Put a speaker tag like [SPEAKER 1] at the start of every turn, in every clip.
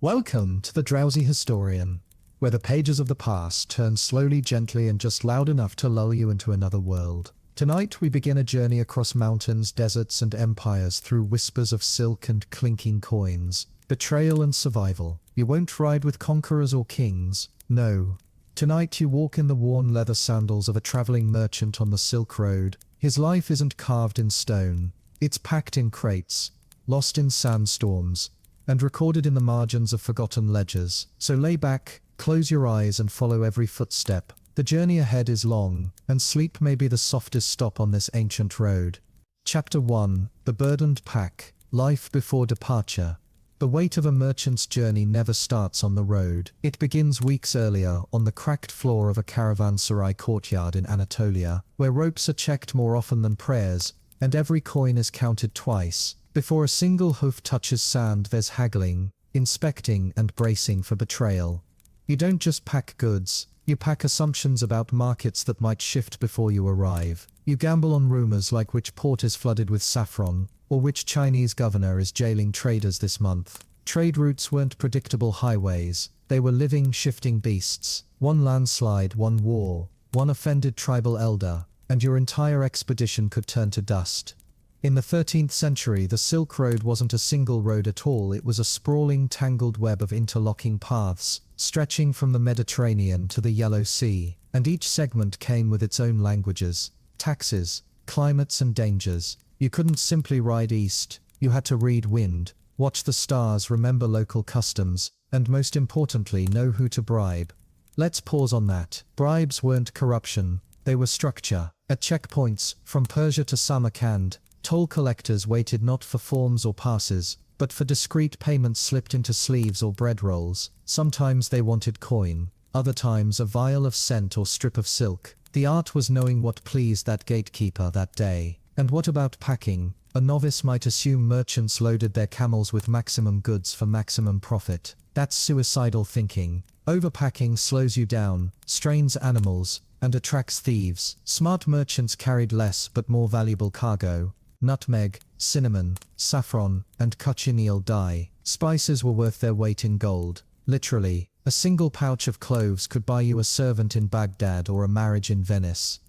[SPEAKER 1] Welcome to the Drowsy Historian, where the pages of the past turn slowly, gently, and just loud enough to lull you into another world. Tonight we begin a journey across mountains, deserts, and empires through whispers of silk and clinking coins, betrayal and survival. You won't ride with conquerors or kings, no. Tonight you walk in the worn leather sandals of a traveling merchant on the Silk Road. His life isn't carved in stone. It's packed in crates, lost in sandstorms, and recorded in the margins of forgotten ledgers. So lay back, close your eyes, and follow every footstep. The journey ahead is long, and sleep may be the softest stop on this ancient road. Chapter 1: The Burdened Pack. Life before departure. The weight of a merchant's journey never starts on the road. It begins weeks earlier, on the cracked floor of a caravanserai courtyard in Anatolia, where ropes are checked more often than prayers, and every coin is counted twice. Before a single hoof touches sand, there's haggling, inspecting, and bracing for betrayal. You don't just pack goods, you pack assumptions about markets that might shift before you arrive. You gamble on rumors like which port is flooded with saffron, or which Chinese governor is jailing traders this month. Trade routes weren't predictable highways, they were living, shifting beasts. One landslide, one war, one offended tribal elder, and your entire expedition could turn to dust. In the 13th century, the Silk Road wasn't a single road at all. It was a sprawling, tangled web of interlocking paths, stretching from the Mediterranean to the Yellow Sea, and each segment came with its own languages, taxes, climates, and dangers. You couldn't simply ride east, you had to read wind, watch the stars, remember local customs, and most importantly, know who to bribe. Let's pause on that. Bribes weren't corruption, they were structure. At checkpoints, from Persia to Samarkand, toll collectors waited not for forms or passes, but for discreet payments slipped into sleeves or bread rolls. Sometimes they wanted coin, other times a vial of scent or strip of silk. The art was knowing what pleased that gatekeeper that day. And what about packing? A novice might assume merchants loaded their camels with maximum goods for maximum profit. That's suicidal thinking. Overpacking slows you down, strains animals, and attracts thieves. Smart merchants carried less but more valuable cargo. Nutmeg, cinnamon, saffron, and cochineal dye. Spices were worth their weight in gold. Literally, a single pouch of cloves could buy you a servant in Baghdad or a marriage in Venice.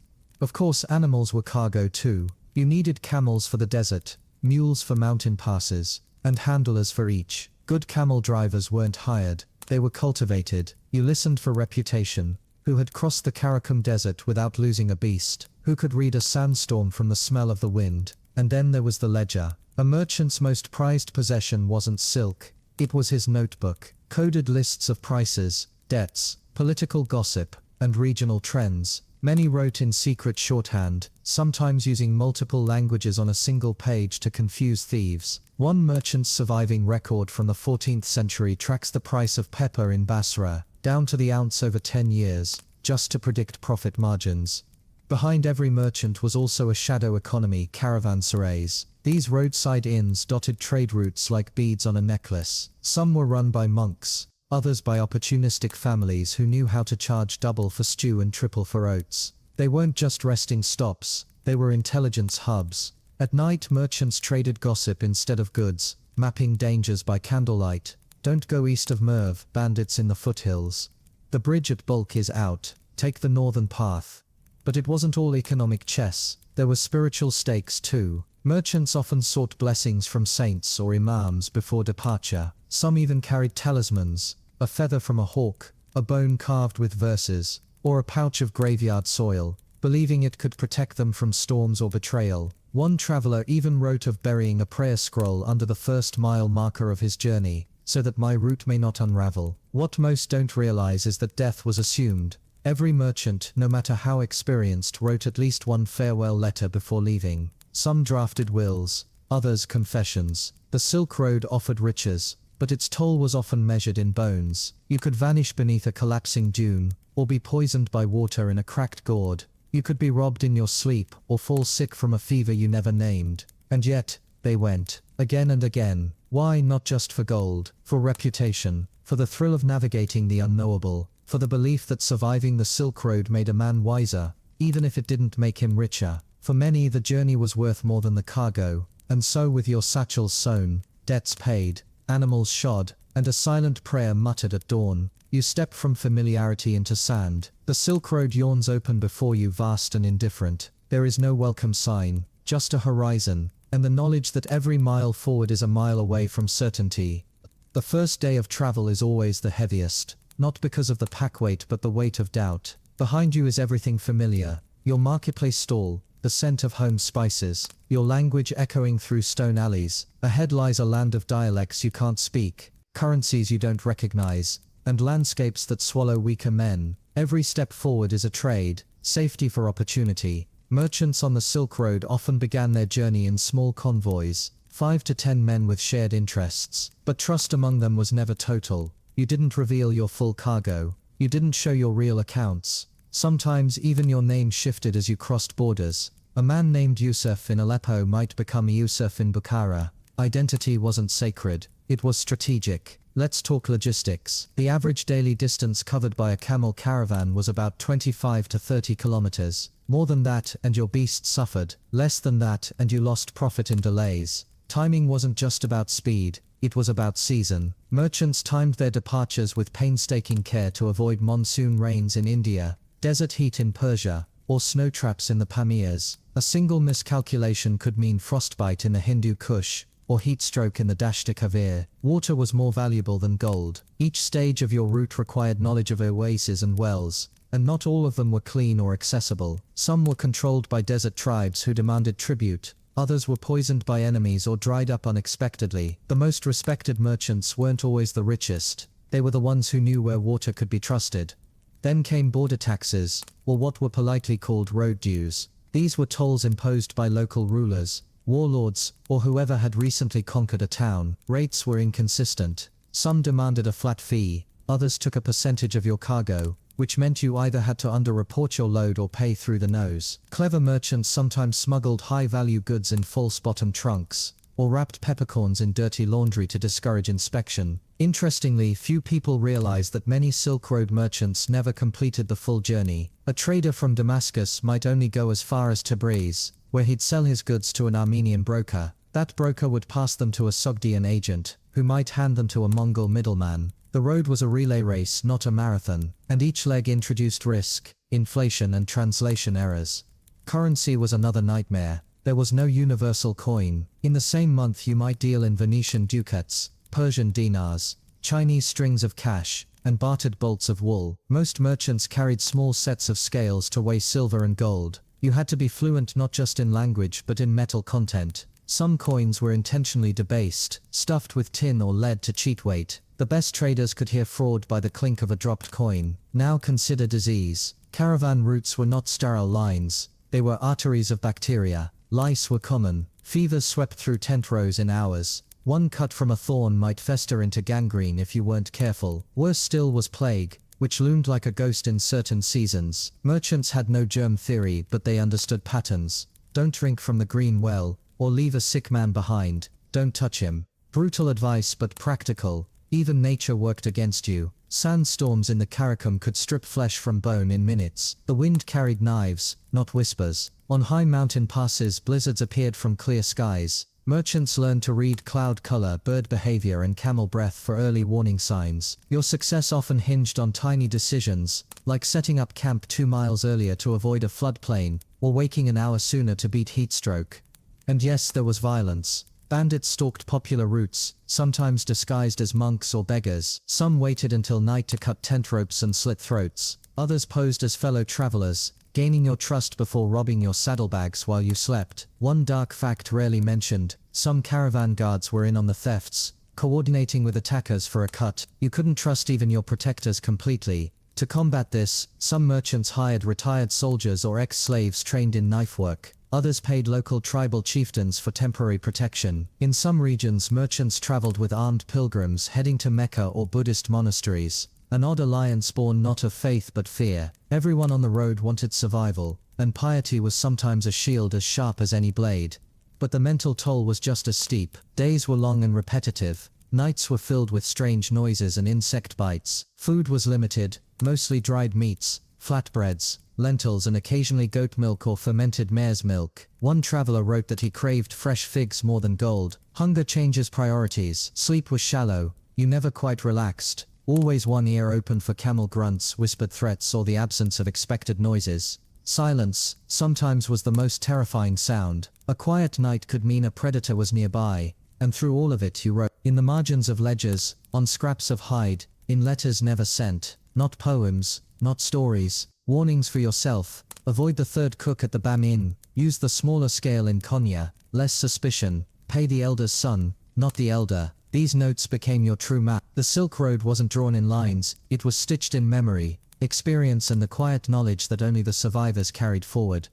[SPEAKER 1] Of course, animals were cargo too. You needed camels for the desert, mules for mountain passes, and handlers for each. Good camel drivers weren't hired, they were cultivated. You listened for reputation. Who had crossed the Karakum desert without losing a beast? Who could read a sandstorm from the smell of the wind? And then there was the ledger. A merchant's most prized possession wasn't silk, it was his notebook. Coded lists of prices, debts, political gossip, and regional trends. Many wrote in secret shorthand, sometimes using multiple languages on a single page to confuse thieves. One merchant's surviving record from the 14th century tracks the price of pepper in Basra, down to the ounce over 10 years, just to predict profit margins. Behind every merchant was also a shadow economy, caravanserais. These roadside inns dotted trade routes like beads on a necklace. Some were run by monks, others by opportunistic families who knew how to charge double for stew and triple for oats. They weren't just resting stops, they were intelligence hubs. At night, merchants traded gossip instead of goods, mapping dangers by candlelight. Don't go east of Merv, bandits in the foothills. The bridge at Bulk is out, take the northern path. But it wasn't all economic chess, there were spiritual stakes too. Merchants often sought blessings from saints or imams before departure. Some even carried talismans, a feather from a hawk, a bone carved with verses, or a pouch of graveyard soil, believing it could protect them from storms or betrayal. One traveler even wrote of burying a prayer scroll under the first mile marker of his journey, so that my route may not unravel. What most don't realize is that death was assumed. Every merchant, no matter how experienced, wrote at least one farewell letter before leaving. Some drafted wills, others confessions. The Silk Road offered riches, but its toll was often measured in bones. You could vanish beneath a collapsing dune, or be poisoned by water in a cracked gourd. You could be robbed in your sleep, or fall sick from a fever you never named. And yet, they went, again and again. Why? Not just for gold, for reputation, for the thrill of navigating the unknowable, for the belief that surviving the Silk Road made a man wiser, even if it didn't make him richer. For many, the journey was worth more than the cargo, and so with your satchels sewn, debts paid, animals shod, and a silent prayer muttered at dawn. You step from familiarity into sand. The Silk Road yawns open before you, vast and indifferent. There is no welcome sign, just a horizon, and the knowledge that every mile forward is a mile away from certainty. The first day of travel is always the heaviest, not because of the pack weight but the weight of doubt. Behind you is everything familiar, your marketplace stall, the scent of home spices, your language echoing through stone alleys. Ahead lies a land of dialects you can't speak, currencies you don't recognize, and landscapes that swallow weaker men. Every step forward is a trade, safety for opportunity. Merchants on the Silk Road often began their journey in small convoys, 5 to 10 men with shared interests. But trust among them was never total. You didn't reveal your full cargo. You didn't show your real accounts. Sometimes even your name shifted as you crossed borders. A man named Yusuf in Aleppo might become Yusuf in Bukhara. Identity wasn't sacred, it was strategic. Let's talk logistics. The average daily distance covered by a camel caravan was about 25 to 30 kilometers. More than that, and your beast suffered. Less than that, and you lost profit in delays. Timing wasn't just about speed, it was about season. Merchants timed their departures with painstaking care to avoid monsoon rains in India, desert heat in Persia, or snow traps in the Pamirs. A single miscalculation could mean frostbite in the Hindu Kush, or heat stroke in the Dashta Kavir. Water was more valuable than gold. Each stage of your route required knowledge of oases and wells, and not all of them were clean or accessible. Some were controlled by desert tribes who demanded tribute. Others were poisoned by enemies or dried up unexpectedly. The most respected merchants weren't always the richest. They were the ones who knew where water could be trusted. Then came border taxes, or what were politely called road dues. These were tolls imposed by local rulers, warlords, or whoever had recently conquered a town. Rates were inconsistent. Some demanded a flat fee, others took a percentage of your cargo, which meant you either had to underreport your load or pay through the nose. Clever merchants sometimes smuggled high-value goods in false-bottom trunks, or wrapped peppercorns in dirty laundry to discourage inspection. Interestingly, few people realize that many Silk Road merchants never completed the full journey. A trader from Damascus might only go as far as Tabriz, where he'd sell his goods to an Armenian broker. That broker would pass them to a Sogdian agent, who might hand them to a Mongol middleman. The road was a relay race, not a marathon, and each leg introduced risk, inflation and translation errors. Currency was another nightmare. There was no universal coin. In the same month you might deal in Venetian ducats, Persian dinars, Chinese strings of cash, and bartered bolts of wool. Most merchants carried small sets of scales to weigh silver and gold. You had to be fluent not just in language but in metal content. Some coins were intentionally debased, stuffed with tin or lead to cheat weight. The best traders could hear fraud by the clink of a dropped coin. Now consider disease. Caravan routes were not sterile lines, they were arteries of bacteria. Lice were common. Fevers swept through tent rows in hours. One cut from a thorn might fester into gangrene if you weren't careful. Worse still was plague, which loomed like a ghost in certain seasons. Merchants had no germ theory, but they understood patterns. Don't drink from the green well, or leave a sick man behind. Don't touch him. Brutal advice but practical. Even nature worked against you. Sandstorms in the Karakum could strip flesh from bone in minutes. The wind carried knives, not whispers. On high mountain passes, blizzards appeared from clear skies. Merchants learned to read cloud color, bird behavior, and camel breath for early warning signs. Your success often hinged on tiny decisions, like setting up camp 2 miles earlier to avoid a floodplain, or waking an hour sooner to beat heat stroke. And yes, there was violence. Bandits stalked popular routes, sometimes disguised as monks or beggars. Some waited until night to cut tent ropes and slit throats. Others posed as fellow travelers, gaining your trust before robbing your saddlebags while you slept. One dark fact rarely mentioned: some caravan guards were in on the thefts, coordinating with attackers for a cut. You couldn't trust even your protectors completely. To combat this, some merchants hired retired soldiers or ex-slaves trained in knife work. Others paid local tribal chieftains for temporary protection. In some regions, merchants traveled with armed pilgrims heading to Mecca or Buddhist monasteries. An odd alliance born not of faith but fear. Everyone on the road wanted survival, and piety was sometimes a shield as sharp as any blade. But the mental toll was just as steep. Days were long and repetitive. Nights were filled with strange noises and insect bites. Food was limited, mostly dried meats, flatbreads, lentils, and occasionally goat milk or fermented mare's milk. One traveler wrote that he craved fresh figs more than gold. Hunger changes priorities. Sleep was shallow. You never quite relaxed, always one ear open for camel grunts, whispered threats, or the absence of expected noises. Silence, sometimes, was the most terrifying sound. A quiet night could mean a predator was nearby, and through all of it you wrote. In the margins of ledgers, on scraps of hide, in letters never sent. Not poems, not stories. Warnings for yourself. Avoid the third cook at the Bam Inn. Use the smaller scale in Konya. Less suspicion. Pay the elder's son, not the elder. These notes became your true map. The Silk Road wasn't drawn in lines, it was stitched in memory, experience, and the quiet knowledge that only the survivors carried forward.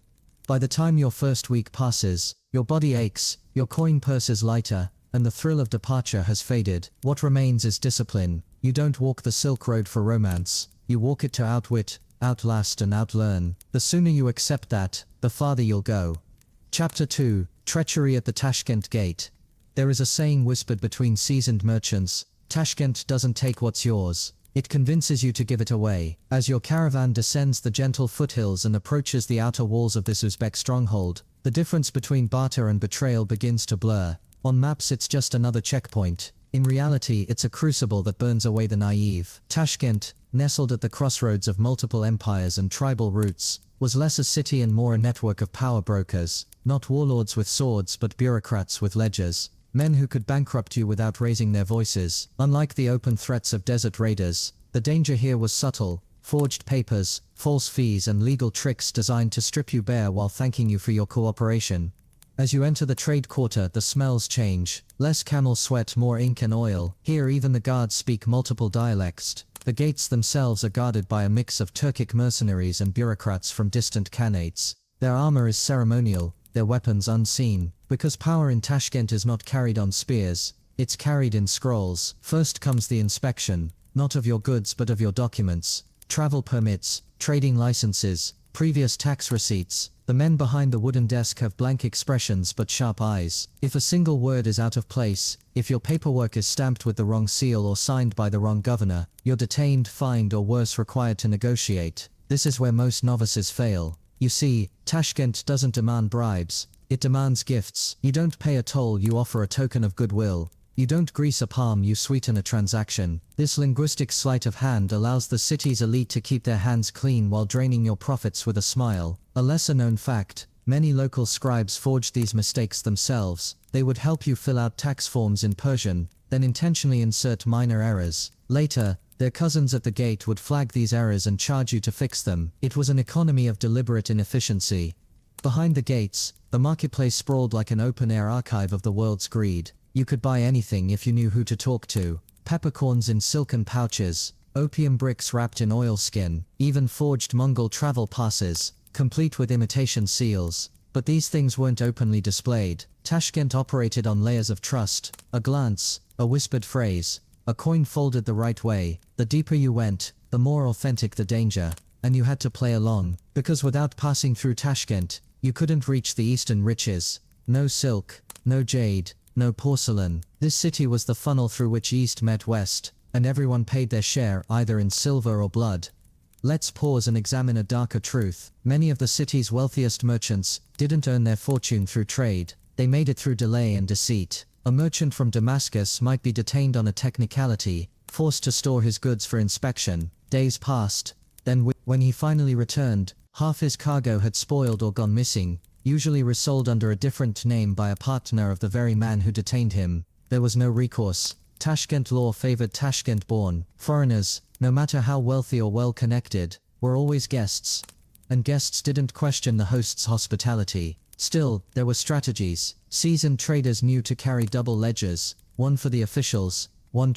[SPEAKER 1] By the time your first week passes, your body aches, your coin purse is lighter, and the thrill of departure has faded. What remains is discipline. You don't walk the Silk Road for romance. You walk it to outwit, outlast, and outlearn. The sooner you accept that, the farther you'll go. Chapter 2. Treachery at the Tashkent Gate. There is a saying whispered between seasoned merchants: Tashkent doesn't take what's yours. It convinces you to give it away. As your caravan descends the gentle foothills and approaches the outer walls of this Uzbek stronghold, the difference between barter and betrayal begins to blur. On maps it's just another checkpoint. In reality, it's a crucible that burns away the naive. Tashkent, nestled at the crossroads of multiple empires and tribal roots, was less a city and more a network of power brokers, not warlords with swords but bureaucrats with ledgers. Men who could bankrupt you without raising their voices. Unlike the open threats of desert raiders, the danger here was subtle: forged papers, false fees, and legal tricks designed to strip you bare while thanking you for your cooperation. As you enter the trade quarter, the smells change. Less camel sweat, more ink and oil. Here even the guards speak multiple dialects. The gates themselves are guarded by a mix of Turkic mercenaries and bureaucrats from distant khanates. Their armor is ceremonial, their weapons unseen, because power in Tashkent is not carried on spears, it's carried in scrolls. First comes the inspection, not of your goods but of your documents. Travel permits, trading licenses, previous tax receipts. The men behind the wooden desk have blank expressions but sharp eyes. If a single word is out of place, if your paperwork is stamped with the wrong seal or signed by the wrong governor, you're detained, fined, or worse, required to negotiate. This is where most novices fail. You see, Tashkent doesn't demand bribes, it demands gifts. You don't pay a toll, you offer a token of goodwill. You don't grease a palm, you sweeten a transaction. This linguistic sleight of hand allows the city's elite to keep their hands clean while draining your profits with a smile. A lesser-known fact: many local scribes forged these mistakes themselves. They would help you fill out tax forms in Persian, then intentionally insert minor errors. Later, their cousins at the gate would flag these errors and charge you to fix them. It was an economy of deliberate inefficiency. Behind the gates, the marketplace sprawled like an open-air archive of the world's greed. You could buy anything if you knew who to talk to. Peppercorns in silken pouches, opium bricks wrapped in oilskin, even forged Mongol travel passes, complete with imitation seals. But these things weren't openly displayed. Tashkent operated on layers of trust: a glance, a whispered phrase, a coin folded the right way. The deeper you went, the more authentic the danger. And you had to play along, because without passing through Tashkent, you couldn't reach the eastern riches. No silk, no jade, no porcelain. This city was the funnel through which East met West, and everyone paid their share, either in silver or blood. Let's pause and examine a darker truth. Many of the city's wealthiest merchants didn't earn their fortune through trade, they made it through delay and deceit. A merchant from Damascus might be detained on a technicality, forced to store his goods for inspection. Days passed, then when he finally returned, half his cargo had spoiled or gone missing, usually resold under a different name by a partner of the very man who detained him. There was no recourse. Tashkent law favored Tashkent-born. Foreigners, no matter how wealthy or well-connected, were always guests. And guests didn't question the host's hospitality. Still, there were strategies. Seasoned traders knew to carry double ledgers, one for the officials, one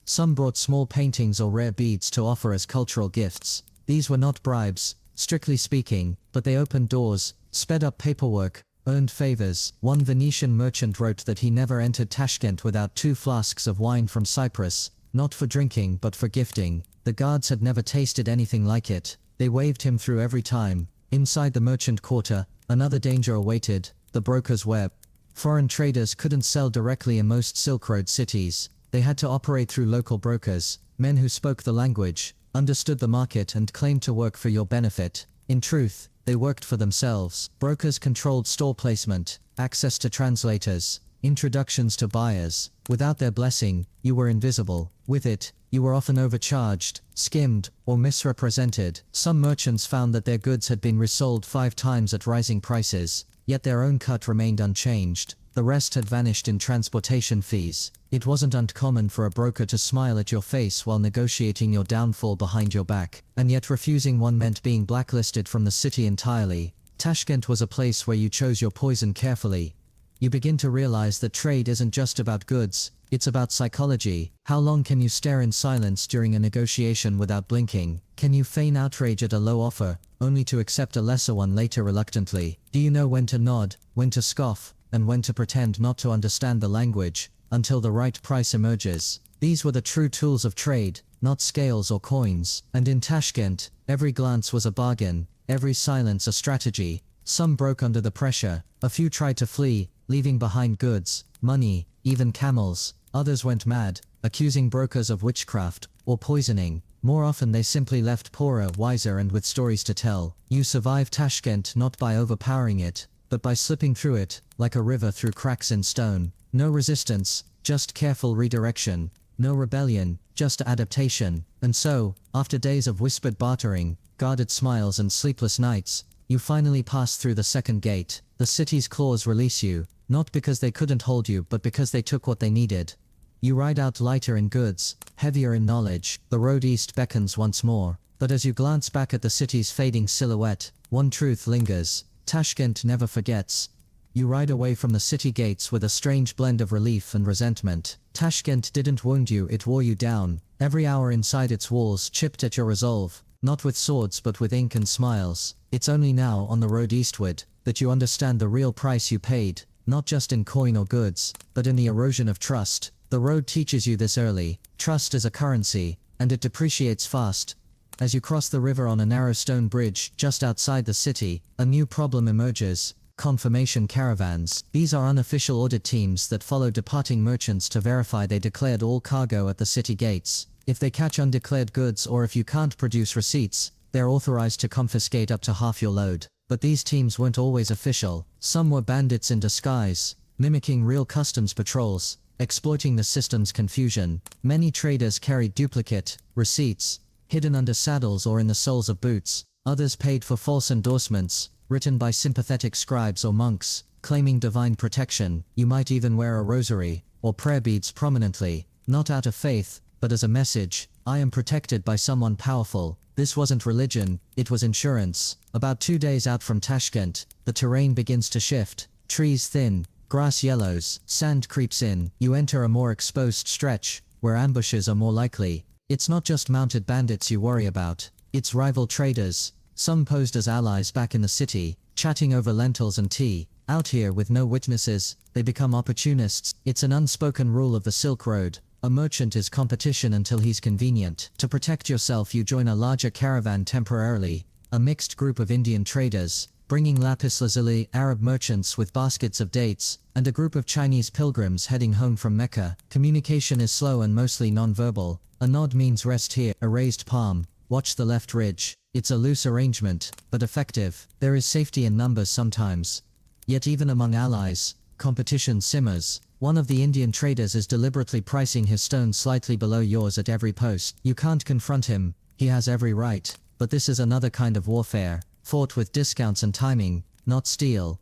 [SPEAKER 1] Some brought small paintings or rare beads to offer as cultural gifts. These were not bribes, strictly speaking, but they opened doors, sped up paperwork, earned favors. One Venetian merchant wrote that he never entered Tashkent without 2 flasks of wine from Cyprus, not for drinking but for gifting. The guards had never tasted anything like it. They waved him through every time. Inside the merchant quarter, another danger awaited: the broker's web. Foreign traders couldn't sell directly in most Silk Road cities. They had to operate through local brokers, men who spoke the language, understood the market, and claimed to work for your benefit. In truth, they worked for themselves. Brokers controlled store placement, access to translators,
[SPEAKER 2] introductions to buyers. Without their blessing, you were invisible. With it, you were often overcharged, skimmed, or misrepresented. Some merchants found that their goods had been resold 5 times at rising prices, yet their own cut remained unchanged. The rest had vanished in transportation fees. It wasn't uncommon for a broker to smile at your face while negotiating your downfall behind your back, and yet refusing one meant being blacklisted from the city entirely. Tashkent was a place where you chose your poison carefully. You begin to realize that trade isn't just about goods, it's about psychology. How long can you stare in silence during a negotiation without blinking? Can you feign outrage at a low offer, only to accept a lesser one later reluctantly? Do you know when to nod, when to scoff, and when to pretend not to understand the language, until the right price emerges? These were the true tools of trade, not scales or coins. And in Tashkent, every glance was a bargain, every silence a strategy. Some broke under the pressure, a few tried to flee, leaving behind goods, money, even camels. Others went mad, accusing brokers of witchcraft or poisoning. More often they simply left poorer, wiser, and with stories to tell. You survived Tashkent not by overpowering it, but by slipping through it, like a river through cracks in stone. No resistance, just careful redirection. No rebellion, just adaptation. And so, after days of whispered bartering, guarded smiles, and sleepless nights, you finally pass through the second gate. The city's claws release you, not because they couldn't hold you, but because they took what they needed. You ride out lighter in goods, heavier in knowledge. The road east beckons once more. But as you glance back at the city's fading silhouette, one truth lingers. Tashkent never forgets. You ride away from the city gates with a strange blend of relief and resentment. Tashkent didn't wound you, it wore you down. Every hour inside its walls chipped at your resolve, not with swords but with ink and smiles. It's only now, on the road eastward, that you understand the real price you paid, not just in coin or goods, but in the erosion of trust. The road teaches you this early. Trust is a currency, and it depreciates fast. As you cross the river on a narrow stone bridge just outside the city, a new problem emerges: confirmation caravans. These are unofficial audit teams that follow departing merchants to verify they declared all cargo at the city gates. If they catch undeclared goods, or if you can't produce receipts, they're authorized to confiscate up to half your load. But these teams weren't always official. Some were bandits in disguise, mimicking real customs patrols, exploiting the system's confusion. Many traders carried duplicate receipts, hidden under saddles or in the soles of boots. Others paid for false endorsements, written by sympathetic scribes or monks, claiming divine protection. You might even wear a rosary, or prayer beads prominently, not out of faith, but as a message: I am protected by someone powerful. This wasn't religion, it was insurance. About 2 days out from Tashkent, the terrain begins to shift. Trees thin, grass yellows, sand creeps in. You enter a more exposed stretch, where ambushes are more likely. It's not just mounted bandits you worry about, it's rival traders. Some posed as allies back in the city, chatting over lentils and tea. Out here with no witnesses, they become opportunists. It's an unspoken rule of the Silk Road. A merchant is competition until he's convenient. To protect yourself, you join a larger caravan temporarily, a mixed group of Indian traders, bringing lapis lazuli, Arab merchants with baskets of dates, and a group of Chinese pilgrims heading home from Mecca. Communication is slow and mostly non-verbal. A nod means rest here, a raised palm, watch the left ridge. It's a loose arrangement, but effective. There is safety in numbers sometimes. Yet even among allies, competition simmers. One of the Indian traders is deliberately pricing his stone slightly below yours at every post. You can't confront him, he has every right. But this is another kind of warfare, fought with discounts and timing, not steel.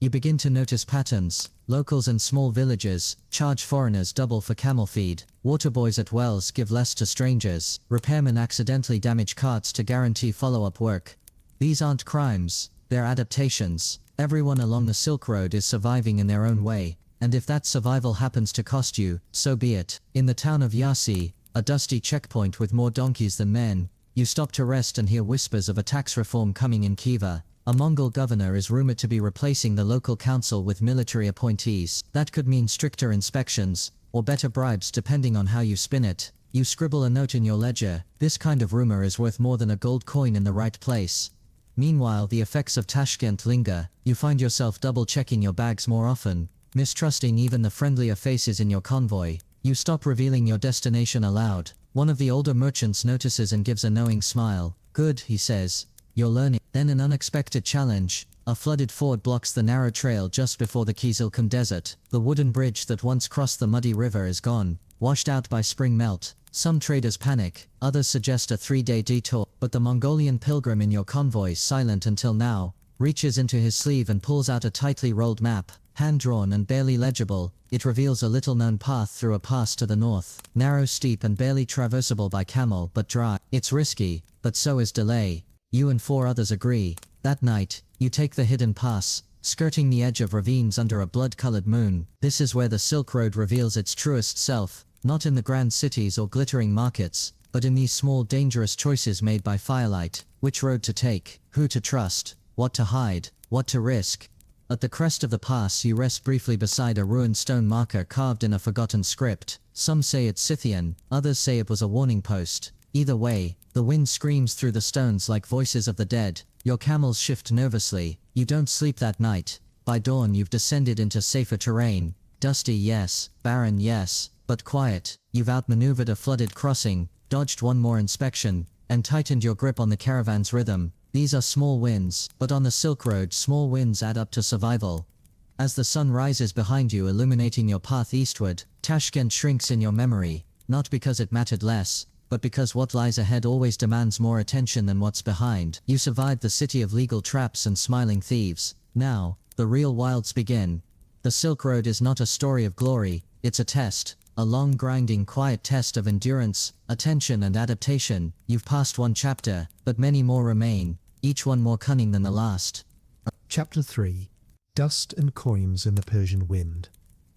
[SPEAKER 2] You begin to notice patterns. Locals in small villages charge foreigners double for camel feed. Water boys at wells give less to strangers. Repairmen accidentally damage carts to guarantee follow-up work. These aren't crimes, they're adaptations. Everyone along the Silk Road is surviving in their own way, and if that survival happens to cost you, so be it. In the town of Yasi, a dusty checkpoint with more donkeys than men, you stop to rest and hear whispers of a tax reform coming in Khiva. A Mongol governor is rumored to be replacing the local council with military appointees. That could mean stricter inspections, or better bribes depending on how you spin it. You scribble a note in your ledger: this kind of rumor is worth more than a gold coin in the right place. Meanwhile, the effects of Tashkent linger. You find yourself double-checking your bags more often, mistrusting even the friendlier faces in your convoy. You stop revealing your destination aloud. One of the older merchants notices and gives a knowing smile. Good, he says. You're learning. Then an unexpected challenge. A flooded ford blocks the narrow trail just before the Kizilkum Desert. The wooden bridge that once crossed the muddy river is gone, washed out by spring melt. Some traders panic, others suggest a 3-day detour, but the Mongolian pilgrim in your convoy, silent until now, reaches into his sleeve and pulls out a tightly rolled map. Hand-drawn and barely legible, it reveals a little-known path through a pass to the north. Narrow, steep and barely traversable by camel, but dry. It's risky, but so is delay. You and 4 others agree. That night, you take the hidden pass, skirting the edge of ravines under a blood-colored moon. This is where the Silk Road reveals its truest self, not in the grand cities or glittering markets, but in these small dangerous choices made by firelight. Which road to take, who to trust, what to hide, what to risk. At the crest of the pass you rest briefly beside a ruined stone marker carved in a forgotten script. Some say it's Scythian, others say it was a warning post. Either way, the wind screams through the stones like voices of the dead. Your camels shift nervously. You don't sleep that night. By dawn you've descended into safer terrain. Dusty, yes. Barren, yes. But quiet. You've outmaneuvered a flooded crossing, dodged one more inspection, and tightened your grip on the caravan's rhythm. These are small wins, but on the Silk Road, small wins add up to survival. As the sun rises behind you, illuminating your path eastward, Tashkent shrinks in your memory, not because it mattered less, but because what lies ahead always demands more attention than what's behind. You survived the city of legal traps and smiling thieves. Now, the real wilds begin. The Silk Road is not a story of glory, it's a test. A long, grinding, quiet test of endurance, attention and adaptation. You've passed one chapter, but many more remain, each one more cunning than the last.
[SPEAKER 1] Chapter 3. Dust and Coins in the Persian Wind.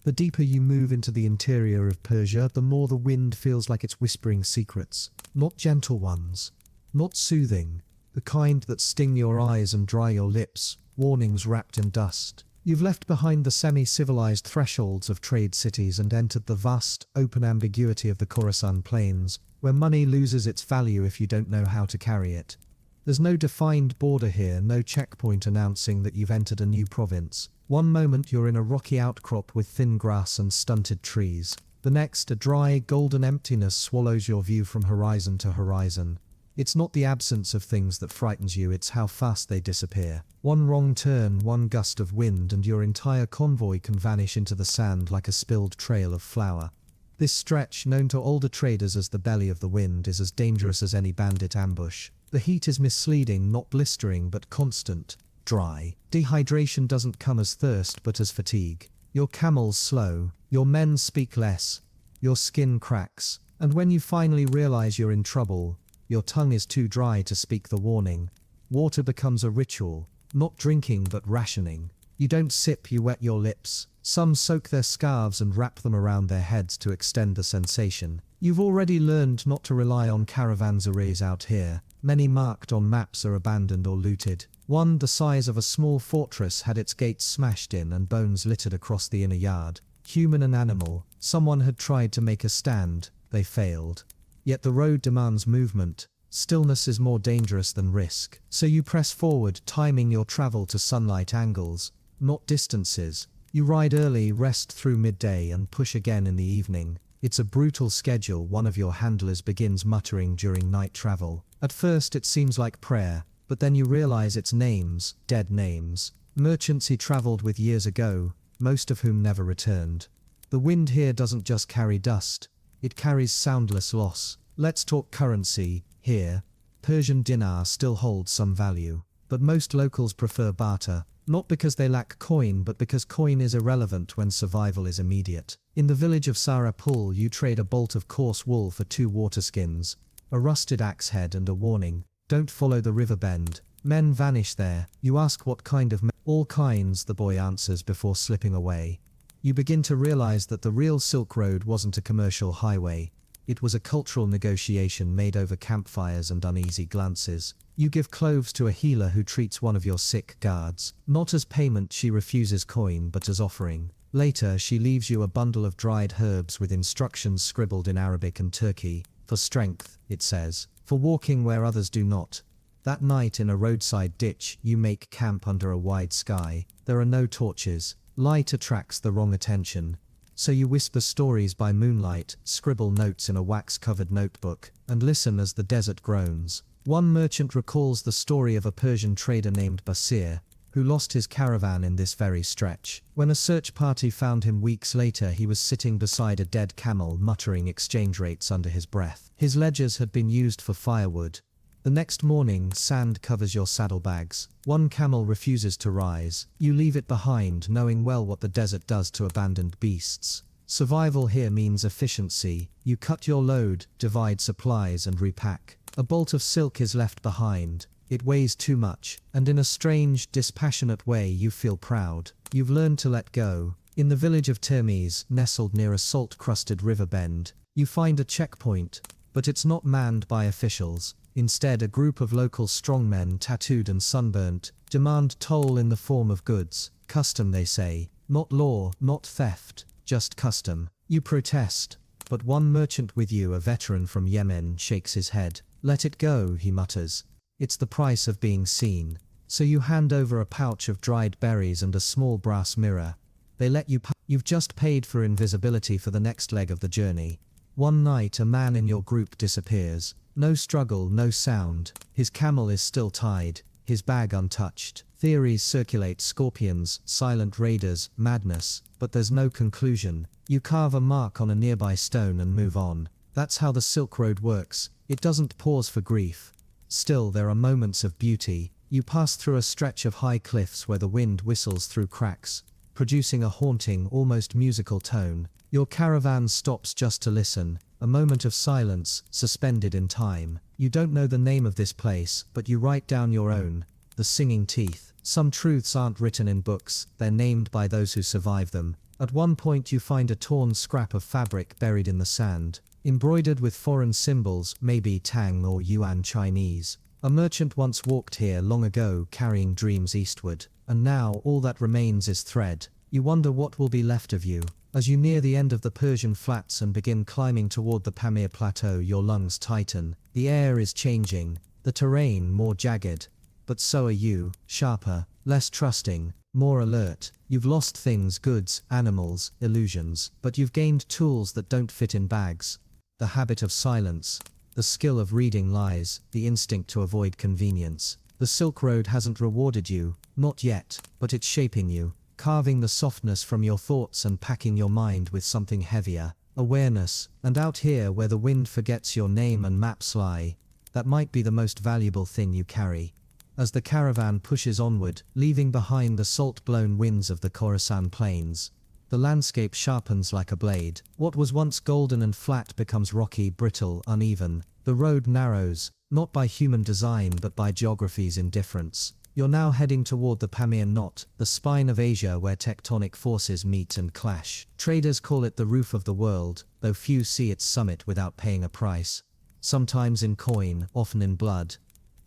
[SPEAKER 1] The deeper you move into the interior of Persia, the more the wind feels like it's whispering secrets. Not gentle ones. Not soothing. The kind that sting your eyes and dry your lips. Warnings wrapped in dust. You've left behind the semi-civilized thresholds of trade cities and entered the vast, open ambiguity of the Khorasan plains, where money loses its value if you don't know how to carry it. There's no defined border here, no checkpoint announcing that you've entered a new province. One moment you're in a rocky outcrop with thin grass and stunted trees. The next, a dry, golden emptiness swallows your view from horizon to horizon. It's not the absence of things that frightens you, it's how fast they disappear. One wrong turn, one gust of wind, and your entire convoy can vanish into the sand like a spilled trail of flour. This stretch, known to older traders as the belly of the wind, is as dangerous as any bandit ambush. The heat is misleading, not blistering, but constant. Dry. Dehydration doesn't come as thirst, but as fatigue. Your camels slow. Your men speak less. Your skin cracks. And when you finally realize you're in trouble, your tongue is too dry to speak the warning. Water becomes a ritual. Not drinking, but rationing. You don't sip, you wet your lips. Some soak their scarves and wrap them around their heads to extend the sensation. You've already learned not to rely on caravanserais out here. Many marked on maps are abandoned or looted. One, the size of a small fortress, had its gates smashed in and bones littered across the inner yard. Human and animal. Someone had tried to make a stand. They failed. Yet the road demands movement. Stillness is more dangerous than risk. So you press forward, timing your travel to sunlight angles, not distances. You ride early, rest through midday, and push again in the evening. It's a brutal schedule. One of your handlers begins muttering during night travel. At first it seems like prayer, but then you realize it's names, dead names. Merchants he traveled with years ago, most of whom never returned. The wind here doesn't just carry dust, it carries soundless loss. Let's talk currency. Here, Persian dinar still holds some value, but most locals prefer barter, not because they lack coin, but because coin is irrelevant when survival is immediate. In the village of Sarapul, you trade a bolt of coarse wool for 2 water skins, a rusted axe head and a warning. Don't follow the river bend. Men vanish there. You ask what kind of men. All kinds, the boy answers before slipping away. You begin to realize that the real Silk Road wasn't a commercial highway. It was a cultural negotiation made over campfires and uneasy glances. You give cloves to a healer who treats one of your sick guards. Not as payment, she refuses coin, but as offering. Later, she leaves you a bundle of dried herbs with instructions scribbled in Arabic and Turkey. For strength, it says. For walking where others do not. That night in a roadside ditch, you make camp under a wide sky. There are no torches. Light attracts the wrong attention. So you whisper stories by moonlight, scribble notes in a wax-covered notebook, and listen as the desert groans. One merchant recalls the story of a Persian trader named Basir, who lost his caravan in this very stretch. When a search party found him weeks later, he was sitting beside a dead camel, muttering exchange rates under his breath. His ledgers had been used for firewood. The next morning, sand covers your saddlebags. One camel refuses to rise. You leave it behind, knowing well what the desert does to abandoned beasts. Survival here means efficiency. You cut your load, divide supplies, and repack. A bolt of silk is left behind. It weighs too much, and in a strange, dispassionate way you feel proud. You've learned to let go. In the village of Termes, nestled near a salt-crusted river bend, you find a checkpoint, but it's not manned by officials. Instead, a group of local strongmen, tattooed and sunburnt, demand toll in the form of goods. Custom, they say. Not law, not theft, just custom. You protest, but one merchant with you, a veteran from Yemen, shakes his head. Let it go, he mutters. It's the price of being seen. So you hand over a pouch of dried berries and a small brass mirror. They let you You've just paid for invisibility for the next leg of the journey. One night, a man in your group disappears. No struggle, no sound. His camel is still tied, his bag untouched. Theories circulate: scorpions, silent raiders, madness, but there's no conclusion. You carve a mark on a nearby stone and move on. That's how the Silk Road works. It doesn't pause for grief. Still, there are moments of beauty. You pass through a stretch of high cliffs where the wind whistles through cracks, producing a haunting, almost musical tone. Your caravan stops just to listen. A moment of silence, suspended in time. You don't know the name of this place, but you write down your own. The Singing Teeth. Some truths aren't written in books, they're named by those who survive them. At one point you find a torn scrap of fabric buried in the sand, embroidered with foreign symbols, maybe Tang or Yuan Chinese. A merchant once walked here long ago, carrying dreams eastward, and now all that remains is thread. You wonder what will be left of you. As you near the end of the Persian flats and begin climbing toward the Pamir Plateau, your lungs tighten. The air is changing, the terrain more jagged. But so are you, sharper, less trusting, more alert. You've lost things, goods, animals, illusions, but you've gained tools that don't fit in bags. The habit of silence, the skill of reading lies, the instinct to avoid convenience. The Silk Road hasn't rewarded you, not yet, but it's shaping you. Carving the softness from your thoughts and packing your mind with something heavier. Awareness. And out here where the wind forgets your name and maps lie, that might be the most valuable thing you carry. As the caravan pushes onward, leaving behind the salt-blown winds of the Khorasan plains, the landscape sharpens like a blade. What was once golden and flat becomes rocky, brittle, uneven. The road narrows, not by human design but by geography's indifference. You're now heading toward the Pamir Knot, the spine of Asia where tectonic forces meet and clash. Traders call it the roof of the world, though few see its summit without paying a price. Sometimes in coin, often in blood.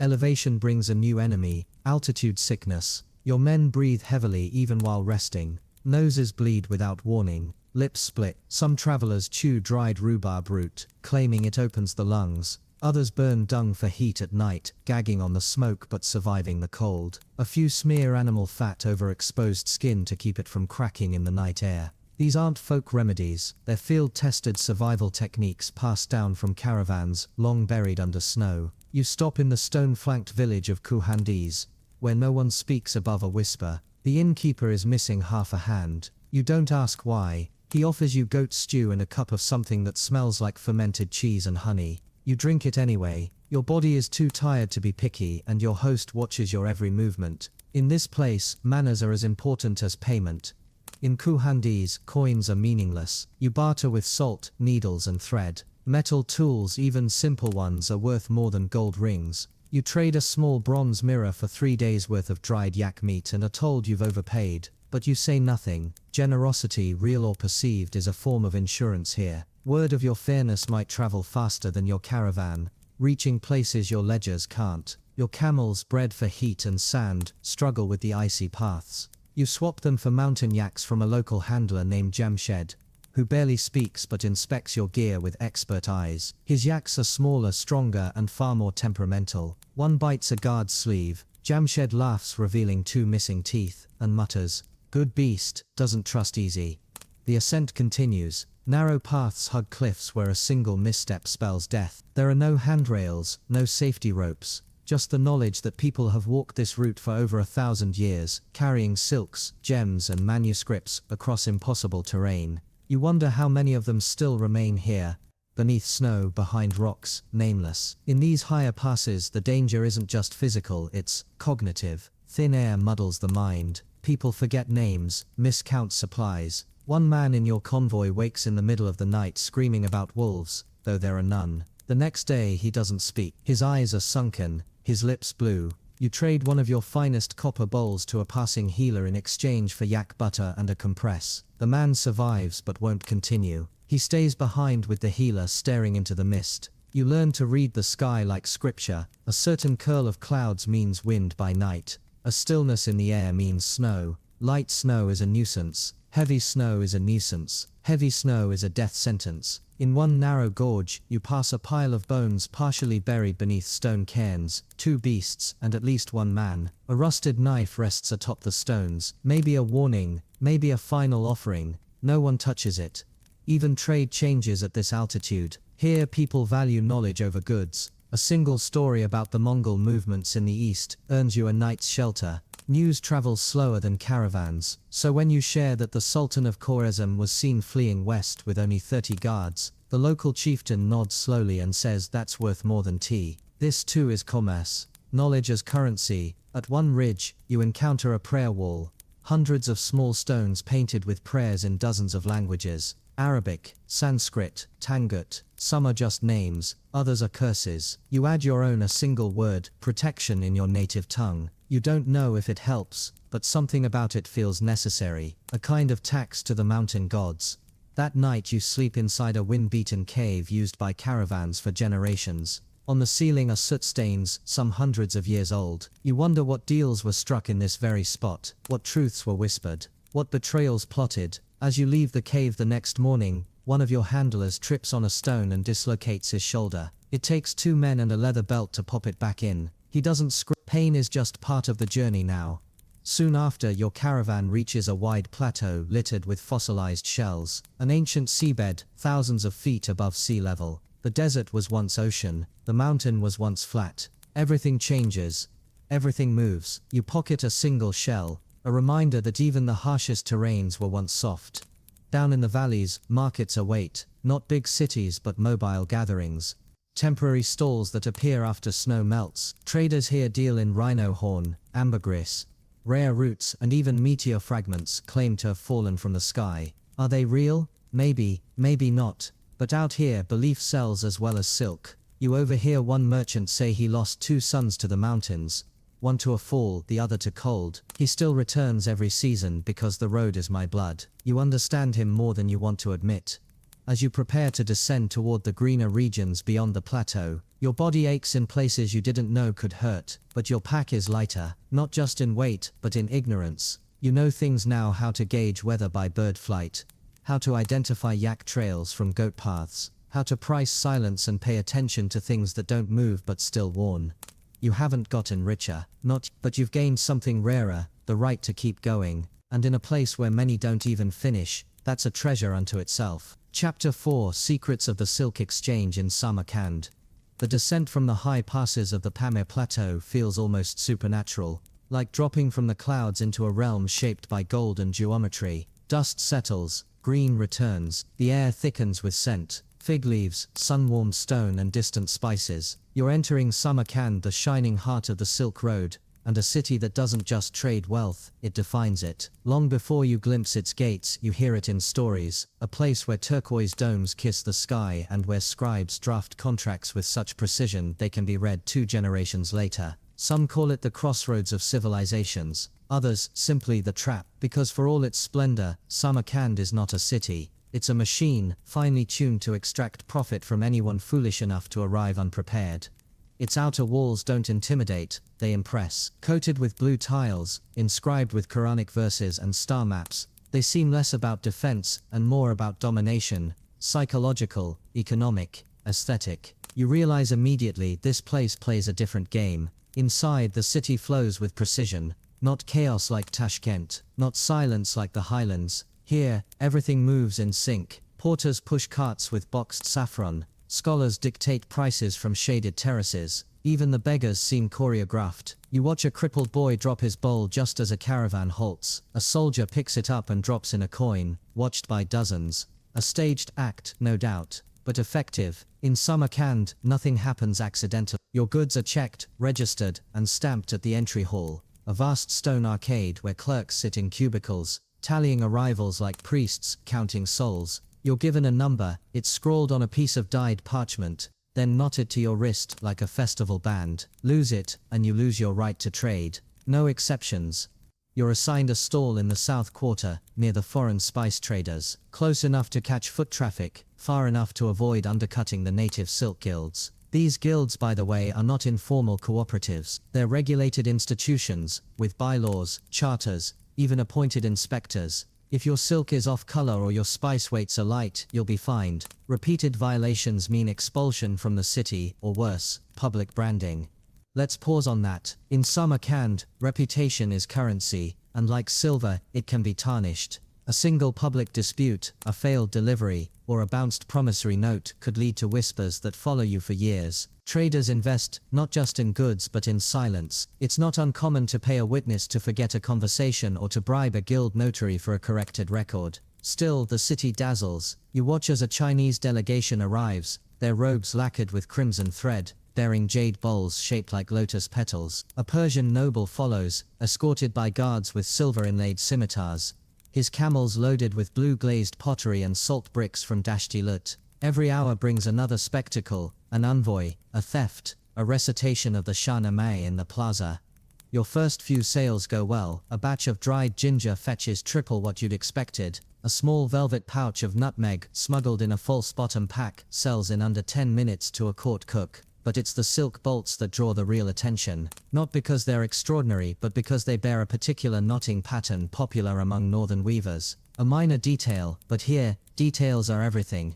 [SPEAKER 1] Elevation brings a new enemy, altitude sickness. Your men breathe heavily even while resting. Noses bleed without warning. Lips split. Some travelers chew dried rhubarb root, claiming it opens the lungs. Others burn dung for heat at night, gagging on the smoke but surviving the cold. A few smear animal fat over exposed skin to keep it from cracking in the night air. These aren't folk remedies, they're field-tested survival techniques passed down from caravans, long buried under snow. You stop in the stone-flanked village of Kuhandis, where no one speaks above a whisper. The innkeeper is missing half a hand. You don't ask why. He offers you goat stew and a cup of something that smells like fermented cheese and honey. You drink it anyway. Your body is too tired to be picky, and your host watches your every movement. In this place, manners are as important as payment. In Kuhandis, coins are meaningless. You barter with salt, needles and thread. Metal tools, even simple ones, are worth more than gold rings. You trade a small bronze mirror for 3 days' worth of dried yak meat and are told you've overpaid. But you say nothing. Generosity, real or perceived, is a form of insurance here. Word of your fairness might travel faster than your caravan, reaching places your ledgers can't. Your camels, bred for heat and sand, struggle with the icy paths. You swap them for mountain yaks from a local handler named Jamshed, who barely speaks but inspects your gear with expert eyes. His yaks are smaller, stronger, and far more temperamental. One bites a guard's sleeve. Jamshed laughs, revealing 2 missing teeth, and mutters, "Good beast, doesn't trust easy."
[SPEAKER 2] The ascent continues. Narrow paths hug cliffs where a single misstep spells death. There are no handrails, no safety ropes. Just the knowledge that people have walked this route for over 1,000 years, carrying silks, gems and manuscripts across impossible terrain. You wonder how many of them still remain here, beneath snow, behind rocks, nameless. In these higher passes, the danger isn't just physical, it's cognitive. Thin air muddles the mind. People forget names, miscount supplies. One man in your convoy wakes in the middle of the night screaming about wolves, though there are none. The next day he doesn't speak. His eyes are sunken, his lips blue. You trade one of your finest copper bowls to a passing healer in exchange for yak butter and a compress. The man survives but won't continue. He stays behind with the healer staring into the mist. You learn to read the sky like scripture. A certain curl of clouds means wind by night. A stillness in the air means snow. Light snow is a nuisance. Heavy snow is a nuisance. Heavy snow is a death sentence. In one narrow gorge, you pass a pile of bones partially buried beneath stone cairns, 2 beasts, and at least 1 man. A rusted knife rests atop the stones. Maybe a warning, maybe a final offering. No one touches it. Even trade changes at this altitude. Here people value knowledge over goods. A single story about the Mongol movements in the east earns you a night's shelter. News travels slower than caravans, so when you share that the Sultan of Khwarezm was seen fleeing west with only 30 guards, the local chieftain nods slowly and says that's worth more than tea. This too is commerce. Knowledge as currency. At one ridge, you encounter a prayer wall. Hundreds of small stones painted with prayers in dozens of languages. Arabic, Sanskrit, Tangut. Some are just names, others are curses. You add your own a single word, protection, in your native tongue. You don't know if it helps, but something about it feels necessary, a kind of tax to the mountain gods. That night you sleep inside a wind-beaten cave used by caravans for generations. On the ceiling are soot stains, some hundreds of years old. You wonder what deals were struck in this very spot, what truths were whispered, what betrayals plotted. As you leave the cave the next morning, one of your handlers trips on a stone and dislocates his shoulder. It takes 2 men and a leather belt to pop it back in. He doesn't scream. Pain is just part of the journey now. Soon after, your caravan reaches a wide plateau littered with fossilized shells, an ancient seabed, thousands of feet above sea level. The desert was once ocean, the mountain was once flat. Everything changes. Everything moves. You pocket a single shell, a reminder that even the harshest terrains were once soft. Down in the valleys, markets await, not big cities but mobile gatherings. Temporary stalls that appear after snow melts. Traders here deal in rhino horn, ambergris, rare roots, and even meteor fragments claimed to have fallen from the sky. Are they real? Maybe, maybe not. But out here, belief sells as well as silk. You overhear one merchant say he lost 2 sons to the mountains, one to a fall, the other to cold. He still returns every season because the road is my blood. You understand him more than you want to admit. As you prepare to descend toward the greener regions beyond the plateau, your body aches in places you didn't know could hurt, but your pack is lighter, not just in weight, but in ignorance. You know things now: how to gauge weather by bird flight, how to identify yak trails from goat paths, how to price silence and pay attention to things that don't move but still warn. You haven't gotten richer, but you've gained something rarer, the right to keep going, and in a place where many don't even finish. That's a treasure unto itself. Chapter 4: Secrets of the Silk Exchange in Samarkand. The descent from the high passes of the Pamir Plateau feels almost supernatural, like dropping from the clouds into a realm shaped by gold and geometry. Dust settles, green returns, the air thickens with scent, fig leaves, sun-warmed stone and distant spices. You're entering Samarkand, the shining heart of the Silk Road, and a city that doesn't just trade wealth, it defines it. Long before you glimpse its gates, you hear it in stories, a place where turquoise domes kiss the sky and where scribes draft contracts with such precision they can be read 2 generations later. Some call it the crossroads of civilizations, others simply the trap, because for all its splendor, Samarkand is not a city. It's a machine, finely tuned to extract profit from anyone foolish enough to arrive unprepared. Its outer walls don't intimidate, they impress. Coated with blue tiles, inscribed with Quranic verses and star maps, they seem less about defense and more about domination, psychological, economic, aesthetic. You realize immediately this place plays a different game. Inside, the city flows with precision, not chaos like Tashkent, not silence like the highlands. Here, everything moves in sync. Porters push carts with boxed saffron. Scholars dictate prices from shaded terraces. Even the beggars seem choreographed. You watch a crippled boy drop his bowl just as a caravan halts. A soldier picks it up and drops in a coin, watched by dozens. A staged act, no doubt, but effective. In Samarkand, nothing happens accidentally. Your goods are checked, registered, and stamped at the entry hall. A vast stone arcade where clerks sit in cubicles, tallying arrivals like priests, counting souls. You're given a number, it's scrawled on a piece of dyed parchment, then knotted to your wrist like a festival band. Lose it, and you lose your right to trade. No exceptions. You're assigned a stall in the South Quarter, near the foreign spice traders, close enough to catch foot traffic, far enough to avoid undercutting the native silk guilds. These guilds, by the way, are not informal cooperatives. They're regulated institutions, with bylaws, charters, even appointed inspectors. If your silk is off color or your spice weights are light, you'll be fined. Repeated violations mean expulsion from the city, or worse, public branding. Let's pause on that. In Samarkand, reputation is currency, and like silver, it can be tarnished. A single public dispute, a failed delivery, or a bounced promissory note could lead to whispers that follow you for years. Traders invest, not just in goods but in silence. It's not uncommon to pay a witness to forget a conversation or to bribe a guild notary for a corrected record. Still, the city dazzles. You watch as a Chinese delegation arrives, their robes lacquered with crimson thread, bearing jade bowls shaped like lotus petals. A Persian noble follows, escorted by guards with silver-inlaid scimitars. His camels loaded with blue-glazed pottery and salt bricks from Dashti Lut. Every hour brings another spectacle, an envoy, a theft, a recitation of the Shahnameh in the plaza. Your first few sales go well. A batch of dried ginger fetches triple what you'd expected. A small velvet pouch of nutmeg, smuggled in a false bottom pack, sells in under 10 minutes to a court cook. But it's the silk bolts that draw the real attention. Not because they're extraordinary, but because they bear a particular knotting pattern popular among northern weavers. A minor detail, but here, details are everything.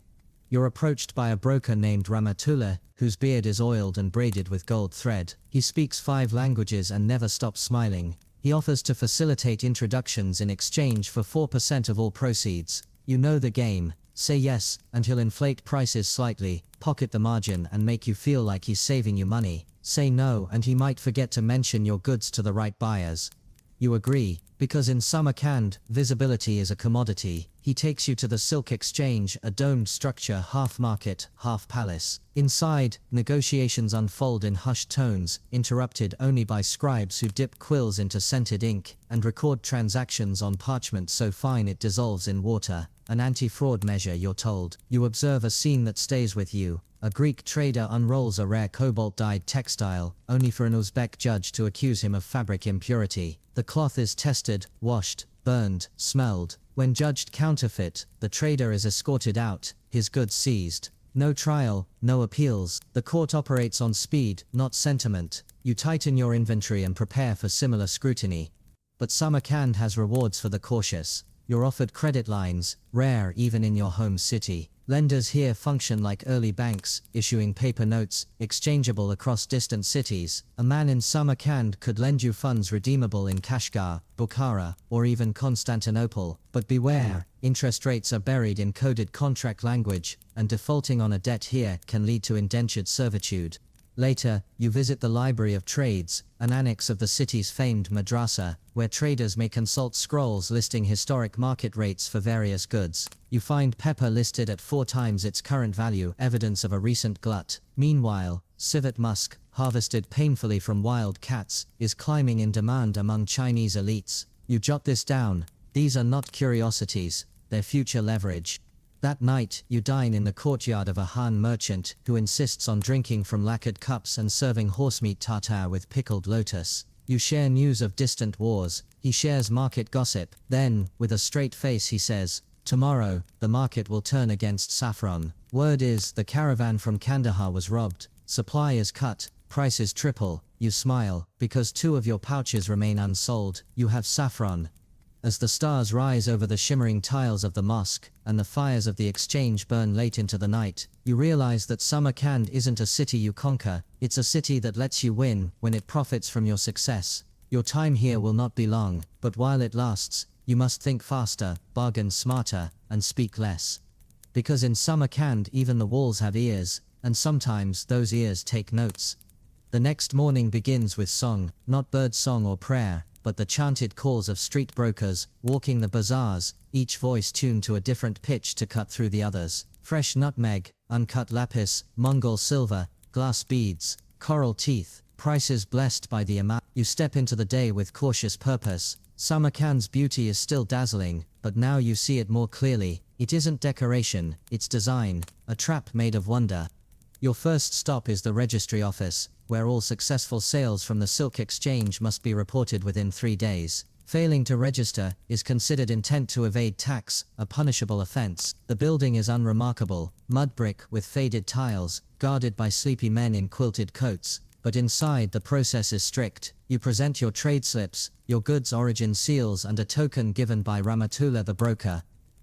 [SPEAKER 2] You're approached by a broker named Ramatullah, whose beard is oiled and braided with gold thread. He speaks 5 languages and never stops smiling. He offers to facilitate introductions in exchange for 4% of all proceeds. You know the game. Say yes, and he'll inflate prices slightly, pocket the margin and make you feel like he's saving you money. Say no and he might forget to mention your goods to the right buyers. You agree, because in Samarkand, visibility is a commodity. He takes you to the Silk Exchange, a domed structure half market, half palace. Inside, negotiations unfold in hushed tones, interrupted only by scribes who dip quills into scented ink, and record transactions on parchment so fine it dissolves in water. An anti-fraud measure, you're told. You observe a scene that stays with you. A Greek trader unrolls a rare cobalt-dyed textile, only for an Uzbek judge to accuse him of fabric impurity. The cloth is tested, washed, burned, smelled. When judged counterfeit, the trader is escorted out, his goods seized. No trial, no appeals. The court operates on speed, not sentiment. You tighten your inventory and prepare for similar scrutiny. But Samarkand has rewards for the cautious. You're offered credit lines, rare even in your home city. Lenders here function like early banks, issuing paper notes, exchangeable across distant cities. A man in Samarkand could lend you funds redeemable in Kashgar, Bukhara, or even Constantinople. But beware, interest rates are buried in coded contract language, and defaulting on a debt here can lead to indentured servitude. Later, you visit the Library of Trades, an annex of the city's famed madrasa, where traders may consult scrolls listing historic market rates for various goods. You find pepper listed at 4 times its current value, evidence of a recent glut. Meanwhile, civet musk, harvested painfully from wild cats, is climbing in demand among Chinese elites. You jot this down. These are not curiosities, they're future leverage. That night, you dine in the courtyard of a Han merchant who insists on drinking from lacquered cups and serving horsemeat tartare with pickled lotus. You share news of distant wars. He shares market gossip. Then, with a straight face he says, "Tomorrow, the market will turn against saffron. Word is, the caravan from Kandahar was robbed. Supply is cut, prices triple." You smile, because 2 of your pouches remain unsold. You have saffron. As the stars rise over the shimmering tiles of the mosque, and the fires of the exchange burn late into the night, you realize that Samarkand isn't a city you conquer, it's a city that lets you win when it profits from your success. Your time here will not be long, but while it lasts, you must think faster, bargain smarter, and speak less. Because in Samarkand even the walls have ears, and sometimes those ears take notes. The next morning begins with song, not bird song or prayer, but the chanted calls of street brokers, walking the bazaars, each voice tuned to a different pitch to cut through the others. Fresh nutmeg, uncut lapis, Mongol silver, glass beads, coral teeth, prices blessed by the amount. You step into the day with cautious purpose. Samarkand's beauty is still dazzling, but now you see it more clearly. It isn't decoration, it's design, a trap made of wonder. Your first stop is the registry office, where all successful sales from the silk exchange must be reported within 3 days. Failing to register is considered intent to evade tax, a punishable offense. The building is unremarkable, mud brick with faded tiles, guarded by sleepy men in quilted coats. But inside the process is strict. You present your trade slips, your goods origin seals and a token given by Ramatullah the broker.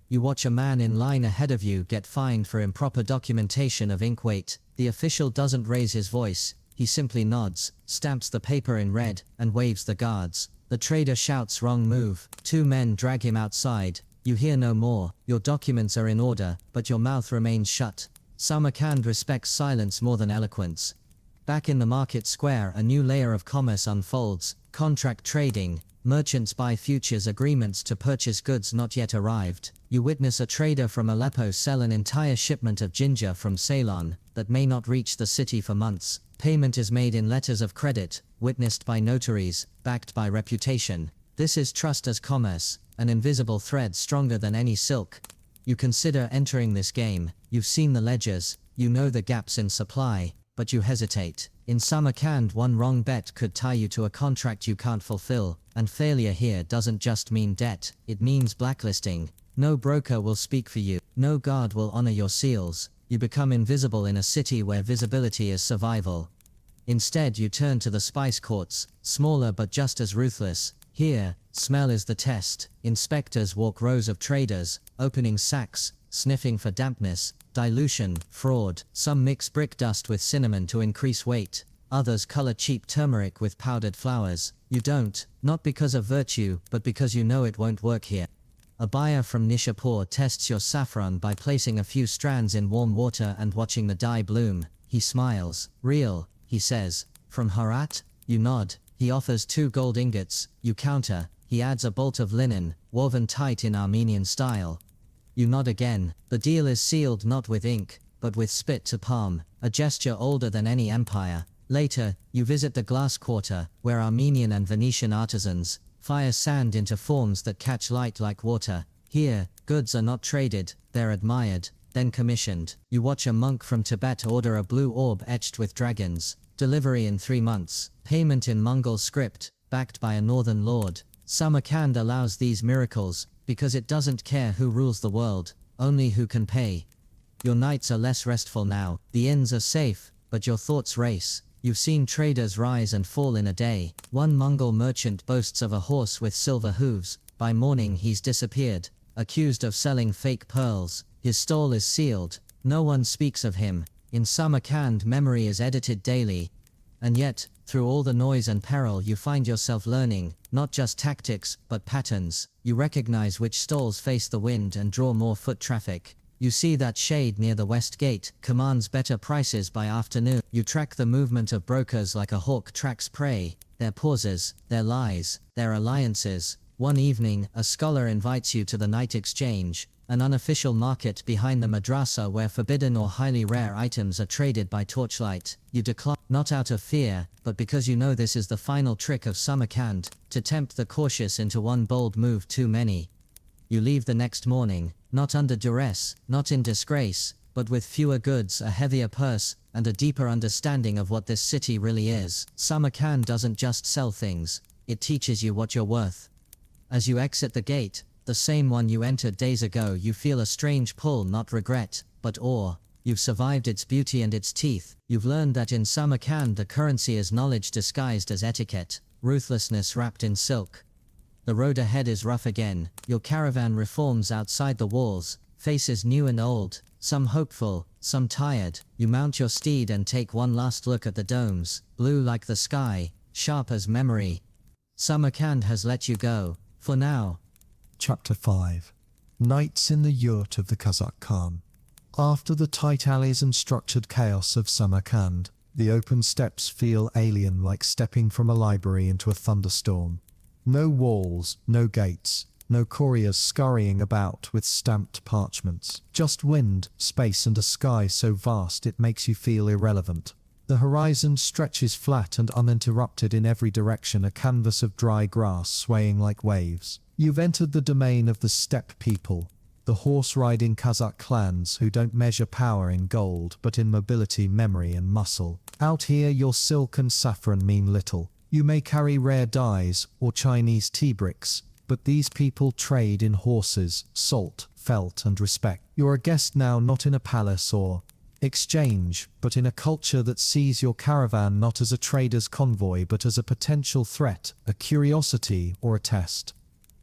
[SPEAKER 2] You watch a man in line ahead of you get fined for improper documentation of ink weight. The official doesn't raise his voice, he simply nods, stamps the paper in red, and waves the guards. The trader shouts wrong move. 2 men drag him outside. You hear no more. Your documents are in order, but your mouth remains shut. Samarkand respects silence more than eloquence. Back in the market square, a new layer of commerce unfolds. Contract trading. Merchants buy futures agreements to purchase goods not yet arrived. You witness a trader from Aleppo sell an entire shipment of ginger from Ceylon that may not reach the city for months. Payment is made in letters of credit, witnessed by notaries, backed by reputation. This is trust as commerce, an invisible thread stronger than any silk. You consider entering this game. You've seen the ledgers, you know the gaps in supply, but you hesitate. In Samarkand, one wrong bet could tie you to a contract you can't fulfill, and failure here doesn't just mean debt, it means blacklisting. No broker will speak for you, no guard will honor your seals. You become invisible in a city where visibility is survival. Instead, you turn to the spice courts, smaller but just as ruthless. Here, smell is the test. Inspectors walk rows of traders, opening sacks, sniffing for dampness, dilution, fraud. Some mix brick dust with cinnamon to increase weight. Others color cheap turmeric with powdered flowers. You don't, not because of virtue, but because you know it won't work here. A buyer from Nishapur tests your saffron by placing a few strands in warm water and watching the dye bloom. He smiles. Real, he says. From Herat? You nod. He offers 2 gold ingots. You counter. He adds a bolt of linen, woven tight in Armenian style. You nod again. The deal is sealed not with ink, but with spit to palm, a gesture older than any empire. Later, you visit the glass quarter, where Armenian and Venetian artisans fire sand into forms that catch light like water. Here, goods are not traded, they're admired, then commissioned. You watch a monk from Tibet order a blue orb etched with dragons. Delivery in 3 months. Payment in Mongol script, backed by a northern lord. Samarkand allows these miracles, because it doesn't care who rules the world, only who can pay. Your nights are less restful now. The inns are safe, but your thoughts race. You've seen traders rise and fall in a day. One Mongol merchant boasts of a horse with silver hooves. By morning he's disappeared, accused of selling fake pearls. His stall is sealed. No one speaks of him. In Samarkand, memory is edited daily. And yet, through all the noise and peril, you find yourself learning, not just tactics, but patterns. You recognize which stalls face the wind and draw more foot traffic. You see that shade near the west gate, commands better prices by afternoon. You track the movement of brokers like a hawk tracks prey, their pauses, their lies, their alliances. One evening, a scholar invites you to the night exchange, an unofficial market behind the madrasa where forbidden or highly rare items are traded by torchlight. You decline, not out of fear, but because you know this is the final trick of Samarkand, to tempt the cautious into one bold move too many. You leave the next morning, not under duress, not in disgrace, but with fewer goods, a heavier purse, and a deeper understanding of what this city really is. Samarkand doesn't just sell things, it teaches you what you're worth. As you exit the gate, the same one you entered days ago, you feel a strange pull, not regret, but awe. You've survived its beauty and its teeth. You've learned that in Samarkand the currency is knowledge disguised as etiquette, ruthlessness wrapped in silk. The road ahead is rough again. Your caravan reforms outside the walls, faces new and old, some hopeful, some tired. You mount your steed and take one last look at the domes, blue like the sky, sharp as memory. Samarkand has let you go, for now.
[SPEAKER 1] Chapter 5. Nights in the yurt of the Kazakh Khan. After the tight alleys and structured chaos of Samarkand, the open steppes feel alien, like stepping from a library into a thunderstorm. No walls, no gates, no couriers scurrying about with stamped parchments. Just wind, space, and a sky so vast it makes you feel irrelevant. The horizon stretches flat and uninterrupted in every direction, a canvas of dry grass swaying like waves. You've entered the domain of the steppe people, the horse-riding Kazakh clans who don't measure power in gold but in mobility, memory, and muscle. Out here, your silk and saffron mean little. You may carry rare dyes or Chinese tea bricks, but these people trade in horses, salt, felt, and respect. You're a guest now, not in a palace or exchange, but in a culture that sees your caravan not as a trader's convoy but as a potential threat, a curiosity, or a test.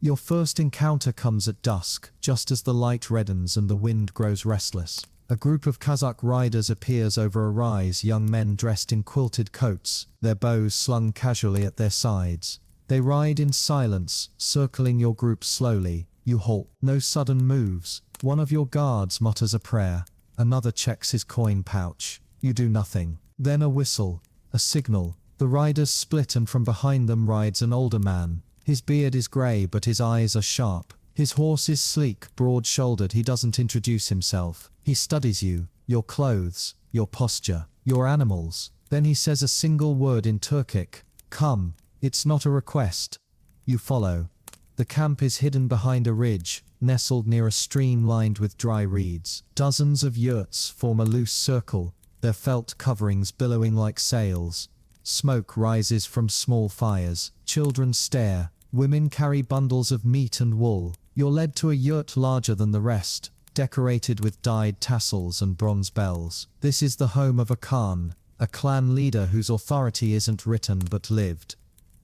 [SPEAKER 1] Your first encounter comes at dusk, just as the light reddens and the wind grows restless. A group of Kazakh riders appears over a rise, young men dressed in quilted coats, their bows slung casually at their sides. They ride in silence, circling your group slowly. You halt. No sudden moves. One of your guards mutters a prayer. Another checks his coin pouch. You do nothing. Then a whistle, a signal. The riders split and from behind them rides an older man. His beard is grey but his eyes are sharp. His horse is sleek, broad-shouldered. He doesn't introduce himself. He studies you, your clothes, your posture, your animals. Then he says a single word in Turkic. Come. It's not a request. You follow. The camp is hidden behind a ridge, nestled near a stream lined with dry reeds. Dozens of yurts form a loose circle, their felt coverings billowing like sails. Smoke rises from small fires. Children stare. Women carry bundles of meat and wool. You're led to a yurt larger than the rest, decorated with dyed tassels and bronze bells. This is the home of a Khan, a clan leader whose authority isn't written but lived.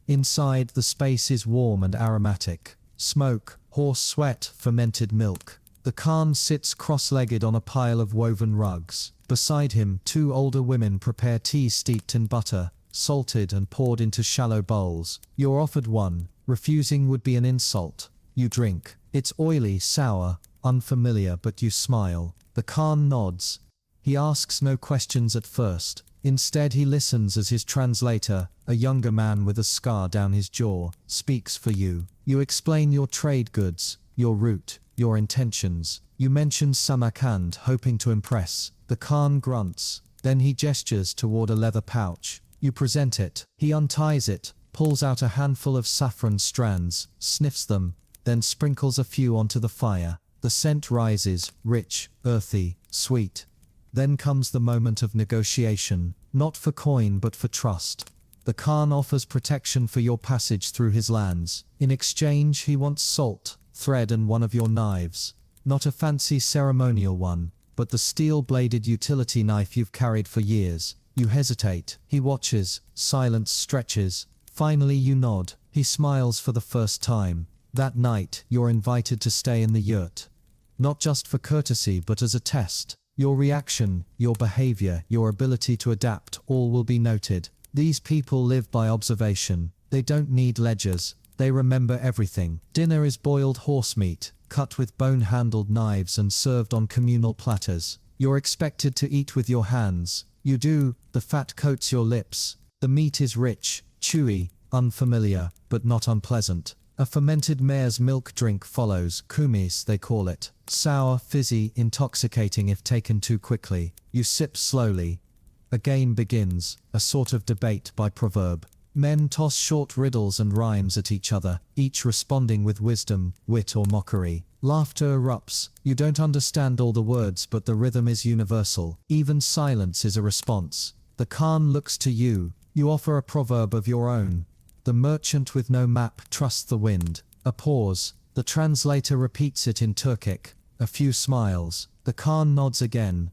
[SPEAKER 1] Inside, the space is warm and aromatic. Smoke, horse sweat, fermented milk. The Khan sits cross-legged on a pile of woven rugs. Beside him, two older women prepare tea steeped in butter, salted and poured into shallow bowls. You're offered one. Refusing would be an insult. You drink. It's oily, sour, unfamiliar, but you smile. The Khan nods. He asks no questions at first. Instead, he listens as his translator, a younger man with a scar down his jaw, speaks for you. You explain your trade goods, your route, your intentions. You mention Samarkand, hoping to impress. The Khan grunts. Then he gestures toward a leather pouch. You present it. He unties it, pulls out a handful of saffron strands, sniffs them, then sprinkles a few onto the fire. The scent rises, rich, earthy, sweet. Then comes the moment of negotiation, not for coin but for trust. The Khan offers protection for your passage through his lands. In exchange, he wants salt, thread, and one of your knives. Not a fancy ceremonial one, but the steel-bladed utility knife you've carried for years. You hesitate. He watches. Silence stretches. Finally, you nod. He smiles for the first time. That night, you're invited to stay in the yurt. Not just for courtesy, but as a test. Your reaction, your behavior, your ability to adapt, all will be noted. These people live by observation. They don't need ledgers. They remember everything. Dinner is boiled horse meat, cut with bone-handled knives and served on communal platters. You're expected to eat with your hands. You do. The fat coats your lips. The meat is rich, chewy, unfamiliar, but not unpleasant. A fermented mare's milk drink follows, kumis they call it. Sour, fizzy, intoxicating if taken too quickly. You sip slowly. A game begins, a sort of debate by proverb. Men toss short riddles and rhymes at each other, each responding with wisdom, wit, or mockery. Laughter erupts. You don't understand all the words, but the rhythm is universal. Even silence is a response. The Khan looks to you. You offer a proverb of your own. The merchant with no map trusts the wind. A pause. The translator repeats it in Turkic. A few smiles. The Khan nods again.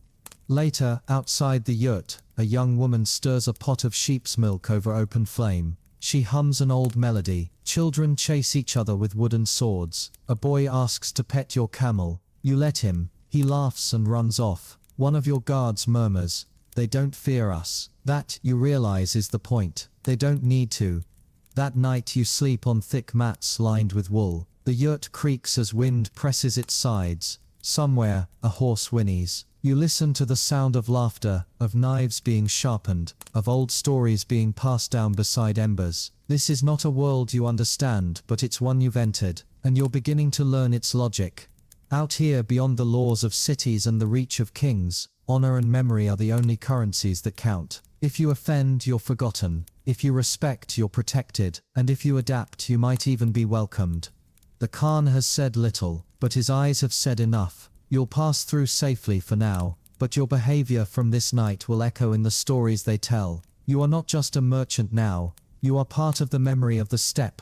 [SPEAKER 1] Later, outside the yurt, a young woman stirs a pot of sheep's milk over open flame. She hums an old melody. Children chase each other with wooden swords. A boy asks to pet your camel. You let him. He laughs and runs off. One of your guards murmurs, "They don't fear us." That, you realize, is the point. They don't need to.
[SPEAKER 2] That night you sleep on thick mats lined with wool. The yurt creaks as wind presses its sides. Somewhere, a horse whinnies. You listen to the sound of laughter, of knives being sharpened, of old stories being passed down beside embers. This is not a world you understand, but it's one you've entered, and you're beginning to learn its logic. Out here, beyond the laws of cities and the reach of kings, honor and memory are the only currencies that count. If you offend, you're forgotten. If you respect, you're protected. And if you adapt, you might even be welcomed. The Khan has said little, but his eyes have said enough. You'll pass through safely for now, but your behavior from this night will echo in the stories they tell. You are not just a merchant now, you are part of the memory of the steppe.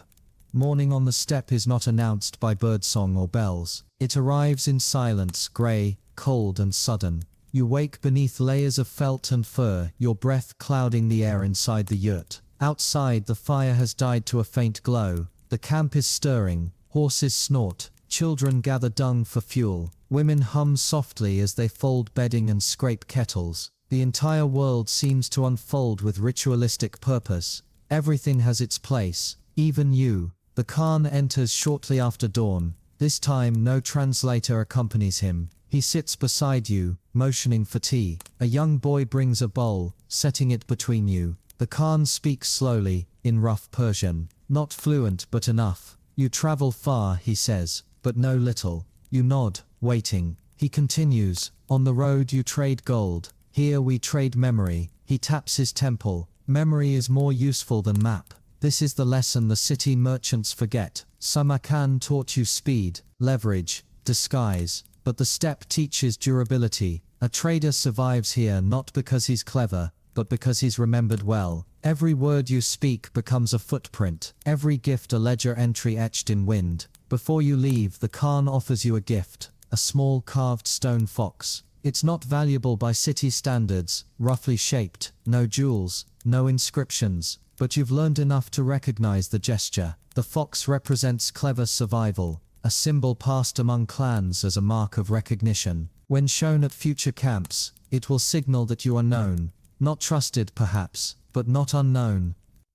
[SPEAKER 2] Morning on the steppe is not announced by birdsong or bells. It arrives in silence, grey, cold and sudden. You wake beneath layers of felt and fur, your breath clouding the air inside the yurt. Outside, the fire has died to a faint glow. The camp is stirring, horses snort, children gather dung for fuel. Women hum softly as they fold bedding and scrape kettles. The entire world seems to unfold with ritualistic purpose. Everything has its place, even you. The Khan enters shortly after dawn. This time no translator accompanies him. He sits beside you, motioning for tea. A young boy brings a bowl, setting it between you. The Khan speaks slowly, in rough Persian. Not fluent, but enough. You travel far, he says, but know little. You nod, waiting. He continues, on the road you trade gold. Here we trade memory. He taps his temple. Memory is more useful than map. This is the lesson the city merchants forget. Samarkand taught you speed, leverage, disguise. But the steppe teaches durability. A trader survives here not because he's clever, but because he's remembered well. Every word you speak becomes a footprint. Every gift a ledger entry etched in wind. Before you leave, the Khan offers you a gift. A small carved stone fox. It's not valuable by city standards, roughly shaped, no jewels, no inscriptions, but you've learned enough to recognize the gesture. The fox represents clever survival, a symbol passed among clans as a mark of recognition. When shown at future camps, it will signal that you are known, not trusted perhaps, but not unknown.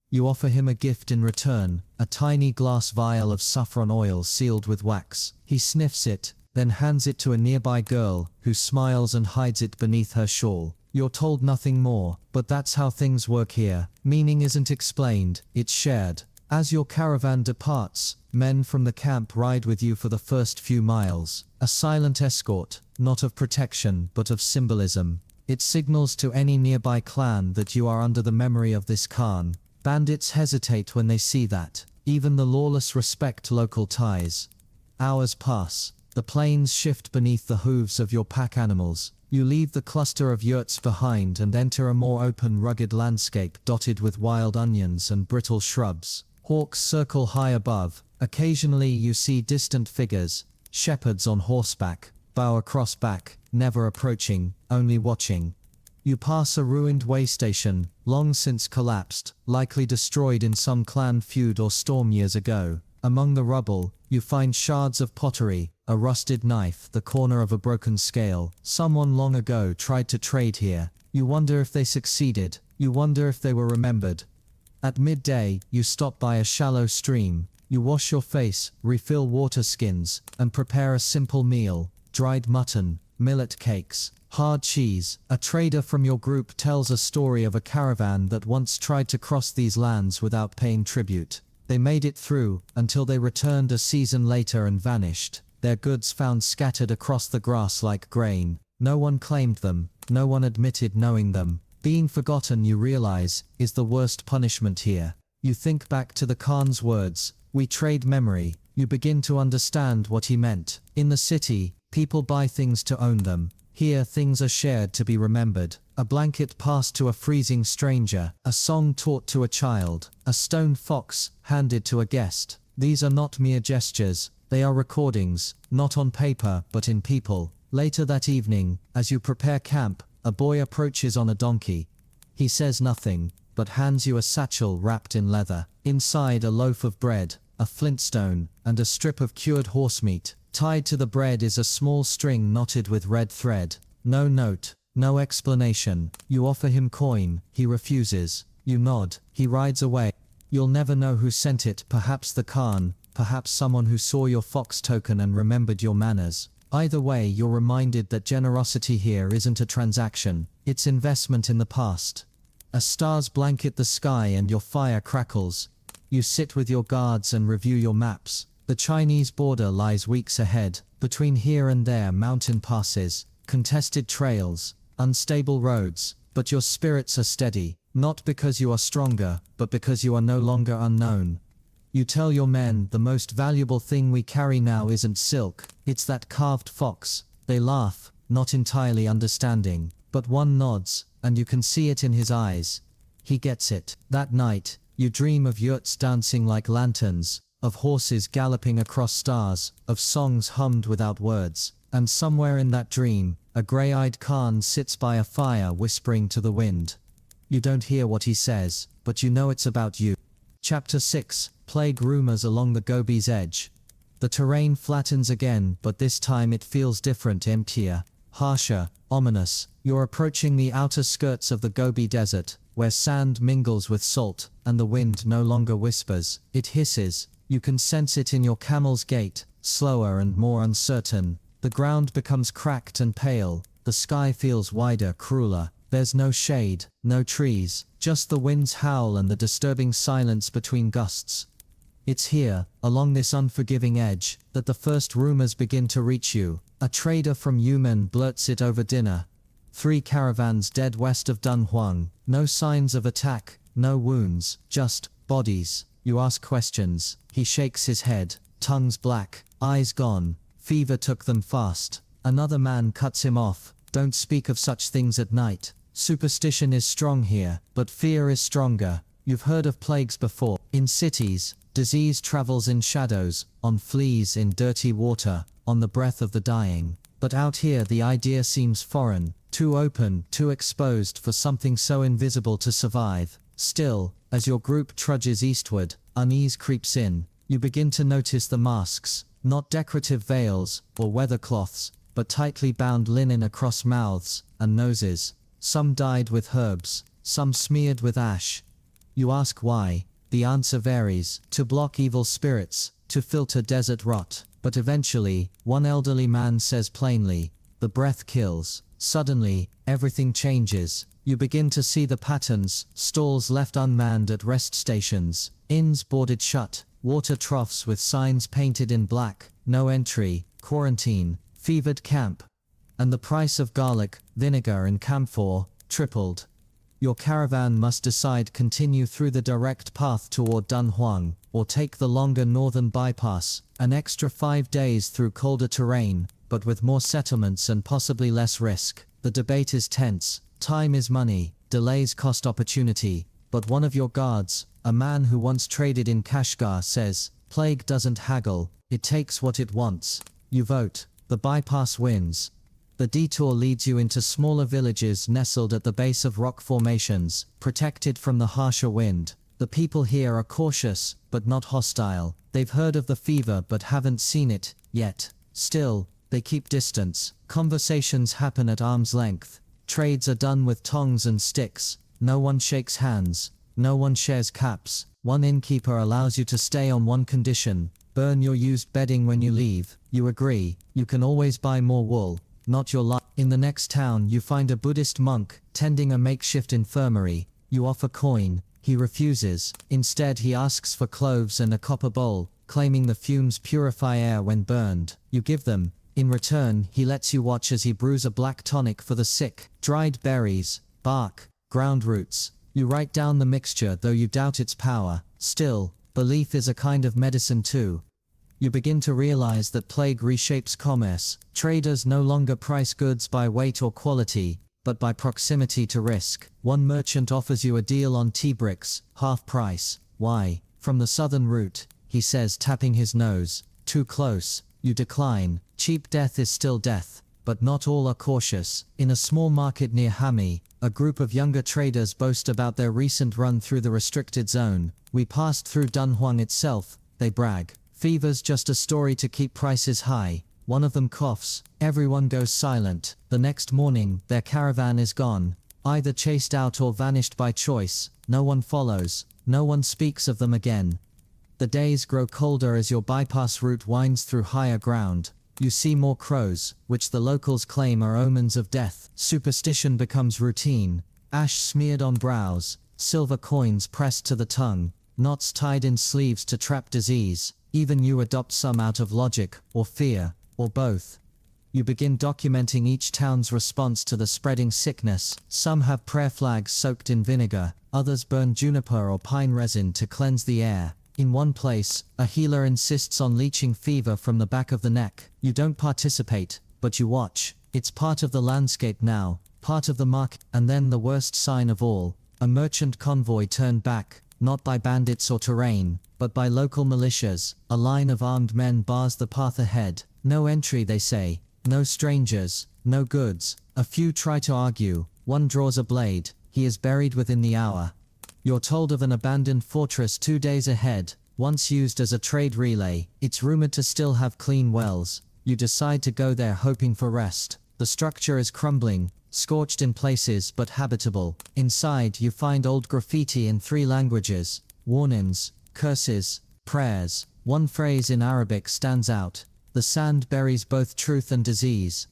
[SPEAKER 2] You offer him a gift in return, a tiny glass vial of saffron oil sealed with wax. He sniffs it, then hands it to a nearby girl, who smiles and hides it beneath her shawl. You're told nothing more, but that's how things work here. Meaning isn't explained, it's shared. As your caravan departs, men from the camp ride with you for the first few miles. A silent escort, not of protection, but of symbolism. It signals to any nearby clan that you are under the memory of this Khan. Bandits hesitate when they see that. Even the lawless respect local ties. Hours pass. The plains shift beneath the hooves of your pack animals. You leave the cluster of yurts behind and enter a more open, rugged landscape dotted with wild onions and brittle shrubs. Hawks circle high above. Occasionally you see distant figures, shepherds on horseback, bow across back, never approaching, only watching. You pass a ruined way station, long since collapsed, likely destroyed in some clan feud or storm years ago. Among the rubble, you find shards of pottery, a rusted knife, the corner of a broken scale. Someone long ago tried to trade here. You wonder if they succeeded. You wonder if they were remembered. At midday, you stop by a shallow stream. You wash your face, refill water skins, and prepare a simple meal. Dried mutton, millet cakes, hard cheese. A trader from your group tells a story of a caravan that once tried to cross these lands without paying tribute. They made it through, until they returned a season later and vanished. Their goods found scattered across the grass like grain. No one claimed them, no one admitted knowing them. Being forgotten, you realize, is the worst punishment here. You think back to the Khan's words, "We trade memory." You begin to understand what he meant. In the city, people buy things to own them. Here, things are shared to be remembered. A blanket passed to a freezing stranger, a song taught to a child, a stone fox handed to a guest. These are not mere gestures, they are recordings, not on paper, but in people. Later that evening, as you prepare camp, a boy approaches on a donkey. He says nothing, but hands you a satchel wrapped in leather. Inside, a loaf of bread, a flintstone, and a strip of cured horse meat. Tied to the bread is a small string knotted with red thread. No note, no explanation. You offer him coin, he refuses. You nod, he rides away. You'll never know who sent it, perhaps the Khan, perhaps someone who saw your fox token and remembered your manners. Either way, you're reminded that generosity here isn't a transaction, it's investment in the past. As stars blanket the sky and your fire crackles, you sit with your guards and review your maps. The Chinese border lies weeks ahead, between here and there mountain passes, contested trails, unstable roads, but your spirits are steady, not because you are stronger, but because you are no longer unknown. You tell your men, the most valuable thing we carry now isn't silk, it's that carved fox. They laugh, not entirely understanding, but one nods, and you can see it in his eyes. He gets it. That night, you dream of yurts dancing like lanterns, of horses galloping across stars, of songs hummed without words, and somewhere in that dream, a grey-eyed Khan sits by a fire whispering to the wind. You don't hear what he says, but you know it's about you. Chapter 6, Plague Rumors Along the Gobi's Edge. The terrain flattens again, but this time it feels different, emptier, harsher, ominous. You're approaching the outer skirts of the Gobi Desert, where sand mingles with salt, and the wind no longer whispers, it hisses. You can sense it in your camel's gait, slower and more uncertain. The ground becomes cracked and pale, the sky feels wider, crueler. There's no shade, no trees, just the wind's howl and the disturbing silence between gusts. It's here, along this unforgiving edge, that the first rumors begin to reach you. A trader from Yumen blurts it over dinner. 3 caravans dead west of Dunhuang, no signs of attack, no wounds, just bodies. You ask questions. He shakes his head, tongues black, eyes gone. Fever took them fast. Another man cuts him off. Don't speak of such things at night. Superstition is strong here, but fear is stronger. You've heard of plagues before. In cities, disease travels in shadows, on fleas in dirty water, on the breath of the dying. But out here the idea seems foreign, too open, too exposed for something so invisible to survive. Still, as your group trudges eastward, unease creeps in. You begin to notice the masks, not decorative veils or weather cloths, but tightly bound linen across mouths and noses. Some dyed with herbs, some smeared with ash. You ask why. The answer varies: to block evil spirits, to filter desert rot. But eventually, one elderly man says plainly, the breath kills. Suddenly, everything changes. You begin to see the patterns: stalls left unmanned at rest stations, inns boarded shut, water troughs with signs painted in black, no entry, quarantine, fevered camp. And the price of garlic, vinegar and camphor tripled. Your caravan must decide: continue through the direct path toward Dunhuang, or take the longer northern bypass, an extra 5 days through colder terrain, but with more settlements and possibly less risk. The debate is tense. Time is money, delays cost opportunity. But one of your guards, a man who once traded in Kashgar, says, plague doesn't haggle, it takes what it wants. You vote. The bypass wins. The detour leads you into smaller villages nestled at the base of rock formations, protected from the harsher wind. The people here are cautious, but not hostile. They've heard of the fever but haven't seen it yet. Still, they keep distance. Conversations happen at arm's length. Trades are done with tongs and sticks. No one shakes hands. No one shares caps. One innkeeper allows you to stay on one condition: burn your used bedding when you leave. You agree. You can always buy more wool. Not your life. In the next town, you find a Buddhist monk tending a makeshift infirmary. You offer coin. He refuses. Instead, he asks for cloves and a copper bowl, claiming the fumes purify air when burned. You give them. In return, he lets you watch as he brews a black tonic for the sick. Dried berries, bark, ground roots. You write down the mixture, though you doubt its power. Still, belief is a kind of medicine too. You begin to realize that plague reshapes commerce. Traders no longer price goods by weight or quality, but by proximity to risk. One merchant offers you a deal on tea bricks, half price. Why? From the southern route, he says, tapping his nose. Too close. You decline. Cheap death is still death. But not all are cautious. In a small market near Hami, a group of younger traders boast about their recent run through the restricted zone. We passed through Dunhuang itself, they brag. Fever's just a story to keep prices high. One of them coughs. Everyone goes silent. The next morning, their caravan is gone. either chased out or vanished by choice. No one follows, no one speaks of them again. The days grow colder as your bypass route winds through higher ground. You see more crows, which the locals claim are omens of death. Superstition becomes routine, ash smeared on brows, silver coins pressed to the tongue, knots tied in sleeves to trap disease. Even you adopt some out of logic, or fear, or both. You begin documenting each town's response to the spreading sickness. Some have prayer flags soaked in vinegar, others burn juniper or pine resin to cleanse the air. In one place, a healer insists on leeching fever from the back of the neck. You don't participate, but you watch. It's part of the landscape now, part of the market. And then the worst sign of all, a merchant convoy turned back, not by bandits or terrain, but by local militias. A line of armed men bars the path ahead. No entry, they say. No strangers, no goods. A few try to argue. One draws a blade. He is buried within the hour. You're told of an abandoned fortress 2 days ahead, once used as a trade relay. It's rumored to still have clean wells. You decide to go there hoping for rest. The structure is crumbling, scorched in places but habitable. Inside you find old graffiti in 3 languages, warnings, curses, prayers. One phrase in Arabic stands out: the sand buries both truth and disease.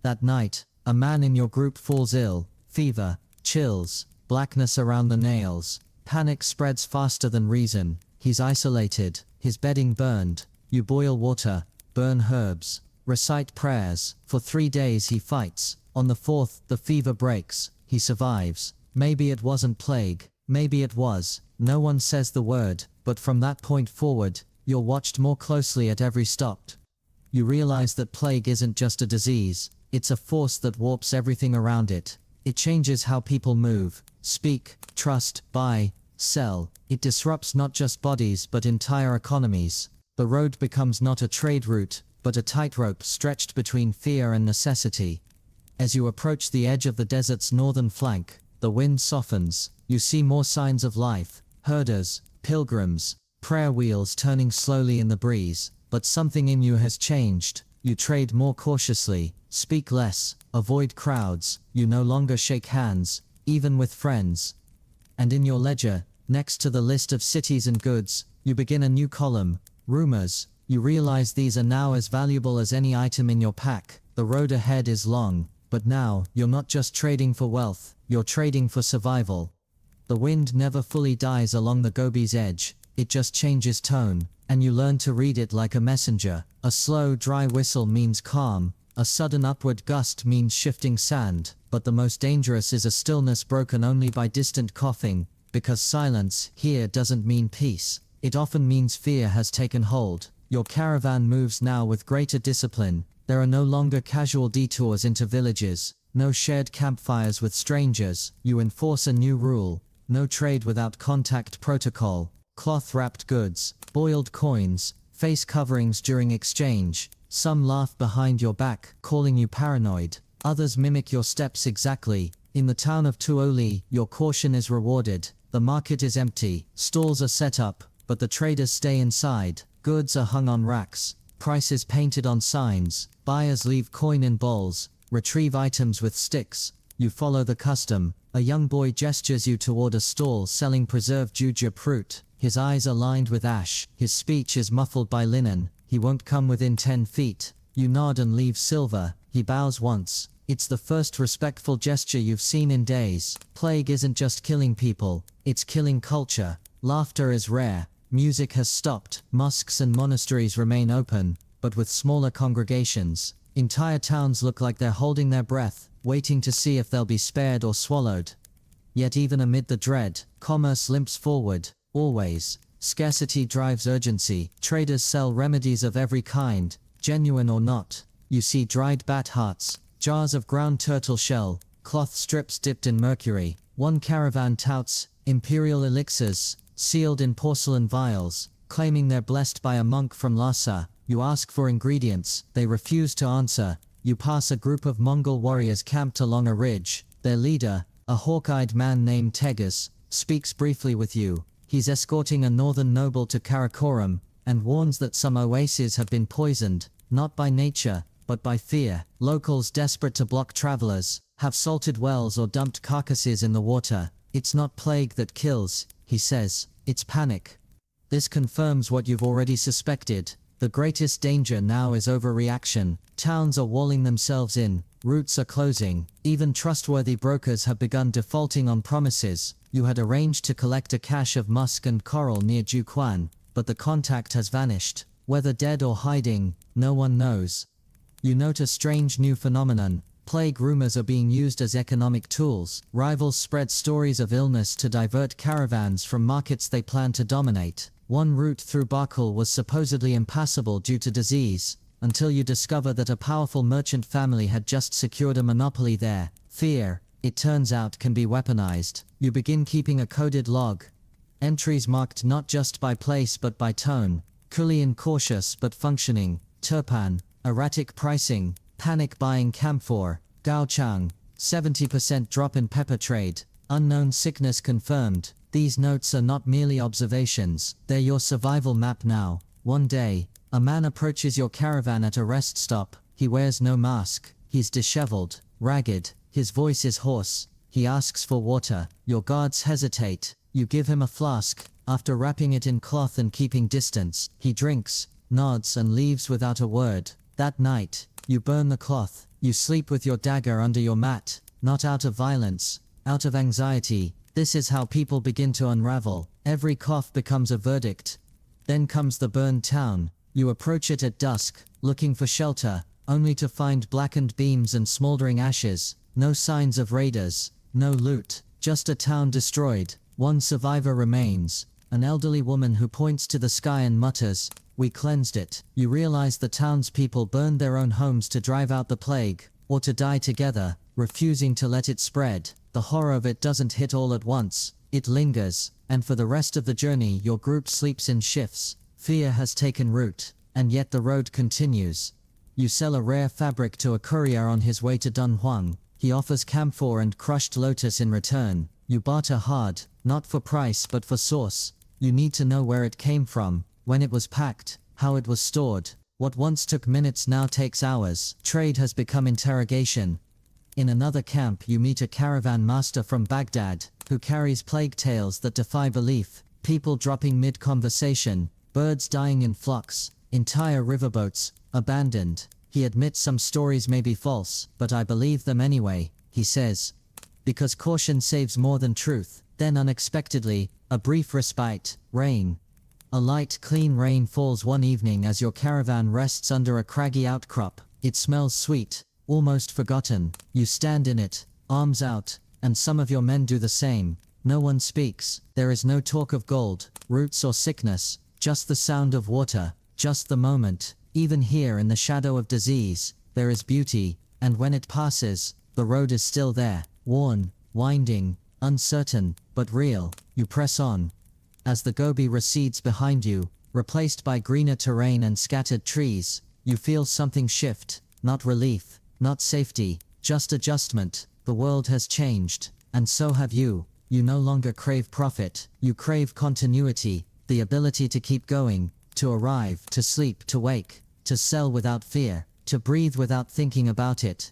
[SPEAKER 2] That night, a man in your group falls ill. Fever, chills, blackness around the nails. Panic spreads faster than reason. He's isolated, his bedding burned. You boil water, burn herbs, recite prayers. For 3 days he fights. On the 4th, the fever breaks. He survives. Maybe it wasn't plague, maybe it was. No one says the word, but from that point forward, you're watched more closely at every stop. You realize that plague isn't just a disease, it's a force that warps everything around it. It changes how people move, speak, trust, buy, sell. It disrupts not just bodies but entire economies. The road becomes not a trade route, but a tightrope stretched between fear and necessity. As you approach the edge of the desert's northern flank, the wind softens. You see more signs of life: herders, pilgrims, prayer wheels turning slowly in the breeze. But something in you has changed. You trade more cautiously, speak less, avoid crowds. You no longer shake hands, even with friends. And in your ledger, next to the list of cities and goods, you begin a new column: rumors. You realize these are now as valuable as any item in your pack. The road ahead is long, but now, you're not just trading for wealth, you're trading for survival. The wind never fully dies along the Gobi's edge, it just changes tone, and you learn to read it like a messenger. A slow, dry whistle means calm, a sudden upward gust means shifting sand, but the most dangerous is a stillness broken only by distant coughing, because silence here doesn't mean peace. It often means fear has taken hold. Your caravan moves now with greater discipline. There are no longer casual detours into villages, no shared campfires with strangers. You enforce a new rule: no trade without contact protocol. Cloth-wrapped goods, boiled coins, face coverings during exchange. Some laugh behind your back, calling you paranoid. Others mimic your steps exactly. In the town of Tuoli, your caution is rewarded. The market is empty, stalls are set up, but the traders stay inside. Goods are hung on racks, prices painted on signs. Buyers leave coin in bowls, retrieve items with sticks. You follow the custom. A young boy gestures you toward a stall selling preserved jujube fruit. His eyes are lined with ash. His speech is muffled by linen. He won't come within 10 feet. You nod and leave silver. He bows once. It's the first respectful gesture you've seen in days. Plague isn't just killing people, it's killing culture. Laughter is rare. Music has stopped. Mosques and monasteries remain open, but with smaller congregations. Entire towns look like they're holding their breath, waiting to see if they'll be spared or swallowed. Yet even amid the dread, commerce limps forward. Always. Scarcity drives urgency. Traders sell remedies of every kind, genuine or not. You see dried bat hearts, jars of ground turtle shell, cloth strips dipped in mercury. One caravan touts imperial elixirs, sealed in porcelain vials, claiming they're blessed by a monk from Lhasa. You ask for ingredients, they refuse to answer. You pass a group of Mongol warriors camped along a ridge. Their leader, a hawk-eyed man named Tegus, speaks briefly with you. He's escorting a northern noble to Karakoram, and warns that some oases have been poisoned, not by nature, but by fear. Locals desperate to block travelers, have salted wells or dumped carcasses in the water. It's not plague that kills, he says, it's panic. This confirms what you've already suspected. The greatest danger now is overreaction. Towns are walling themselves in, routes are closing, even trustworthy brokers have begun defaulting on promises. You had arranged to collect a cache of musk and coral near Juquan, but the contact has vanished. Whether dead or hiding, no one knows. You note a strange new phenomenon. Plague rumors are being used as economic tools. Rivals spread stories of illness to divert caravans from markets they plan to dominate. One route through Bakul was supposedly impassable due to disease, until you discover that a powerful merchant family had just secured a monopoly there. Fear, it turns out, can be weaponized. You begin keeping a coded log. Entries marked not just by place but by tone. Kulian cautious but functioning. Turpan, erratic pricing. Panic buying camphor. Gaochang, 70% drop in pepper trade. Unknown sickness confirmed. These notes are not merely observations, they're your survival map now. One day, a man approaches your caravan at a rest stop. He wears no mask. He's disheveled, ragged. His voice is hoarse. He asks for water. Your guards hesitate. You give him a flask. After wrapping it in cloth and keeping distance, he drinks, nods and leaves without a word. That night, you burn the cloth. You sleep with your dagger under your mat, not out of violence, out of anxiety. This is how people begin to unravel. Every cough becomes a verdict. Then comes the burned town. You approach it at dusk, looking for shelter, only to find blackened beams and smoldering ashes. No signs of raiders, no loot, just a town destroyed. One survivor remains, an elderly woman who points to the sky and mutters, "We cleansed it." You realize the townspeople burned their own homes to drive out the plague, or to die together, refusing to let it spread. The horror of it doesn't hit all at once, it lingers, and for the rest of the journey your group sleeps in shifts. Fear has taken root, and yet the road continues. You sell a rare fabric to a courier on his way to Dunhuang. He offers camphor and crushed lotus in return. You barter hard, not for price but for source. You need to know where it came from, when it was packed, how it was stored. What once took minutes now takes hours. Trade has become interrogation. In another camp you meet a caravan master from Baghdad, who carries plague tales that defy belief. People dropping mid-conversation, birds dying in flocks, entire riverboats abandoned. He admits some stories may be false, but I believe them anyway, he says. Because caution saves more than truth. Then unexpectedly, a brief respite, rain. A light, clean rain falls one evening as your caravan rests under a craggy outcrop. It smells sweet, almost forgotten. You stand in it, arms out, and some of your men do the same. No one speaks. There is no talk of gold, roots or sickness, just the sound of water, just the moment. Even here in the shadow of disease, there is beauty, and when it passes, the road is still there, worn, winding, uncertain, but real. You press on. As the Gobi recedes behind you, replaced by greener terrain and scattered trees, you feel something shift. Not relief, not safety, just adjustment. The world has changed, and so have you. You no longer crave profit, you crave continuity, the ability to keep going, to arrive, to sleep, to wake, to sell without fear, to breathe without thinking about it.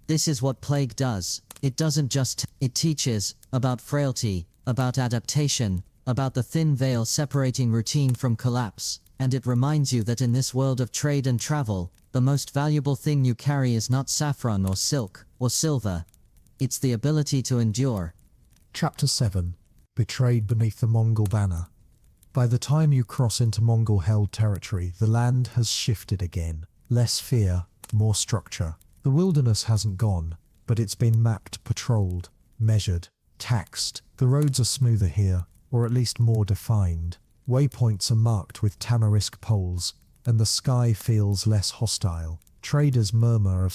[SPEAKER 2] This is what plague does. It doesn't just, it teaches about frailty, about adaptation, about the thin veil separating routine from collapse, and it reminds you that in this world of trade and travel, the most valuable thing you carry is not saffron or silk or silver. It's the ability to endure.
[SPEAKER 1] Chapter 7. Betrayed beneath the Mongol banner. By the time you cross into Mongol-held territory, the land has shifted again. Less fear, more structure. The wilderness hasn't gone, but it's been mapped, patrolled, measured, taxed. The roads are smoother here, or at least more defined. Waypoints are marked with tamarisk poles, and the sky feels less hostile. Traders murmur of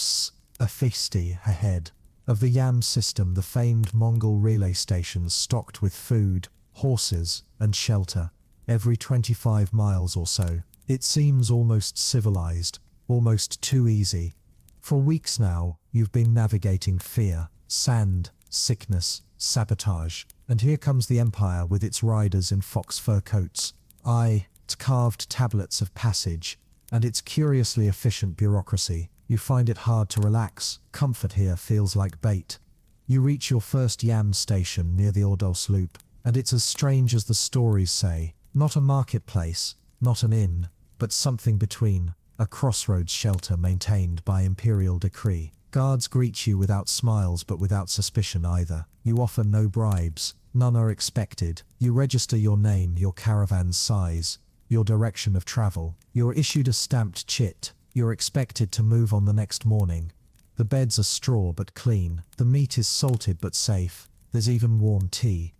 [SPEAKER 1] a feisty ahead. Of the Yam system, the famed Mongol relay stations stocked with food, horses, and shelter. Every 25 miles or so. It seems almost civilized, almost too easy. For weeks now, you've been navigating fear, sand, sickness, sabotage, and here comes the Empire with its riders in fox fur coats, its carved tablets of passage, and its curiously efficient bureaucracy. You find it hard to relax. Comfort here feels like bait. You reach your first yam station near the Ordos Loop, and it's as strange as the stories say. Not a marketplace, not an inn, but something between. A crossroads shelter maintained by imperial decree. Guards greet you without smiles but without suspicion either. You offer no bribes. None are expected. You register your name, your caravan's size, your direction of travel. You're issued a stamped chit. You're expected to move on the next morning. The beds are straw but clean. The meat is salted but safe. There's even warm tea.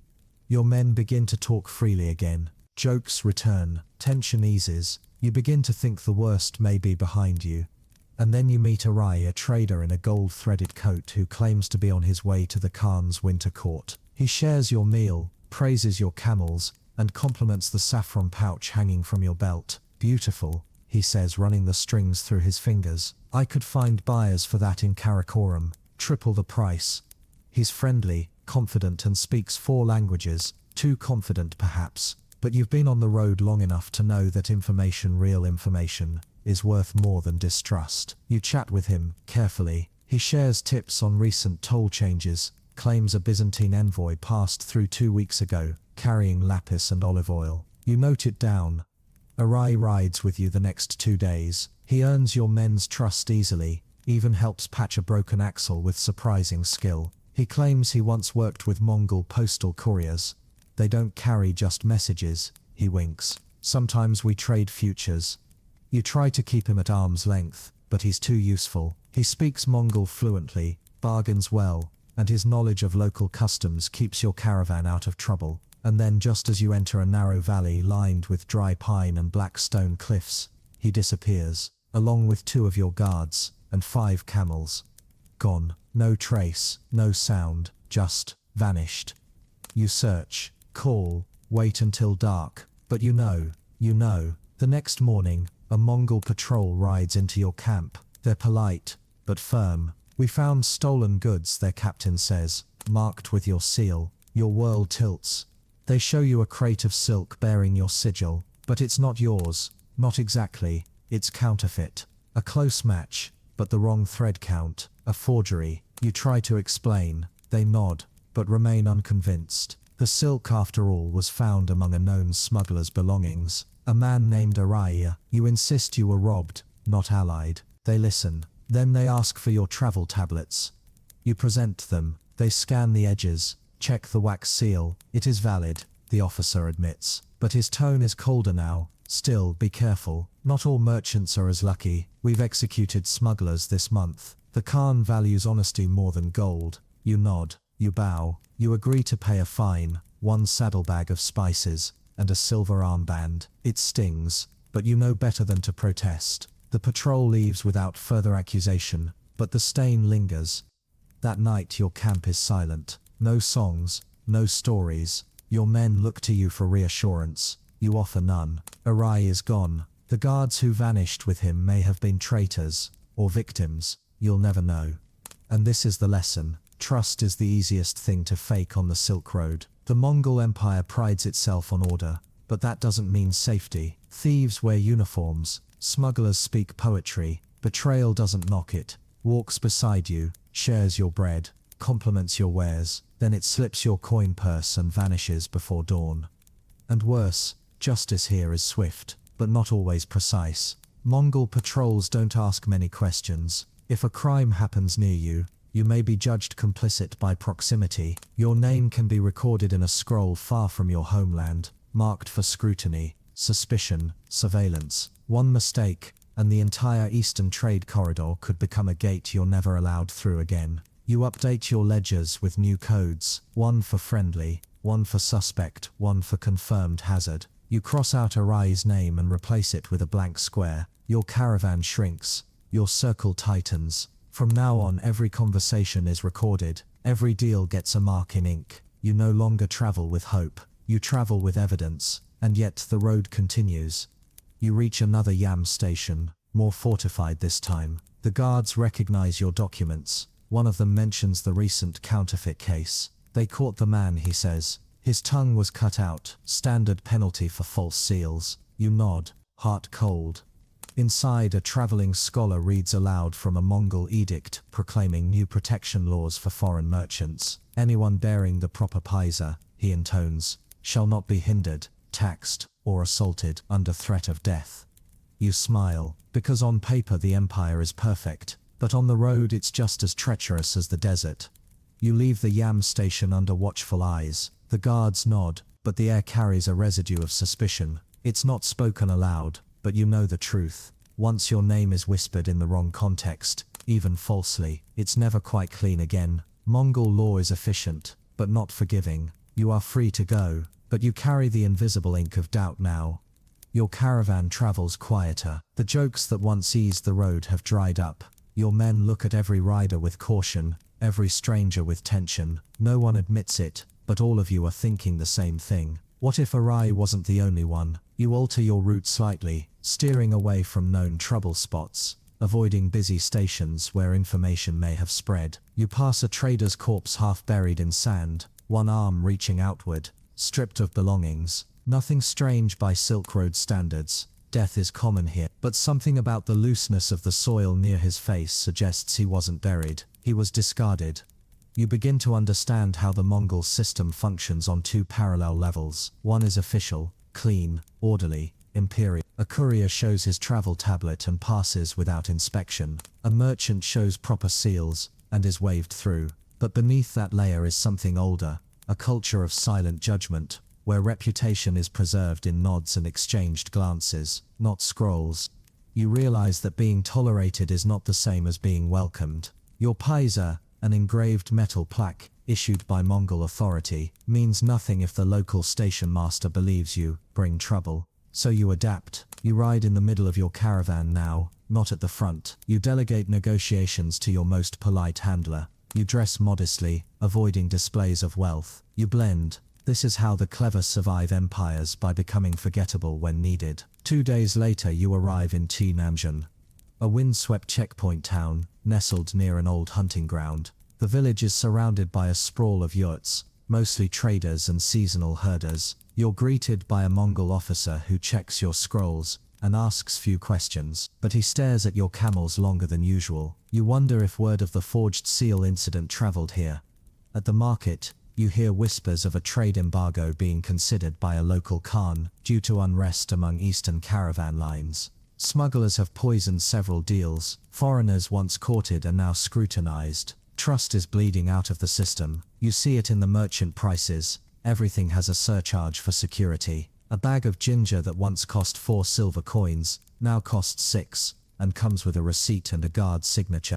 [SPEAKER 1] Your men begin to talk freely again. Jokes return. Tension eases. You begin to think the worst may be behind you. And then you meet Arai, a trader in a gold-threaded coat who claims to be on his way to the Khan's winter court. He shares your meal, praises your camels, and compliments the saffron pouch hanging from your belt. Beautiful, he says, running the strings through his fingers. I could find buyers for that in Karakoram. Triple the price. He's friendly, confident, and speaks 4 languages. Too confident perhaps, but you've been on the road long enough to know that information, real information, is worth more than distrust. You chat with him, carefully. He shares tips on recent toll changes, claims a Byzantine envoy passed through 2 weeks ago, carrying lapis and olive oil. You note it down. Arai rides with you the next 2 days. He earns your men's trust easily, even helps patch a broken axle with surprising skill. He claims he once worked with Mongol postal couriers. They don't carry just messages, he winks. Sometimes we trade futures. You try to keep him at arm's length, but he's too useful. He speaks Mongol fluently, bargains well, and his knowledge of local customs keeps your caravan out of trouble. And then just as you enter a narrow valley lined with dry pine and black stone cliffs, he disappears, along with 2 of your guards, and 5 camels. Gone. No trace, no sound, just vanished. You search, call, wait until dark, but you know. The next morning, a Mongol patrol rides into your camp. They're polite, but firm. We found stolen goods, their captain says, marked with your seal. Your world tilts. They show you a crate of silk bearing your sigil, but it's not yours. Not exactly. It's counterfeit. A close match, but the wrong thread count. A forgery. You try to explain. They nod, but remain unconvinced. The silk, after all, was found among a known smuggler's belongings. A man named Araya. You insist you were robbed, not allied. They listen. Then they ask for your travel tablets. You present them. They scan the edges, check the wax seal. It is valid, the officer admits. But his tone is colder now. Still, be careful. Not all merchants are as lucky. We've executed smugglers this month. The Khan values honesty more than gold. You nod. You bow. You agree to pay a fine, 1 saddlebag of spices, and a silver armband. It stings, but you know better than to protest. The patrol leaves without further accusation, but the stain lingers. That night your camp is silent. No songs, no stories. Your men look to you for reassurance. You offer none. Arai is gone. The guards who vanished with him may have been traitors, or victims. You'll never know. And this is the lesson. Trust is the easiest thing to fake on the Silk Road. The Mongol Empire prides itself on order, but that doesn't mean safety. Thieves wear uniforms. Smugglers speak poetry. Betrayal doesn't knock it. Walks beside you, shares your bread, compliments your wares, then it slips your coin purse and vanishes before dawn. And worse, justice here is swift, but not always precise. Mongol patrols don't ask many questions. If a crime happens near you, you may be judged complicit by proximity. Your name can be recorded in a scroll far from your homeland, marked for scrutiny, suspicion, surveillance. One mistake, and the entire eastern trade corridor could become a gate you're never allowed through again. You update your ledgers with new codes, 1 for friendly, 1 for suspect, 1 for confirmed hazard. You cross out Arai's name and replace it with a blank square. Your caravan shrinks. Your circle tightens. From now on, every conversation is recorded. Every deal gets a mark in ink. You no longer travel with hope. You travel with evidence. And yet the road continues. You reach another yam station, more fortified this time. The guards recognize your documents. One of them mentions the recent counterfeit case. They caught the man, he says. His tongue was cut out, standard penalty for false seals. You nod, heart cold. Inside, a traveling scholar reads aloud from a Mongol edict proclaiming new protection laws for foreign merchants. Anyone bearing the proper paisa, he intones, shall not be hindered, taxed, or assaulted under threat of death. You smile, because on paper the empire is perfect, but on the road it's just as treacherous as the desert. You leave the Yam station under watchful eyes. The guards nod, but the air carries a residue of suspicion. It's not spoken aloud, but you know the truth. Once your name is whispered in the wrong context, even falsely, it's never quite clean again. Mongol law is efficient, but not forgiving. You are free to go, but you carry the invisible ink of doubt now. Your caravan travels quieter. The jokes that once eased the road have dried up. Your men look at every rider with caution, every stranger with tension. No one admits it, but all of you are thinking the same thing. What if Arai wasn't the only one? You alter your route slightly, steering away from known trouble spots, avoiding busy stations where information may have spread. You pass a trader's corpse half buried in sand, one arm reaching outward, stripped of belongings. Nothing strange by Silk Road standards. Death is common here, but something about the looseness of the soil near his face suggests he wasn't buried. He was discarded. You begin to understand how the Mongol system functions on two parallel levels. One is official, clean, orderly, imperial. A courier shows his travel tablet and passes without inspection. A merchant shows proper seals and is waved through. But beneath that layer is something older, a culture of silent judgment, where reputation is preserved in nods and exchanged glances, not scrolls. You realize that being tolerated is not the same as being welcomed. Your paisa, an engraved metal plaque, issued by Mongol authority, means nothing if the local station master believes you bring trouble. So you adapt. You ride in the middle of your caravan now, not at the front. You delegate negotiations to your most polite handler. You dress modestly, avoiding displays of wealth. You blend. This is how the clever survive empires, by becoming forgettable when needed. 2 days later you arrive in Namjun, a windswept checkpoint town, nestled near an old hunting ground. The village is surrounded by a sprawl of yurts, mostly traders and seasonal herders. You're greeted by a Mongol officer who checks your scrolls and asks few questions, but he stares at your camels longer than usual. You wonder if word of the forged seal incident traveled here. At the market, you hear whispers of a trade embargo being considered by a local Khan due to unrest among eastern caravan lines. Smugglers have poisoned several deals. Foreigners once courted are now scrutinized. Trust is bleeding out of the system. You see it in the merchant prices. Everything has a surcharge for security. A bag of ginger that once cost 4 silver coins now costs 6, and comes with a receipt and a guard's signature.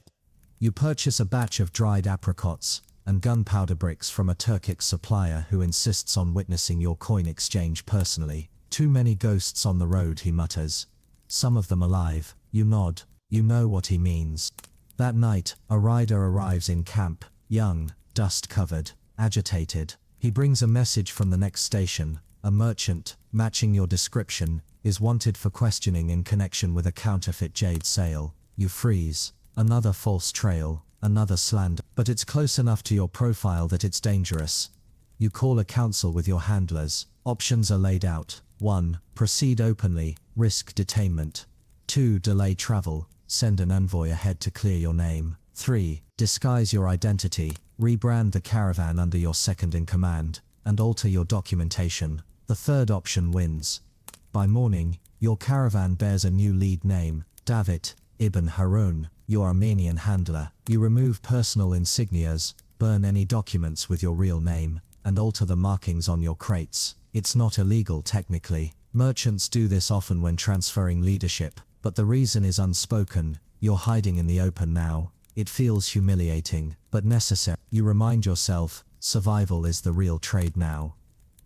[SPEAKER 1] You purchase a batch of dried apricots and gunpowder bricks from a Turkic supplier who insists on witnessing your coin exchange personally. Too many ghosts on the road, he mutters. Some of them alive. You nod. You know what he means. That night, a rider arrives in camp, young, dust-covered, agitated. He brings a message from the next station. A merchant, matching your description, is wanted for questioning in connection with a counterfeit jade sale. You freeze. Another false trail, another slander. But it's close enough to your profile that it's dangerous. You call a council with your handlers. Options are laid out. 1. Proceed openly, risk detainment. 2. Delay travel, send an envoy ahead to clear your name. 3. Disguise your identity, rebrand the caravan under your second-in-command, and alter your documentation. The third option wins. By morning, your caravan bears a new lead name, David Ibn Harun, your Armenian handler. You remove personal insignias, burn any documents with your real name, and alter the markings on your crates. It's not illegal technically. Merchants do this often when transferring leadership, but the reason is unspoken. You're hiding in the open now. It feels humiliating, but necessary. You remind yourself, survival is the real trade now.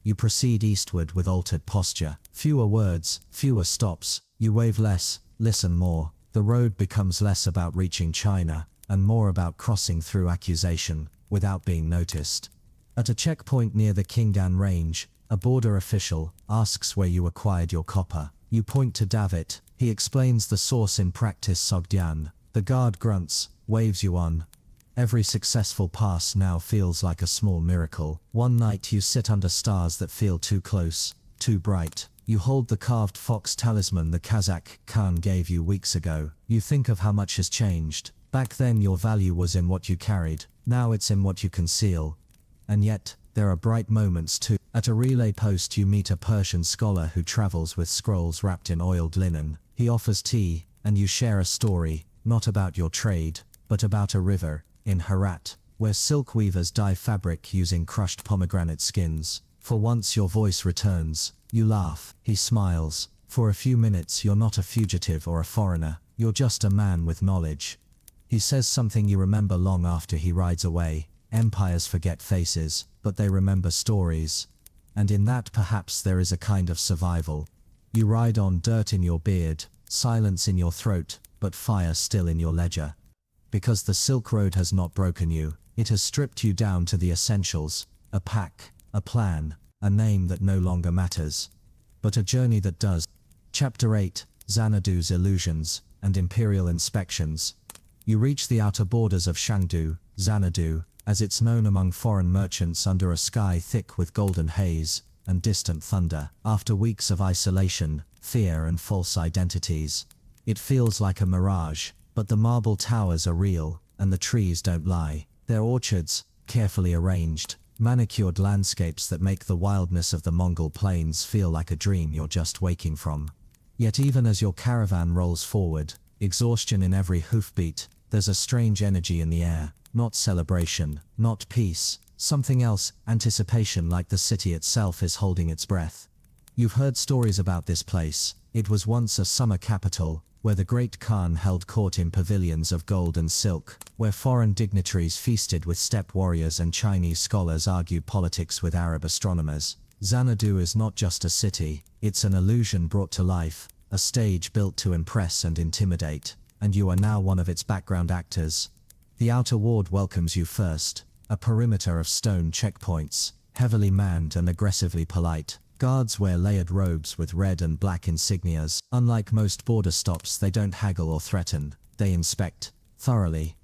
[SPEAKER 1] You proceed eastward with altered posture. Fewer words, fewer stops. You wave less, listen more. The road becomes less about reaching China, and more about crossing through accusation, without being noticed. At a checkpoint near the Khingan range, a border official asks where you acquired your copper. You point to David. He explains the source in practice Sogdian. The guard grunts, waves you on. Every successful pass now feels like a small miracle. One night you sit under stars that feel too close, too bright.
[SPEAKER 2] You hold the carved fox talisman the Kazakh Khan gave you weeks ago. You think of how much has changed. Back then your value was in what you carried, now it's in what you conceal. And yet, there are bright moments too. At a relay post you meet a Persian scholar who travels with scrolls wrapped in oiled linen. He offers tea, and you share a story, not about your trade, but about a river, in Herat, where silk weavers dye fabric using crushed pomegranate skins. For once your voice returns. You laugh. He smiles. For a few minutes you're not a fugitive or a foreigner, you're just a man with knowledge. He says something you remember long after he rides away. Empires forget faces, but they remember stories. And in that perhaps there is a kind of survival. You ride on, dirt in your beard, silence in your throat, but fire still in your ledger. Because the Silk Road has not broken you, it has stripped you down to the essentials, a pack, a plan, a name that no longer matters. But a journey that does. Chapter 8, Xanadu's Illusions and Imperial Inspections. You reach the outer borders of Shangdu, Xanadu, as it's known among foreign merchants, under a sky thick with golden haze and distant thunder. After weeks of isolation, fear and false identities, it feels like a mirage, but the marble towers are real, and the trees don't lie. They're orchards, carefully arranged, manicured landscapes that make the wildness of the Mongol plains feel like a dream you're just waking from. Yet even as your caravan rolls forward, exhaustion in every hoofbeat, there's a strange energy in the air. Not celebration, not peace, something else, anticipation, like the city itself is holding its breath. You've heard stories about this place. It was once a summer capital, where the great Khan held court in pavilions of gold and silk, where foreign dignitaries feasted with steppe warriors and Chinese scholars argued politics with Arab astronomers. Xanadu is not just a city, it's an illusion brought to life, a stage built to impress and intimidate, and you are now one of its background actors. The outer ward welcomes you first, a perimeter of stone checkpoints, heavily manned and aggressively polite. Guards wear layered robes with red and black insignias. Unlike most border stops, they don't haggle or threaten, they inspect, thoroughly.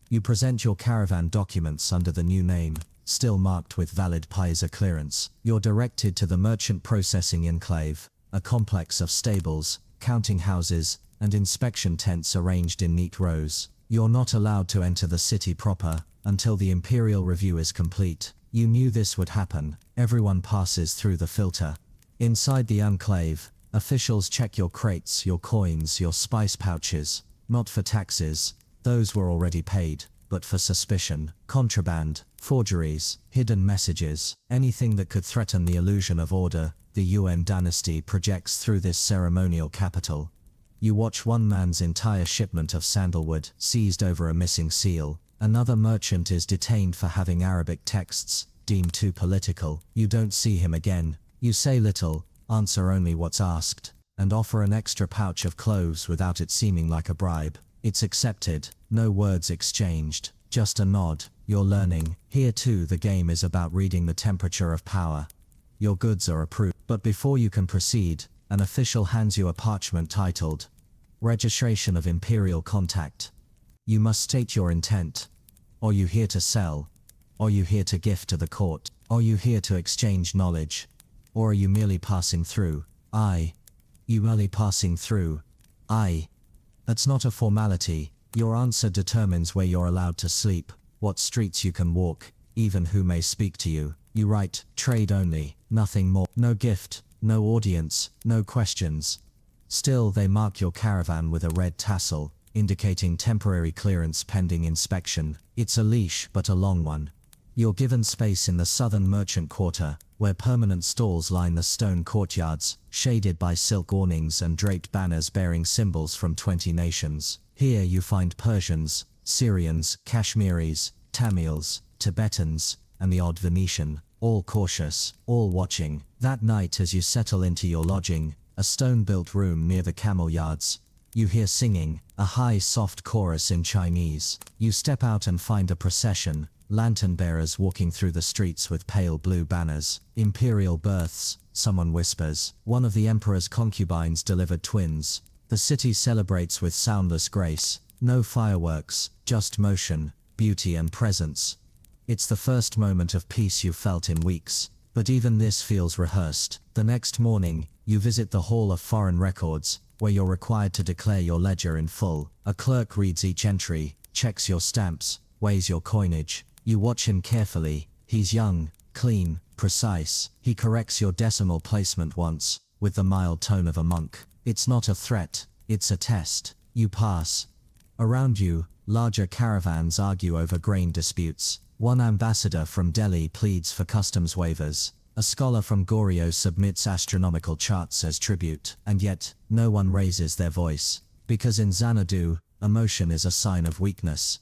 [SPEAKER 2] You present your caravan documents under the new name, still marked with valid Pisa clearance. You're directed to the merchant processing enclave, a complex of stables, counting houses, and inspection tents arranged in neat rows. You're not allowed to enter the city proper until the imperial review is complete. You knew this would happen. Everyone passes through the filter. Inside the enclave, officials check your crates, your coins, your spice pouches, not for taxes, those were already paid, but for suspicion, contraband, forgeries, hidden messages, anything that could threaten the illusion of order. The Yuan dynasty projects through this ceremonial capital. You watch one man's entire shipment of sandalwood seized over a missing seal. Another merchant is detained for having Arabic texts deemed too political. You don't see him again. You say little, answer only what's asked, and offer an extra pouch of cloves without it seeming like a bribe. It's accepted, no words exchanged, just a nod. You're learning. Here too the game is about reading the temperature of power. Your goods are approved, but before you can proceed, an official hands you a parchment titled Registration of Imperial Contact. You must state your intent. Are you here to sell? Are you here to gift to the court? Are you here to exchange knowledge? Or are you merely passing through? You merely passing through? That's not a formality. Your answer determines where you're allowed to sleep, what streets you can walk, even who may speak to you. You write, trade only, nothing more. No gift, no audience, no questions. Still they mark your caravan with a red tassel, indicating temporary clearance pending inspection. It's a leash, but a long one. You're given space in the southern merchant quarter, where permanent stalls line the stone courtyards, shaded by silk awnings and draped banners bearing symbols from 20 nations. Here you find Persians, Syrians, Kashmiris, Tamils, Tibetans, and the odd Venetian, all cautious, all watching. That night as you settle into your lodging, a stone-built room near the camel yards, you hear singing, a high soft chorus in Chinese. You step out and find a procession, lantern bearers walking through the streets with pale blue banners. Imperial births, someone whispers. One of the emperor's concubines delivered twins. The city celebrates with soundless grace. No fireworks, just motion, beauty and presence. It's the first moment of peace you've felt in weeks. But even this feels rehearsed. The next morning, you visit the Hall of Foreign Records, where you're required to declare your ledger in full. A clerk reads each entry, checks your stamps, weighs your coinage. You watch him carefully. He's young, clean, precise. He corrects your decimal placement once, with the mild tone of a monk. It's not a threat, it's a test. You pass. Around you, larger caravans argue over grain disputes. One ambassador from Delhi pleads for customs waivers. A scholar from Goryeo submits astronomical charts as tribute. And yet, no one raises their voice. Because in Xanadu, emotion is a sign of weakness.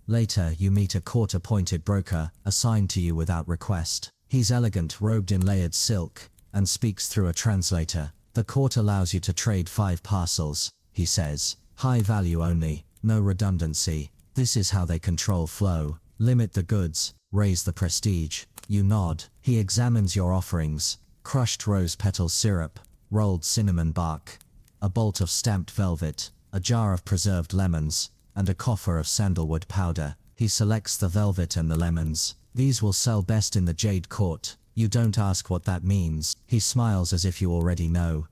[SPEAKER 2] Later, you meet a court-appointed broker, assigned to you without request. He's elegant, robed in layered silk, and speaks through a translator. The court allows you to trade 5 parcels, he says. High value only, no redundancy. This is how they control flow. Limit the goods, raise the prestige. You nod. He examines your offerings. Crushed rose petal syrup, rolled cinnamon bark, a bolt of stamped velvet, a jar of preserved lemons, and a coffer of sandalwood powder. He selects the velvet and the lemons. These will sell best in the Jade Court. You don't ask what that means. He smiles as if you already know.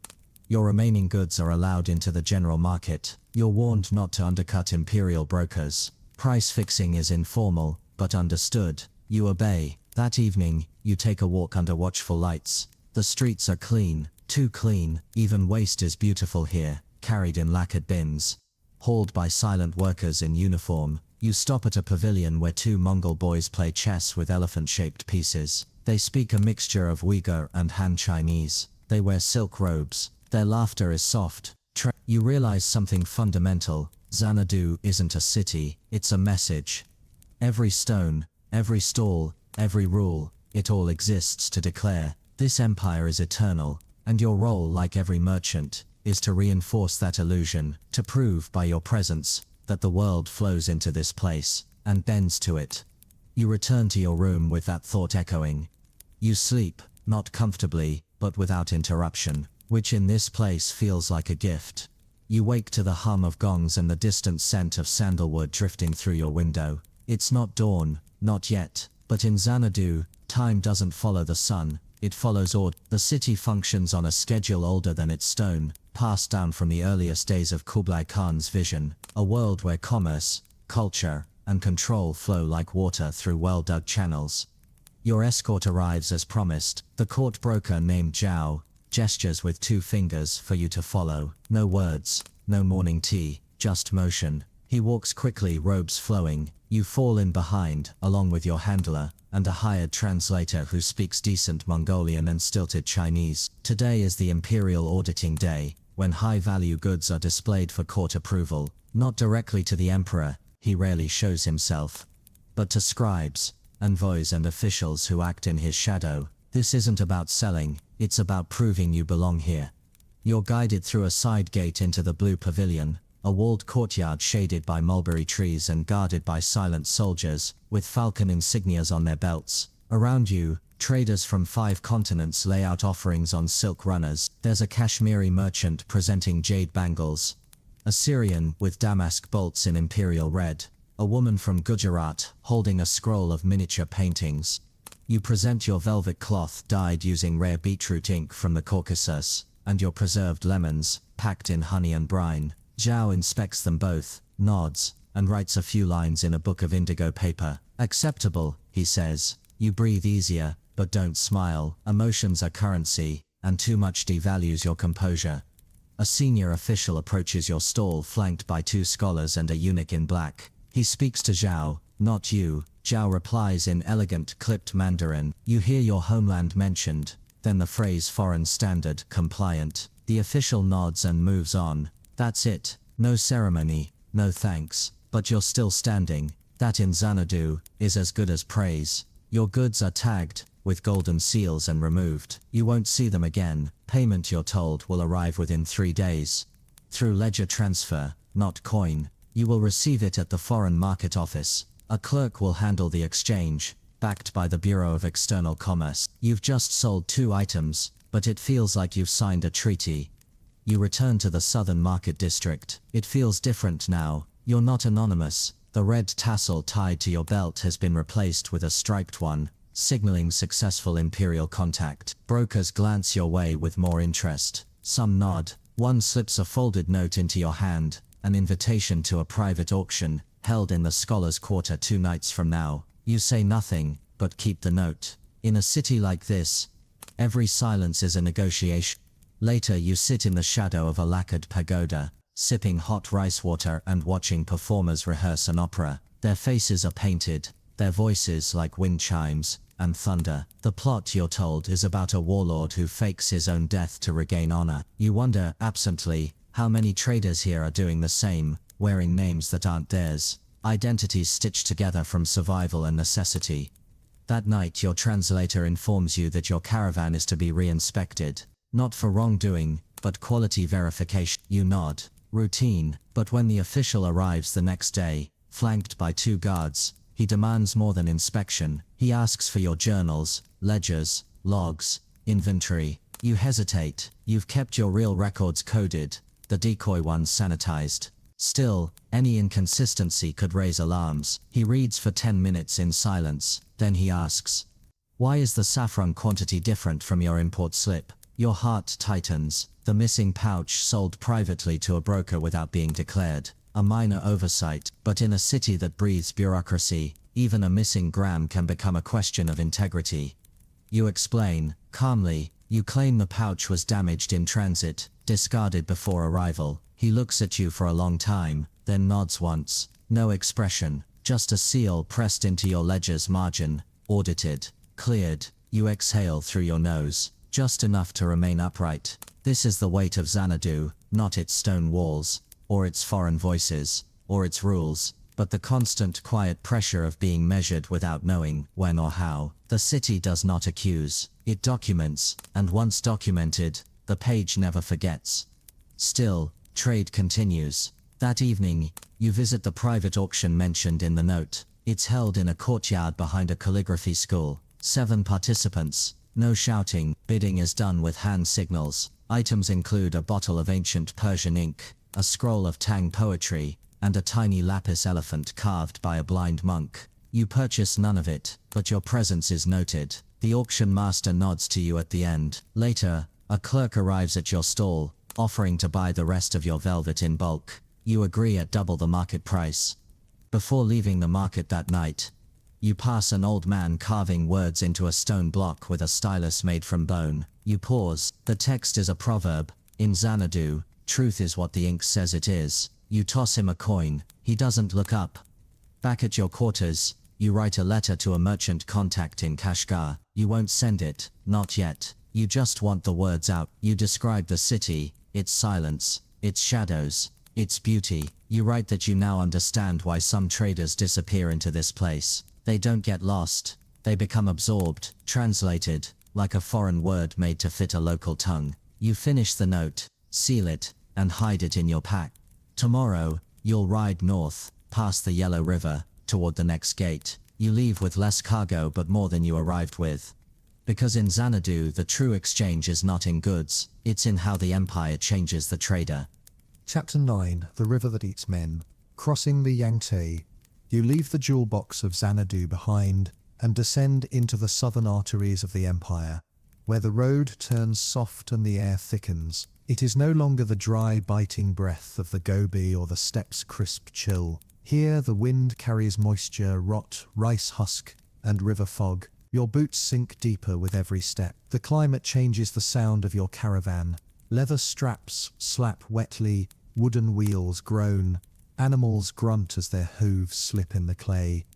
[SPEAKER 2] Your remaining goods are allowed into the general market. You're warned not to undercut imperial brokers. Price fixing is informal, but understood. You obey. That evening, you take a walk under watchful lights. The streets are clean, too clean. Even waste is beautiful here, carried in lacquered bins. Hauled by silent workers in uniform, you stop at a pavilion where 2 Mongol boys play chess with elephant-shaped pieces. They speak a mixture of Uyghur and Han Chinese. They wear silk robes. Their laughter is soft. You realize something fundamental. Xanadu isn't a city, it's a message. Every stone, every stall, every rule, it all exists to declare, this empire is eternal, and your role, like every merchant, is to reinforce that illusion, to prove by your presence that the world flows into this place, and bends to it. You return to your room with that thought echoing. You sleep, not comfortably, but without interruption, which in this place feels like a gift. You wake to the hum of gongs and the distant scent of sandalwood drifting through your window. It's not dawn, not yet, but in Xanadu, time doesn't follow the sun, it follows order. The city functions on a schedule older than its stone, passed down from the earliest days of Kublai Khan's vision, a world where commerce, culture, and control flow like water through well-dug channels. Your escort arrives as promised. The court broker named Zhao gestures with 2 fingers for you to follow. No words, no morning tea, just motion. He walks quickly, robes flowing. You fall in behind, along with your handler, and a hired translator who speaks decent Mongolian and stilted Chinese. Today is the imperial auditing day, when high-value goods are displayed for court approval, not directly to the emperor, he rarely shows himself, but to scribes, envoys and officials who act in his shadow. This isn't about selling, it's about proving you belong here. You're guided through a side gate into the blue pavilion, a walled courtyard shaded by mulberry trees and guarded by silent soldiers, with falcon insignias on their belts. Around you, traders from 5 continents lay out offerings on silk runners. There's a Kashmiri merchant presenting jade bangles, a Syrian with damask bolts in imperial red, a woman from Gujarat holding a scroll of miniature paintings. You present your velvet cloth dyed using rare beetroot ink from the Caucasus, and your preserved lemons, packed in honey and brine. Zhao inspects them both, nods, and writes a few lines in a book of indigo paper. Acceptable, he says. You breathe easier, but don't smile. Emotions are currency, and too much devalues your composure. A senior official approaches your stall flanked by 2 scholars and a eunuch in black. He speaks to Zhao, not you. Zhao replies in elegant, clipped Mandarin. You hear your homeland mentioned, then the phrase foreign standard, compliant. The official nods and moves on. That's it. No ceremony, no thanks. But you're still standing. That in Xanadu is as good as praise. Your goods are tagged with golden seals and removed. You won't see them again. Payment, you're told, will arrive within 3 days. Through ledger transfer, not coin. You will receive it at the Foreign Market Office. A clerk will handle the exchange, backed by the Bureau of External Commerce. You've just sold 2 items, but it feels like you've signed a treaty. You return to the Southern Market District. It feels different now. You're not anonymous. The red tassel tied to your belt has been replaced with a striped one, signaling successful imperial contact. Brokers glance your way with more interest. Some nod. One slips a folded note into your hand, an invitation to a private auction, held in the Scholars' Quarter 2 nights from now. You say nothing, but keep the note. In a city like this, every silence is a negotiation. Later you sit in the shadow of a lacquered pagoda, sipping hot rice water and watching performers rehearse an opera. Their faces are painted, their voices like wind chimes and thunder. The plot, you're told, is about a warlord who fakes his own death to regain honor. You wonder, absently, how many traders here are doing the same, wearing names that aren't theirs, identities stitched together from survival and necessity. That night your translator informs you that your caravan is to be re-inspected, not for wrongdoing, but quality verification. You nod. Routine. But when the official arrives the next day, flanked by 2 guards, he demands more than inspection. He asks for your journals, ledgers, logs, inventory. You hesitate. You've kept your real records coded, the decoy ones sanitized. Still, any inconsistency could raise alarms. He reads for 10 minutes in silence, then he asks, "Why is the saffron quantity different from your import slip?" Your heart tightens. The missing pouch sold privately to a broker without being declared. A minor oversight, but in a city that breathes bureaucracy, even a missing gram can become a question of integrity. You explain, calmly. You claim the pouch was damaged in transit, discarded before arrival. He looks at you for a long time, then nods once. No expression, just a seal pressed into your ledger's margin. Audited. Cleared. You exhale through your nose, just enough to remain upright. This is the weight of Xanadu, not its stone walls, or its foreign voices, or its rules, but the constant quiet pressure of being measured without knowing when or how. The city does not accuse, it documents, and once documented, the page never forgets. Still, trade continues. That evening, you visit the private auction mentioned in the note. It's held in a courtyard behind a calligraphy school. 7 participants. No shouting. Bidding is done with hand signals. Items include a bottle of ancient Persian ink, a scroll of Tang poetry, and a tiny lapis elephant carved by a blind monk. You purchase none of it, but your presence is noted. The auction master nods to you at the end. Later, a clerk arrives at your stall, offering to buy the rest of your velvet in bulk. You agree at double the market price. Before leaving the market that night, you pass an old man carving words into a stone block with a stylus made from bone. You pause. The text is a proverb. In Xanadu, truth is what the ink says it is. You toss him a coin. He doesn't look up. Back at your quarters, you write a letter to a merchant contact in Kashgar. You won't send it, not yet. You just want the words out. You describe the city, its silence, its shadows, its beauty. You write that you now understand why some traders disappear into this place. They don't get lost. They become absorbed, translated, like a foreign word made to fit a local tongue. You finish the note, seal it, and hide it in your pack. Tomorrow, you'll ride north, past the Yellow River, toward the next gate. You leave with less cargo but more than you arrived with. Because in Xanadu the true exchange is not in goods, it's in how the empire changes the trader.
[SPEAKER 1] Chapter 9. The River That Eats Men. Crossing the Yangtze. You leave the jewel box of Xanadu behind and descend into the southern arteries of the empire, where the road turns soft and the air thickens. It is no longer the dry, biting breath of the Gobi or the steppes' crisp chill. Here the wind carries moisture, rot, rice husk, and river fog. Your boots sink deeper with every step. The climate changes the sound of your caravan. Leather straps slap wetly, wooden wheels groan. Animals grunt as their hooves slip in the clay.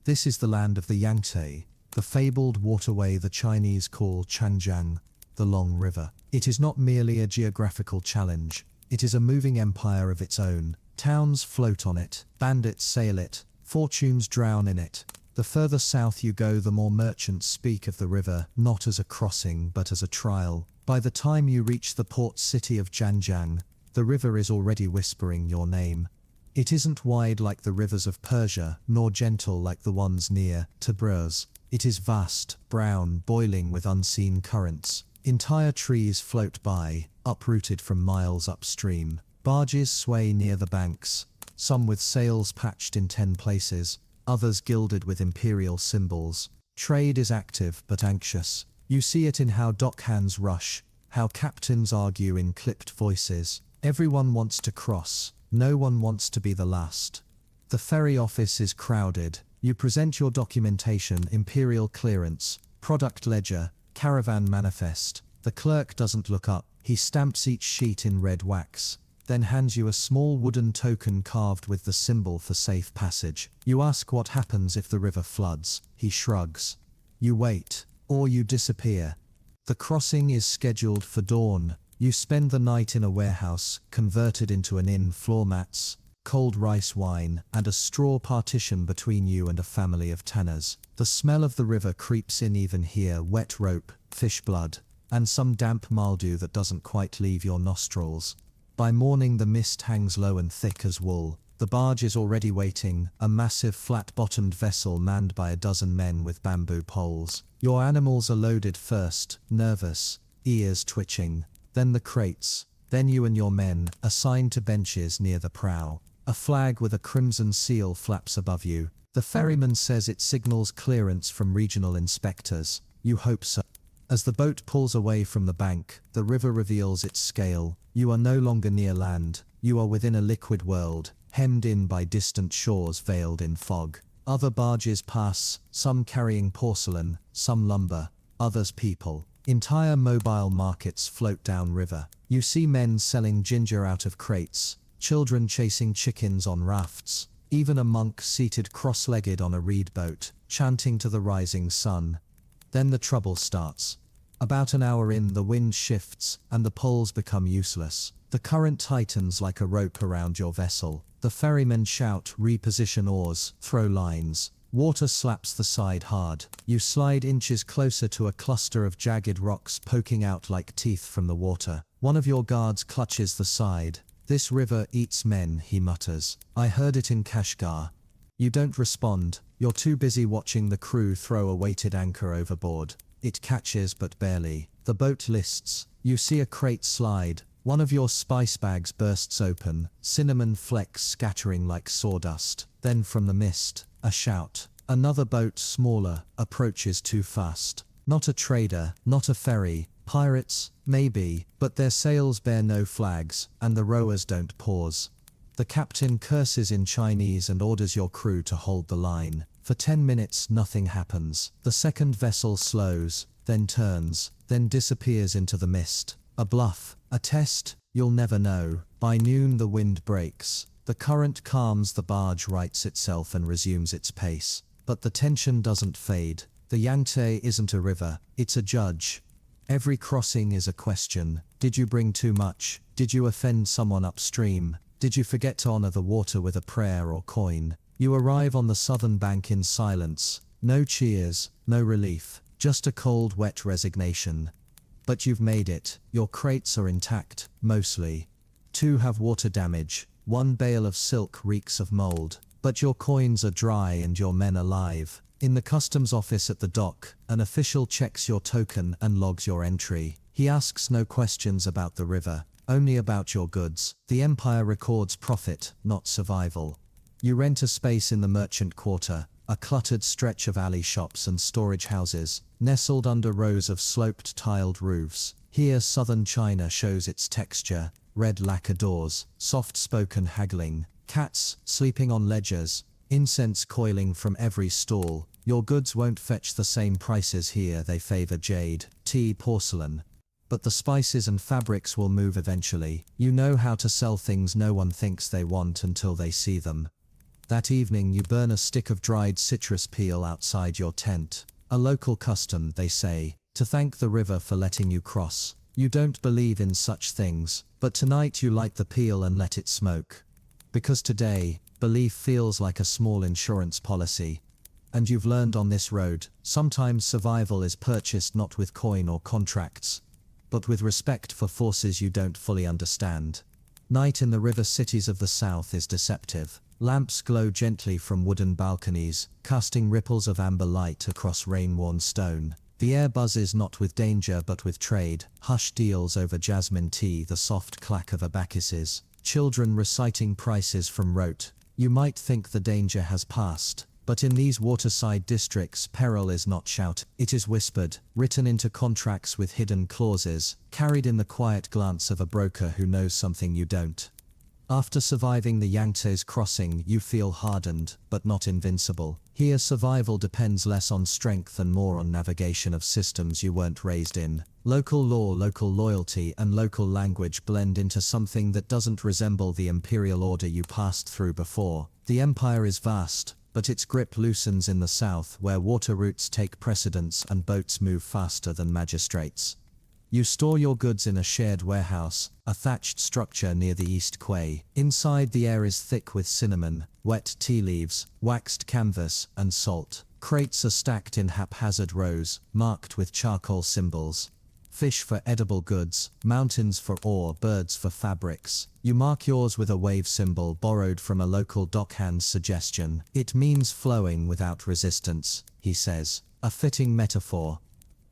[SPEAKER 1] This is the land of the Yangtze, the fabled waterway the Chinese call Changjiang, the Long River. It is not merely a geographical challenge, it is a moving empire of its own. Towns float on it, bandits sail it, fortunes drown in it. The further south you go, the more merchants speak of the river, not as a crossing but as a trial. By the time you reach the port city of Zhanjiang, the river is already whispering your name. It isn't wide like the rivers of Persia, nor gentle like the ones near Tabriz. It is vast, brown, boiling with unseen currents. Entire trees float by, uprooted from miles upstream. Barges sway near the banks, some with sails patched in 10 places, others gilded with imperial symbols. Trade is active but anxious. You see it in how dockhands rush, how captains argue in clipped voices. Everyone wants to cross, no one wants to be the last. The ferry office is crowded. You present your documentation, imperial clearance, product ledger, caravan manifest. The clerk doesn't look up. He stamps each sheet in red wax, then hands you a small wooden token carved with the symbol for safe passage. You ask what happens if the river floods. He shrugs. You wait, or you disappear. The crossing is scheduled for dawn. You spend the night in a warehouse, converted into an inn, floor mats, cold rice wine, and a straw partition between you and a family of tanners. The smell of the river creeps in even here, wet rope, fish blood, and some damp mildew that doesn't quite leave your nostrils. By morning the mist hangs low and thick as wool. The barge is already waiting, a massive flat-bottomed vessel manned by a dozen men with bamboo poles. Your animals are loaded first, nervous, ears twitching, then the crates, then you and your men, assigned to benches near the prow. A flag with a crimson seal flaps above you. The ferryman says it signals clearance from regional inspectors. You hope so. As the boat pulls away from the bank, the river reveals its scale. You are no longer near land. You are within a liquid world, hemmed in by distant shores veiled in fog. Other barges pass, some carrying porcelain, some lumber, others people. Entire mobile markets float downriver. You see men selling ginger out of crates, children chasing chickens on rafts, even a monk seated cross-legged on a reed boat, chanting to the rising sun. Then the trouble starts. About an hour in, the wind shifts, and the poles become useless. The current tightens like a rope around your vessel. The ferrymen shout, reposition oars, throw lines. Water slaps the side hard. You slide inches closer to a cluster of jagged rocks poking out like teeth from the water. One of your guards clutches the side. "This river eats men," he mutters. "I heard it in Kashgar." You don't respond. You're too busy watching the crew throw a weighted anchor overboard. It catches but barely. The boat lists. You see a crate slide. One of your spice bags bursts open, cinnamon flecks scattering like sawdust. Then from the mist, a shout. Another boat, smaller, approaches too fast. Not a trader, not a ferry. Pirates, maybe, but their sails bear no flags, and the rowers don't pause. The captain curses in Chinese and orders your crew to hold the line. For 10 minutes, nothing happens. The second vessel slows, then turns, then disappears into the mist. A bluff, a test, you'll never know. By noon, the wind breaks. The current calms, the barge rights itself and resumes its pace. But the tension doesn't fade. The Yangtze isn't a river, it's a judge. Every crossing is a question. Did you bring too much? Did you offend someone upstream? Did you forget to honor the water with a prayer or coin? You arrive on the southern bank in silence. No cheers, no relief, just a cold, wet resignation. But you've made it. Your crates are intact, mostly. 2 have water damage. 1 bale of silk reeks of mold. But your coins are dry and your men alive. In the customs office at the dock, an official checks your token and logs your entry. He asks no questions about the river, only about your goods. The empire records profit, not survival. You rent a space in the merchant quarter, a cluttered stretch of alley shops and storage houses, nestled under rows of sloped tiled roofs. Here southern China shows its texture, red lacquer doors, soft-spoken haggling, cats sleeping on ledgers, incense coiling from every stall. Your goods won't fetch the same prices here, they favor jade, tea, porcelain. But the spices and fabrics will move eventually. You know how to sell things no one thinks they want until they see them. That evening you burn a stick of dried citrus peel outside your tent. A local custom, they say, to thank the river for letting you cross. You don't believe in such things, but tonight you light the peel and let it smoke. Because today, belief feels like a small insurance policy. And you've learned on this road, sometimes survival is purchased not with coin or contracts, but with respect for forces you don't fully understand. Night in the river cities of the south is deceptive. Lamps glow gently from wooden balconies, casting ripples of amber light across rain-worn stone. The air buzzes not with danger but with trade, hushed deals over jasmine tea, the soft clack of abacuses, children reciting prices from rote. You might think the danger has passed,
[SPEAKER 2] But in these waterside districts, peril is not shouted. It is whispered, written into contracts with hidden clauses, carried in the quiet glance of a broker who knows something you don't. After surviving the Yangtze's crossing, you feel hardened, but not invincible. Here survival depends less on strength and more on navigation of systems you weren't raised in. Local law, local loyalty, and local language blend into something that doesn't resemble the imperial order you passed through before. The empire is vast, but its grip loosens in the south, where water routes take precedence and boats move faster than magistrates. You store your goods in a shared warehouse, a thatched structure near the East Quay. Inside, the air is thick with cinnamon, wet tea leaves, waxed canvas, and salt. Crates are stacked in haphazard rows, marked with charcoal symbols. Fish for edible goods, mountains for ore, birds for fabrics. You mark yours with a wave symbol borrowed from a local dockhand's suggestion. It means flowing without resistance, he says. A fitting metaphor.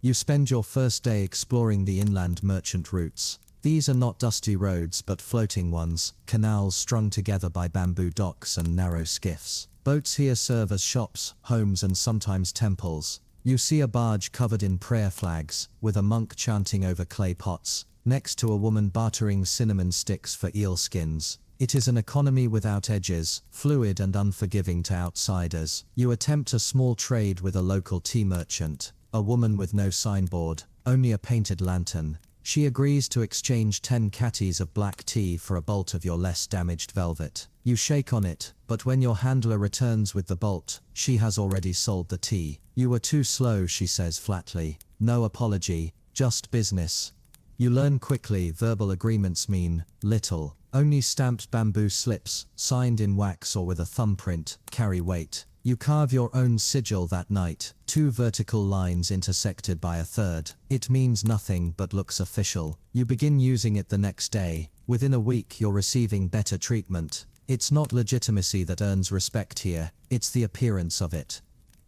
[SPEAKER 2] You spend your first day exploring the inland merchant routes. These are not dusty roads but floating ones, canals strung together by bamboo docks and narrow skiffs. Boats here serve as shops, homes, and sometimes temples. You see a barge covered in prayer flags, with a monk chanting over clay pots, next to a woman bartering cinnamon sticks for eel skins. It is an economy without edges, fluid and unforgiving to outsiders. You attempt a small trade with a local tea merchant. A woman with no signboard, only a painted lantern. She agrees to exchange 10 catties of black tea for a bolt of your less damaged velvet. You shake on it, but when your handler returns with the bolt, she has already sold the tea. You were too slow, she says flatly. No apology, just business. You learn quickly verbal agreements mean little. Only stamped bamboo slips, signed in wax or with a thumbprint, carry weight. You carve your own sigil that night, 2 vertical lines intersected by a third. It means nothing but looks official. You begin using it the next day. Within a week you're receiving better treatment. It's not legitimacy that earns respect here, it's the appearance of it.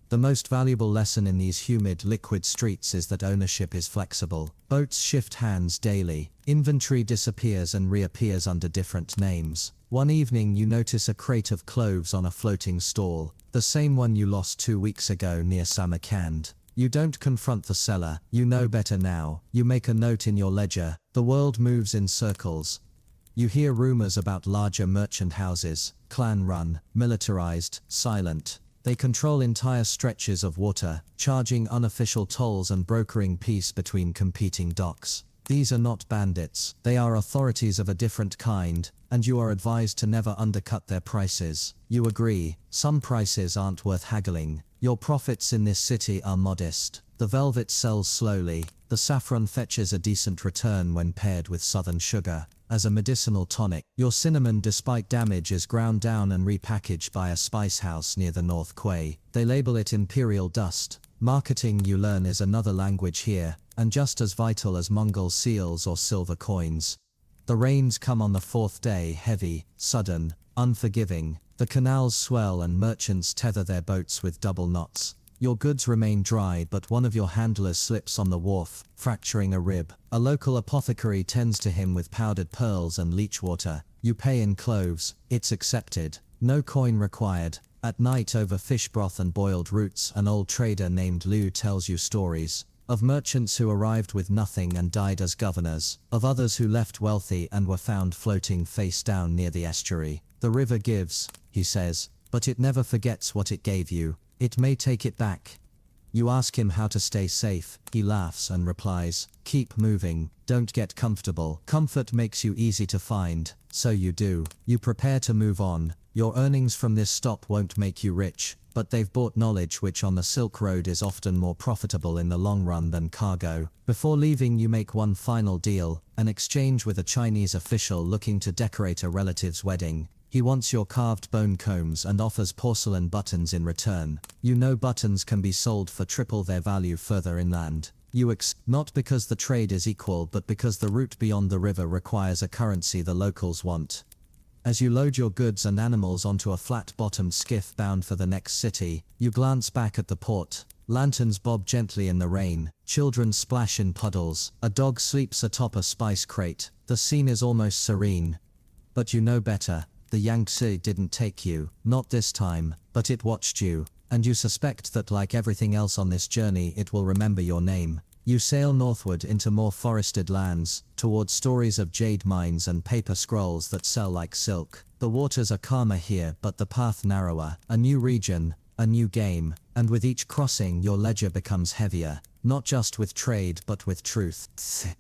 [SPEAKER 2] The most valuable lesson in these humid, liquid streets is that ownership is flexible. Boats shift hands daily. Inventory disappears and reappears under different names. One evening you notice a crate of cloves on a floating stall, the same one you lost 2 weeks ago near Samarkand. You don't confront the seller, you know better now. You make a note in your ledger. The world moves in circles. You hear rumors about larger merchant houses, clan-run, militarized, silent. They control entire stretches of water, charging unofficial tolls and brokering peace between competing docks. These are not bandits, they are authorities of a different kind, and you are advised to never undercut their prices. You agree, some prices aren't worth haggling. Your profits in this city are modest. The velvet sells slowly, the saffron fetches a decent return when paired with southern sugar. As a medicinal tonic, your cinnamon, despite damage, is ground down and repackaged by a spice house near the North Quay. They label it imperial dust. Marketing, you learn, is another language here, and just as vital as Mongol seals or silver coins. The rains come on the 4th day, heavy, sudden, unforgiving. The canals swell and merchants tether their boats with double knots. Your goods remain dry, but one of your handlers slips on the wharf, fracturing a rib. A local apothecary tends to him with powdered pearls and leech water. You pay in cloves. It's accepted. No coin required. At night, over fish broth and boiled roots, an old trader named Liu tells you stories. Of merchants who arrived with nothing and died as governors. Of others who left wealthy and were found floating face down near the estuary. The river gives, he says, but it never forgets what it gave you. It may take it back. You ask him how to stay safe. He laughs and replies, keep moving, don't get comfortable. Comfort makes you easy to find, so you do. You prepare to move on. Your earnings from this stop won't make you rich, but they've bought knowledge, which on the Silk Road is often more profitable in the long run than cargo. Before leaving, you make one final deal, an exchange with a Chinese official looking to decorate a relative's wedding. He wants your carved bone combs and offers porcelain buttons in return. You know buttons can be sold for triple their value further inland. You not because the trade is equal, but because the route beyond the river requires a currency the locals want. As you load your goods and animals onto a flat-bottomed skiff bound for the next city, you glance back at the port. Lanterns bob gently in the rain. Children splash in puddles. A dog sleeps atop a spice crate. The scene is almost serene. But you know better. The Yangtze didn't take you, not this time, but it watched you. and you suspect that like everything else on this journey it will remember your name. You sail northward into more forested lands, towards stories of jade mines and paper scrolls that sell like silk. The waters are calmer here but the path narrower. A new region, a new game, and with each crossing your ledger becomes heavier, not just with trade but with truth.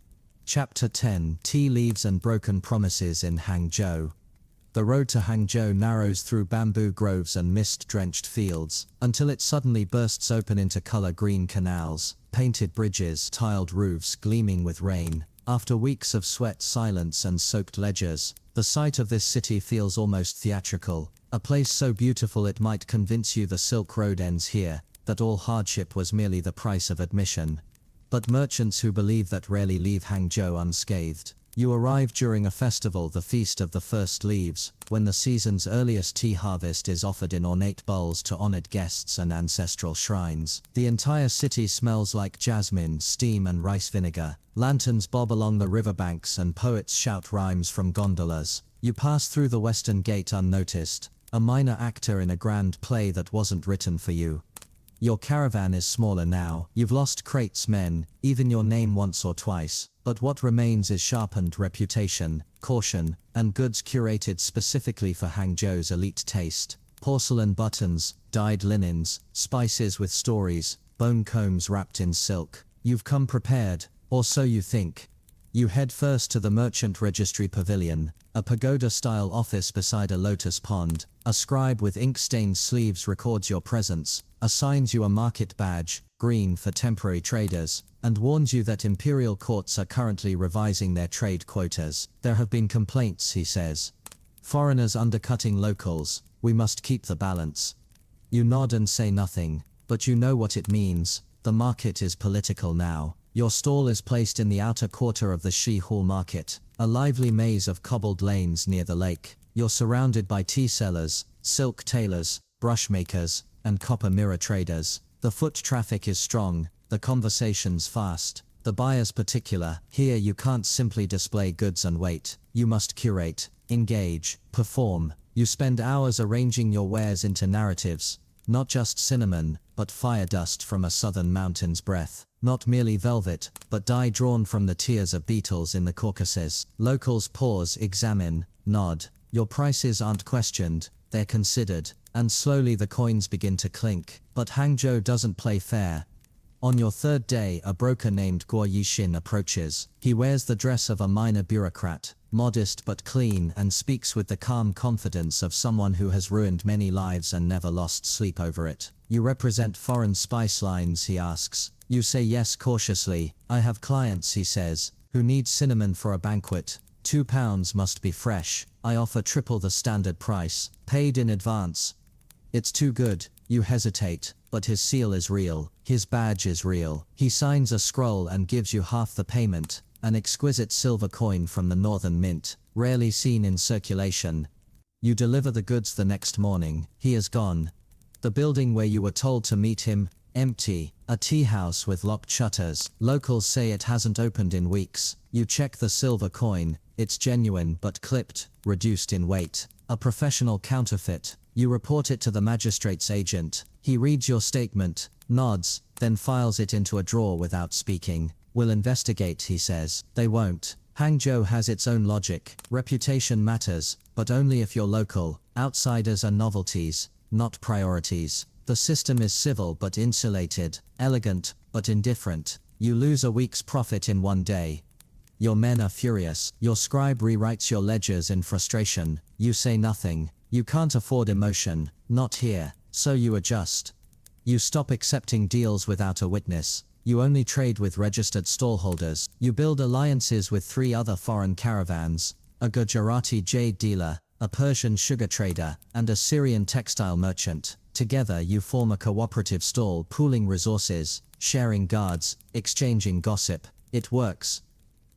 [SPEAKER 2] Chapter 10: Tea Leaves and Broken Promises in Hangzhou. The road to Hangzhou narrows through bamboo groves and mist-drenched fields, until it suddenly bursts open into color-green canals, painted bridges, tiled roofs gleaming with rain. After weeks of sweat, silence and soaked ledgers, the sight of this city feels almost theatrical, a place so beautiful it might convince you the Silk Road ends here, that all hardship was merely the price of admission. But merchants who believe that rarely leave Hangzhou unscathed. You arrive during a festival, the Feast of the First Leaves, when the season's earliest tea harvest is offered in ornate bowls to honored guests and ancestral shrines. The entire city smells like jasmine, steam and rice vinegar. Lanterns bob along the riverbanks and poets shout rhymes from gondolas. You pass through the Western Gate unnoticed, a minor actor in a grand play that wasn't written for you. Your caravan is smaller now. You've lost crates, men, even your name once or twice. But what remains is sharpened reputation, caution, and goods curated specifically for Hangzhou's elite taste. Porcelain buttons, dyed linens, spices with stories, bone combs wrapped in silk. You've come prepared, or so you think. You head first to the Merchant Registry Pavilion, a pagoda-style office beside a lotus pond. A scribe with ink-stained sleeves records your presence, assigns you a market badge, green for temporary traders, and warns you that imperial courts are currently revising their trade quotas. There have been complaints, he says. Foreigners undercutting locals, we must keep the balance. You nod and say nothing, but you know what it means. The market is political now. Your stall is placed in the outer quarter of the Shi Hall Market, a lively maze of cobbled lanes near the lake. You're surrounded by tea sellers, silk tailors, brush makers, and copper mirror traders. The foot traffic is strong, the conversations fast, the buyers particular. Here you can't simply display goods and wait. You must curate, engage, perform. You spend hours arranging your wares into narratives, not just cinnamon, but fire dust from a southern mountain's breath. Not merely velvet, but dye drawn from the tears of beetles in the Caucasus. Locals pause, examine, nod. Your prices aren't questioned, they're considered, and slowly the coins begin to clink. But Hangzhou doesn't play fair. On your third day, a broker named Guo Yixin approaches. He wears the dress of a minor bureaucrat, modest but clean, and speaks with the calm confidence of someone who has ruined many lives and never lost sleep over it. You represent foreign spice lines, he asks. You say yes cautiously. I have clients, he says, who need cinnamon for a banquet. £2 must be fresh. I offer triple the standard price, paid in advance. It's too good. You hesitate, but his seal is real. His badge is real. He signs a scroll and gives you half the payment, an exquisite silver coin from the Northern Mint, rarely seen in circulation. You deliver the goods the next morning. He is gone. The building where you were told to meet him, empty. A tea house with locked shutters. Locals say it hasn't opened in weeks. You check the silver coin. It's genuine but clipped, reduced in weight. A professional counterfeit. You report it to the magistrate's agent. He reads your statement, nods, then files it into a drawer without speaking. We'll investigate, he says. They won't. Hangzhou has its own logic. Reputation matters, but only if you're local. Outsiders are novelties, not priorities. The system is civil but insulated, elegant but indifferent. You lose a week's profit in one day. Your men are furious. Your scribe rewrites your ledgers in frustration. You say nothing. You can't afford emotion, not here, so you adjust. You stop accepting deals without a witness. You only trade with registered stallholders. You build alliances with 3 other foreign caravans, a Gujarati jade dealer, a Persian sugar trader, and a Syrian textile merchant. Together you form a cooperative stall, pooling resources, sharing guards, exchanging gossip. It works.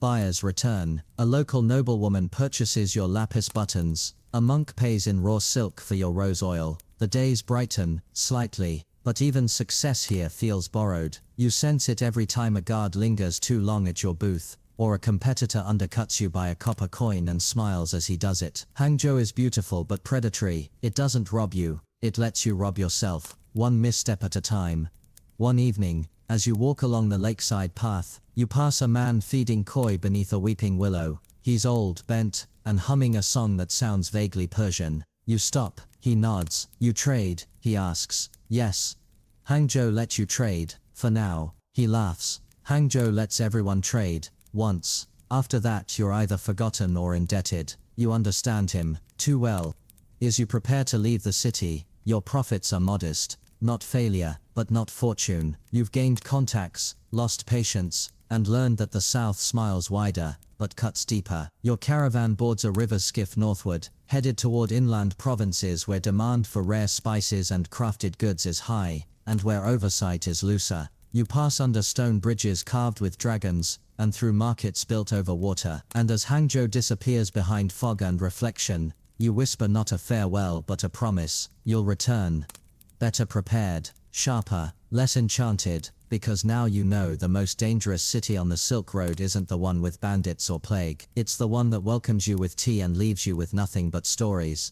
[SPEAKER 2] Buyers return. A local noblewoman purchases your lapis buttons. A monk pays in raw silk for your rose oil. The days brighten, slightly, but even success here feels borrowed. You sense it every time a guard lingers too long at your booth, or a competitor undercuts you by a copper coin and smiles as he does it. Hangzhou is beautiful but predatory. It doesn't rob you, it lets you rob yourself. one misstep at a time. One evening, as you walk along the lakeside path, you pass a man feeding koi beneath a weeping willow. He's old, bent, and humming a song that sounds vaguely Persian. You stop, he nods. You trade, he asks. Yes. Hangzhou let you trade, for now. He laughs. Hangzhou lets everyone trade, once. After that you're either forgotten or indebted. You understand him, too well. As you prepare to leave the city, your profits are modest. Not failure, but not fortune. You've gained contacts, lost patience, and learned that the south smiles wider, but cuts deeper. Your caravan boards a river skiff northward, headed toward inland provinces where demand for rare spices and crafted goods is high, and where oversight is looser. You pass under stone bridges carved with dragons, and through markets built over water. And as Hangzhou disappears behind fog and reflection, you whisper not a farewell but a promise. You'll return. Better prepared, sharper, less enchanted, because now you know the most dangerous city on the Silk Road isn't the one with bandits or plague. It's the one that welcomes you with tea and leaves you with nothing but stories.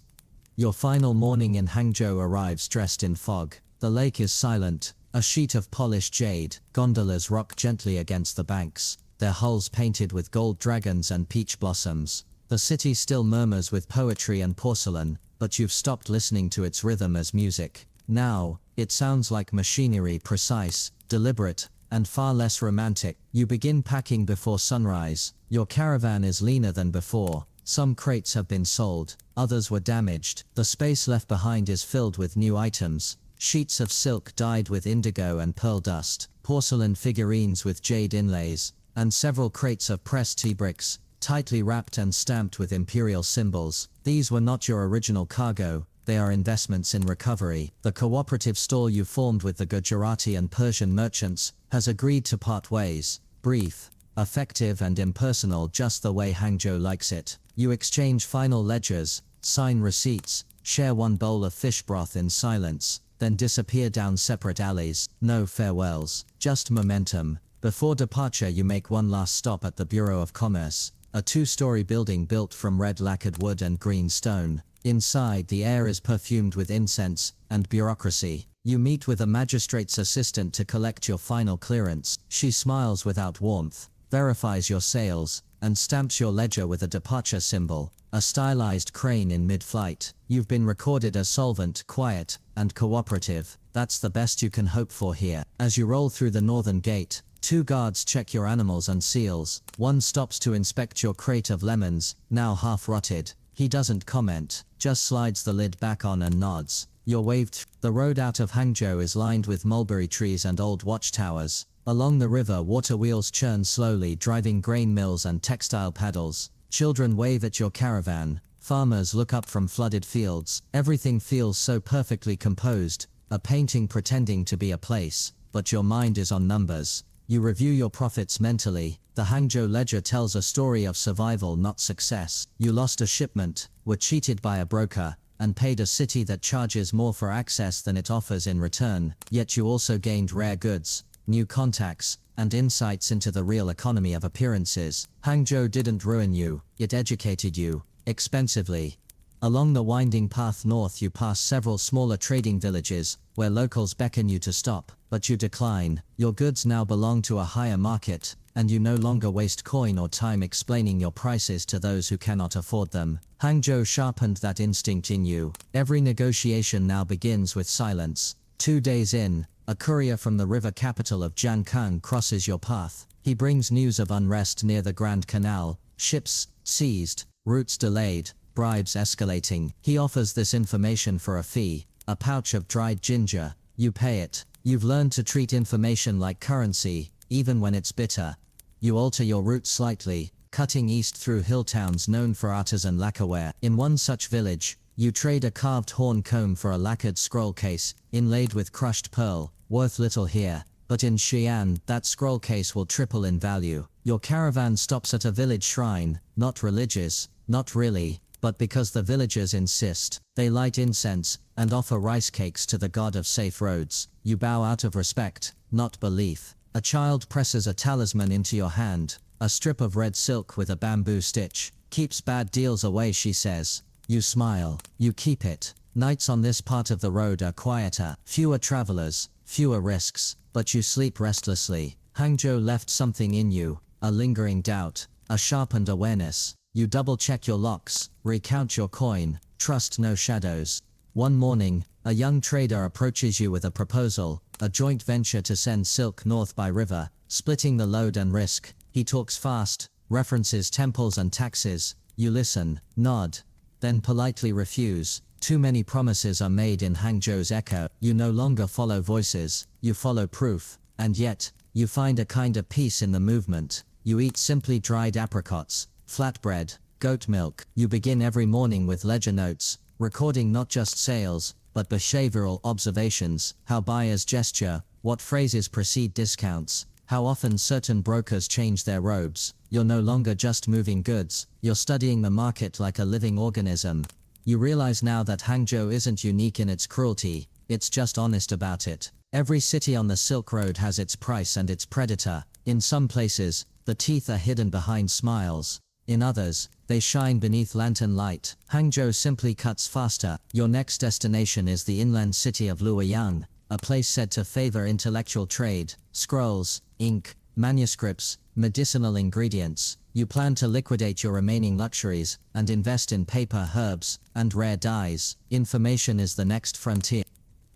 [SPEAKER 2] Your final morning in Hangzhou arrives dressed in fog. The lake is silent, a sheet of polished jade. Gondolas rock gently against the banks, their hulls painted with gold dragons and peach blossoms. The city still murmurs with poetry and porcelain, but you've stopped listening to its rhythm as music. Now, it sounds like machinery, precise, deliberate, and far less romantic. You begin packing before sunrise. Your caravan is leaner than before. Some crates have been sold, others were damaged. The space left behind is filled with new items. Sheets of silk dyed with indigo and pearl dust, porcelain figurines with jade inlays, and several crates of pressed tea bricks, tightly wrapped and stamped with imperial symbols. These were not your original cargo. They are investments in recovery. The cooperative store you formed with the Gujarati and Persian merchants has agreed to part ways. Brief, effective and impersonal, just the way Hangzhou likes it. You exchange final ledgers, sign receipts, share one bowl of fish broth in silence, then disappear down separate alleys. No farewells, just momentum. Before departure you make one last stop at the Bureau of Commerce, a two-story building built from red lacquered wood and green stone. Inside, the air is perfumed with incense and bureaucracy. You meet with a magistrate's assistant to collect your final clearance. She smiles without warmth, verifies your sales, and stamps your ledger with a departure symbol, a stylized crane in mid-flight. You've been recorded as solvent, quiet, and cooperative. That's the best you can hope for here. As you roll through the northern gate, two guards check your animals and seals. One stops to inspect your crate of lemons, now half-rotted. He doesn't comment, just slides the lid back on and nods. You're waved. The road out of Hangzhou is lined with mulberry trees and old watchtowers. Along the river, water wheels churn slowly, driving grain mills and textile paddles. Children wave at your caravan. Farmers look up from flooded fields. Everything feels so perfectly composed, a painting pretending to be a place, but your mind is on numbers. You review your profits mentally. The Hangzhou ledger tells a story of survival, not success. You lost a shipment, were cheated by a broker, and paid a city that charges more for access than it offers in return. Yet you also gained rare goods, new contacts, and insights into the real economy of appearances. Hangzhou didn't ruin you, it educated you, expensively. Along the winding path north you pass several smaller trading villages, where locals beckon you to stop, but you decline. Your goods now belong to a higher market, and you no longer waste coin or time explaining your prices to those who cannot afford them. Hangzhou sharpened that instinct in you. Every negotiation now begins with silence. 2 days in, a courier from the river capital of Jiankang crosses your path. He brings news of unrest near the Grand Canal, ships seized, routes delayed, bribes escalating. He offers this information for a fee, a pouch of dried ginger. You pay it. You've learned to treat information like currency, even when it's bitter. You alter your route slightly, cutting east through hill towns known for artisan lacquerware. In one such village, you trade a carved horn comb for a lacquered scroll case, inlaid with crushed pearl, worth little here, but in Xi'an, that scroll case will triple in value. Your caravan stops at a village shrine, not religious, not really, but because the villagers insist. They light incense, and offer rice cakes to the god of safe roads. You bow out of respect, not belief. A child presses a talisman into your hand, a strip of red silk with a bamboo stitch. Keeps bad deals away, she says. You smile. You keep it. Nights on this part of the road are quieter, fewer travelers, fewer risks, but you sleep restlessly. Hangzhou left something in you, a lingering doubt, a sharpened awareness. You double-check your locks, recount your coin, trust no shadows. One morning, a young trader approaches you with a proposal, a joint venture to send silk north by river, splitting the load and risk. He talks fast, references temples and taxes. You listen, nod, then politely refuse. Too many promises are made in Hangzhou's echo. You no longer follow voices, you follow proof, and yet, you find a kind of peace in the movement. You eat simply dried apricots, flatbread, goat milk. You begin every morning with ledger notes, recording not just sales, but behavioral observations, how buyers gesture, what phrases precede discounts, how often certain brokers change their robes. You're no longer just moving goods, you're studying the market like a living organism. You realize now that Hangzhou isn't unique in its cruelty, it's just honest about it. Every city on the Silk Road has its price and its predator. In some places, the teeth are hidden behind smiles. In others, they shine beneath lantern light. Hangzhou simply cuts faster. Your next destination is the inland city of Luoyang, a place said to favor intellectual trade, scrolls, ink, manuscripts, medicinal ingredients. You plan to liquidate your remaining luxuries and invest in paper, herbs, and rare dyes. Information is the next frontier.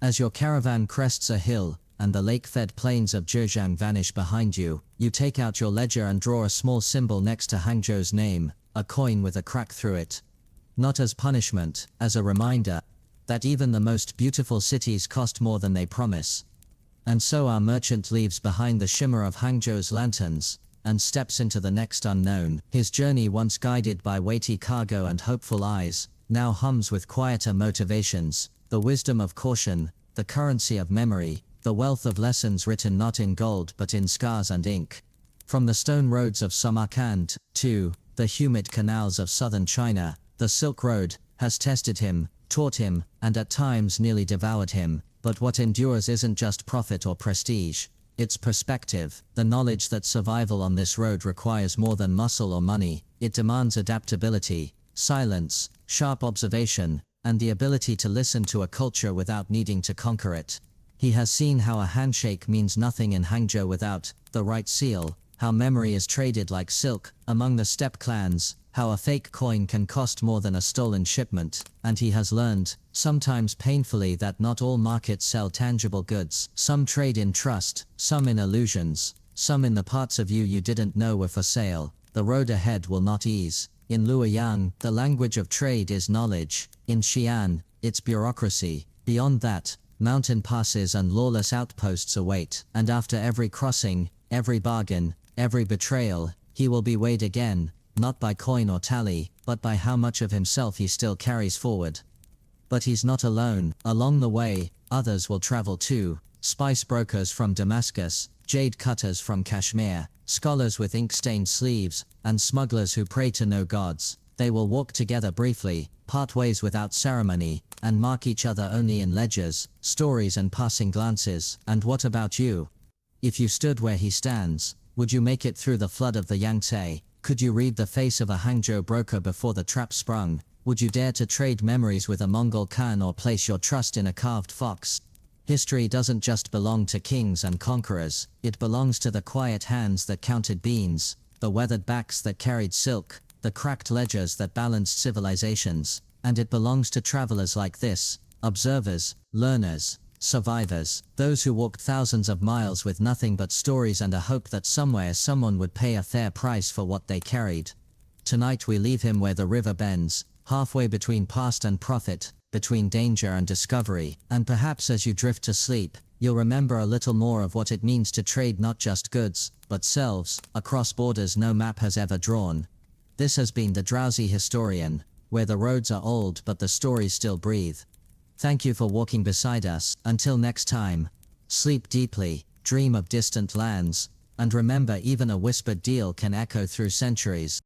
[SPEAKER 2] As your caravan crests a hill, and the lake-fed plains of Zhejiang vanish behind you, you take out your ledger and draw a small symbol next to Hangzhou's name, a coin with a crack through it. Not as punishment, as a reminder that even the most beautiful cities cost more than they promise. And so our merchant leaves behind the shimmer of Hangzhou's lanterns, and steps into the next unknown. His journey, once guided by weighty cargo and hopeful eyes, now hums with quieter motivations, the wisdom of caution, the currency of memory, the wealth of lessons written not in gold but in scars and ink. From the stone roads of Samarkand to the humid canals of southern China, the Silk Road has tested him, taught him, and at times nearly devoured him. But what endures isn't just profit or prestige, it's perspective, the knowledge that survival on this road requires more than muscle or money. It demands adaptability, silence, sharp observation, and the ability to listen to a culture without needing to conquer it. He has seen how a handshake means nothing in Hangzhou without the right seal, how memory is traded like silk among the steppe clans, how a fake coin can cost more than a stolen shipment, and he has learned, sometimes painfully, that not all markets sell tangible goods. Some trade in trust, some in illusions, some in the parts of you didn't know were for sale. The road ahead will not ease. In Luoyang, the language of trade is knowledge. In Xi'an, it's bureaucracy. Beyond that, mountain passes and lawless outposts await. And after every crossing, every bargain, every betrayal, he will be weighed again, not by coin or tally, but by how much of himself he still carries forward. But he's not alone. Along the way, others will travel too. Spice brokers from Damascus, jade cutters from Kashmir, scholars with ink-stained sleeves, and smugglers who pray to no gods. They will walk together briefly, part ways without ceremony, and mark each other only in ledgers, stories and passing glances. And what about you? If you stood where he stands, would you make it through the flood of the Yangtze? Could you read the face of a Hangzhou broker before the trap sprung? Would you dare to trade memories with a Mongol Khan or place your trust in a carved fox? History doesn't just belong to kings and conquerors, it belongs to the quiet hands that counted beans, the weathered backs that carried silk, the cracked ledgers that balanced civilizations, and it belongs to travelers like this, observers, learners, survivors, those who walked thousands of miles with nothing but stories and a hope that somewhere someone would pay a fair price for what they carried. Tonight we leave him where the river bends, halfway between past and prophet, between danger and discovery, and perhaps as you drift to sleep, you'll remember a little more of what it means to trade not just goods, but selves, across borders no map has ever drawn. This has been The Drowsy Historian, where the roads are old but the stories still breathe. Thank you for walking beside us. Until next time, sleep deeply, dream of distant lands, and remember, even a whispered deal can echo through centuries.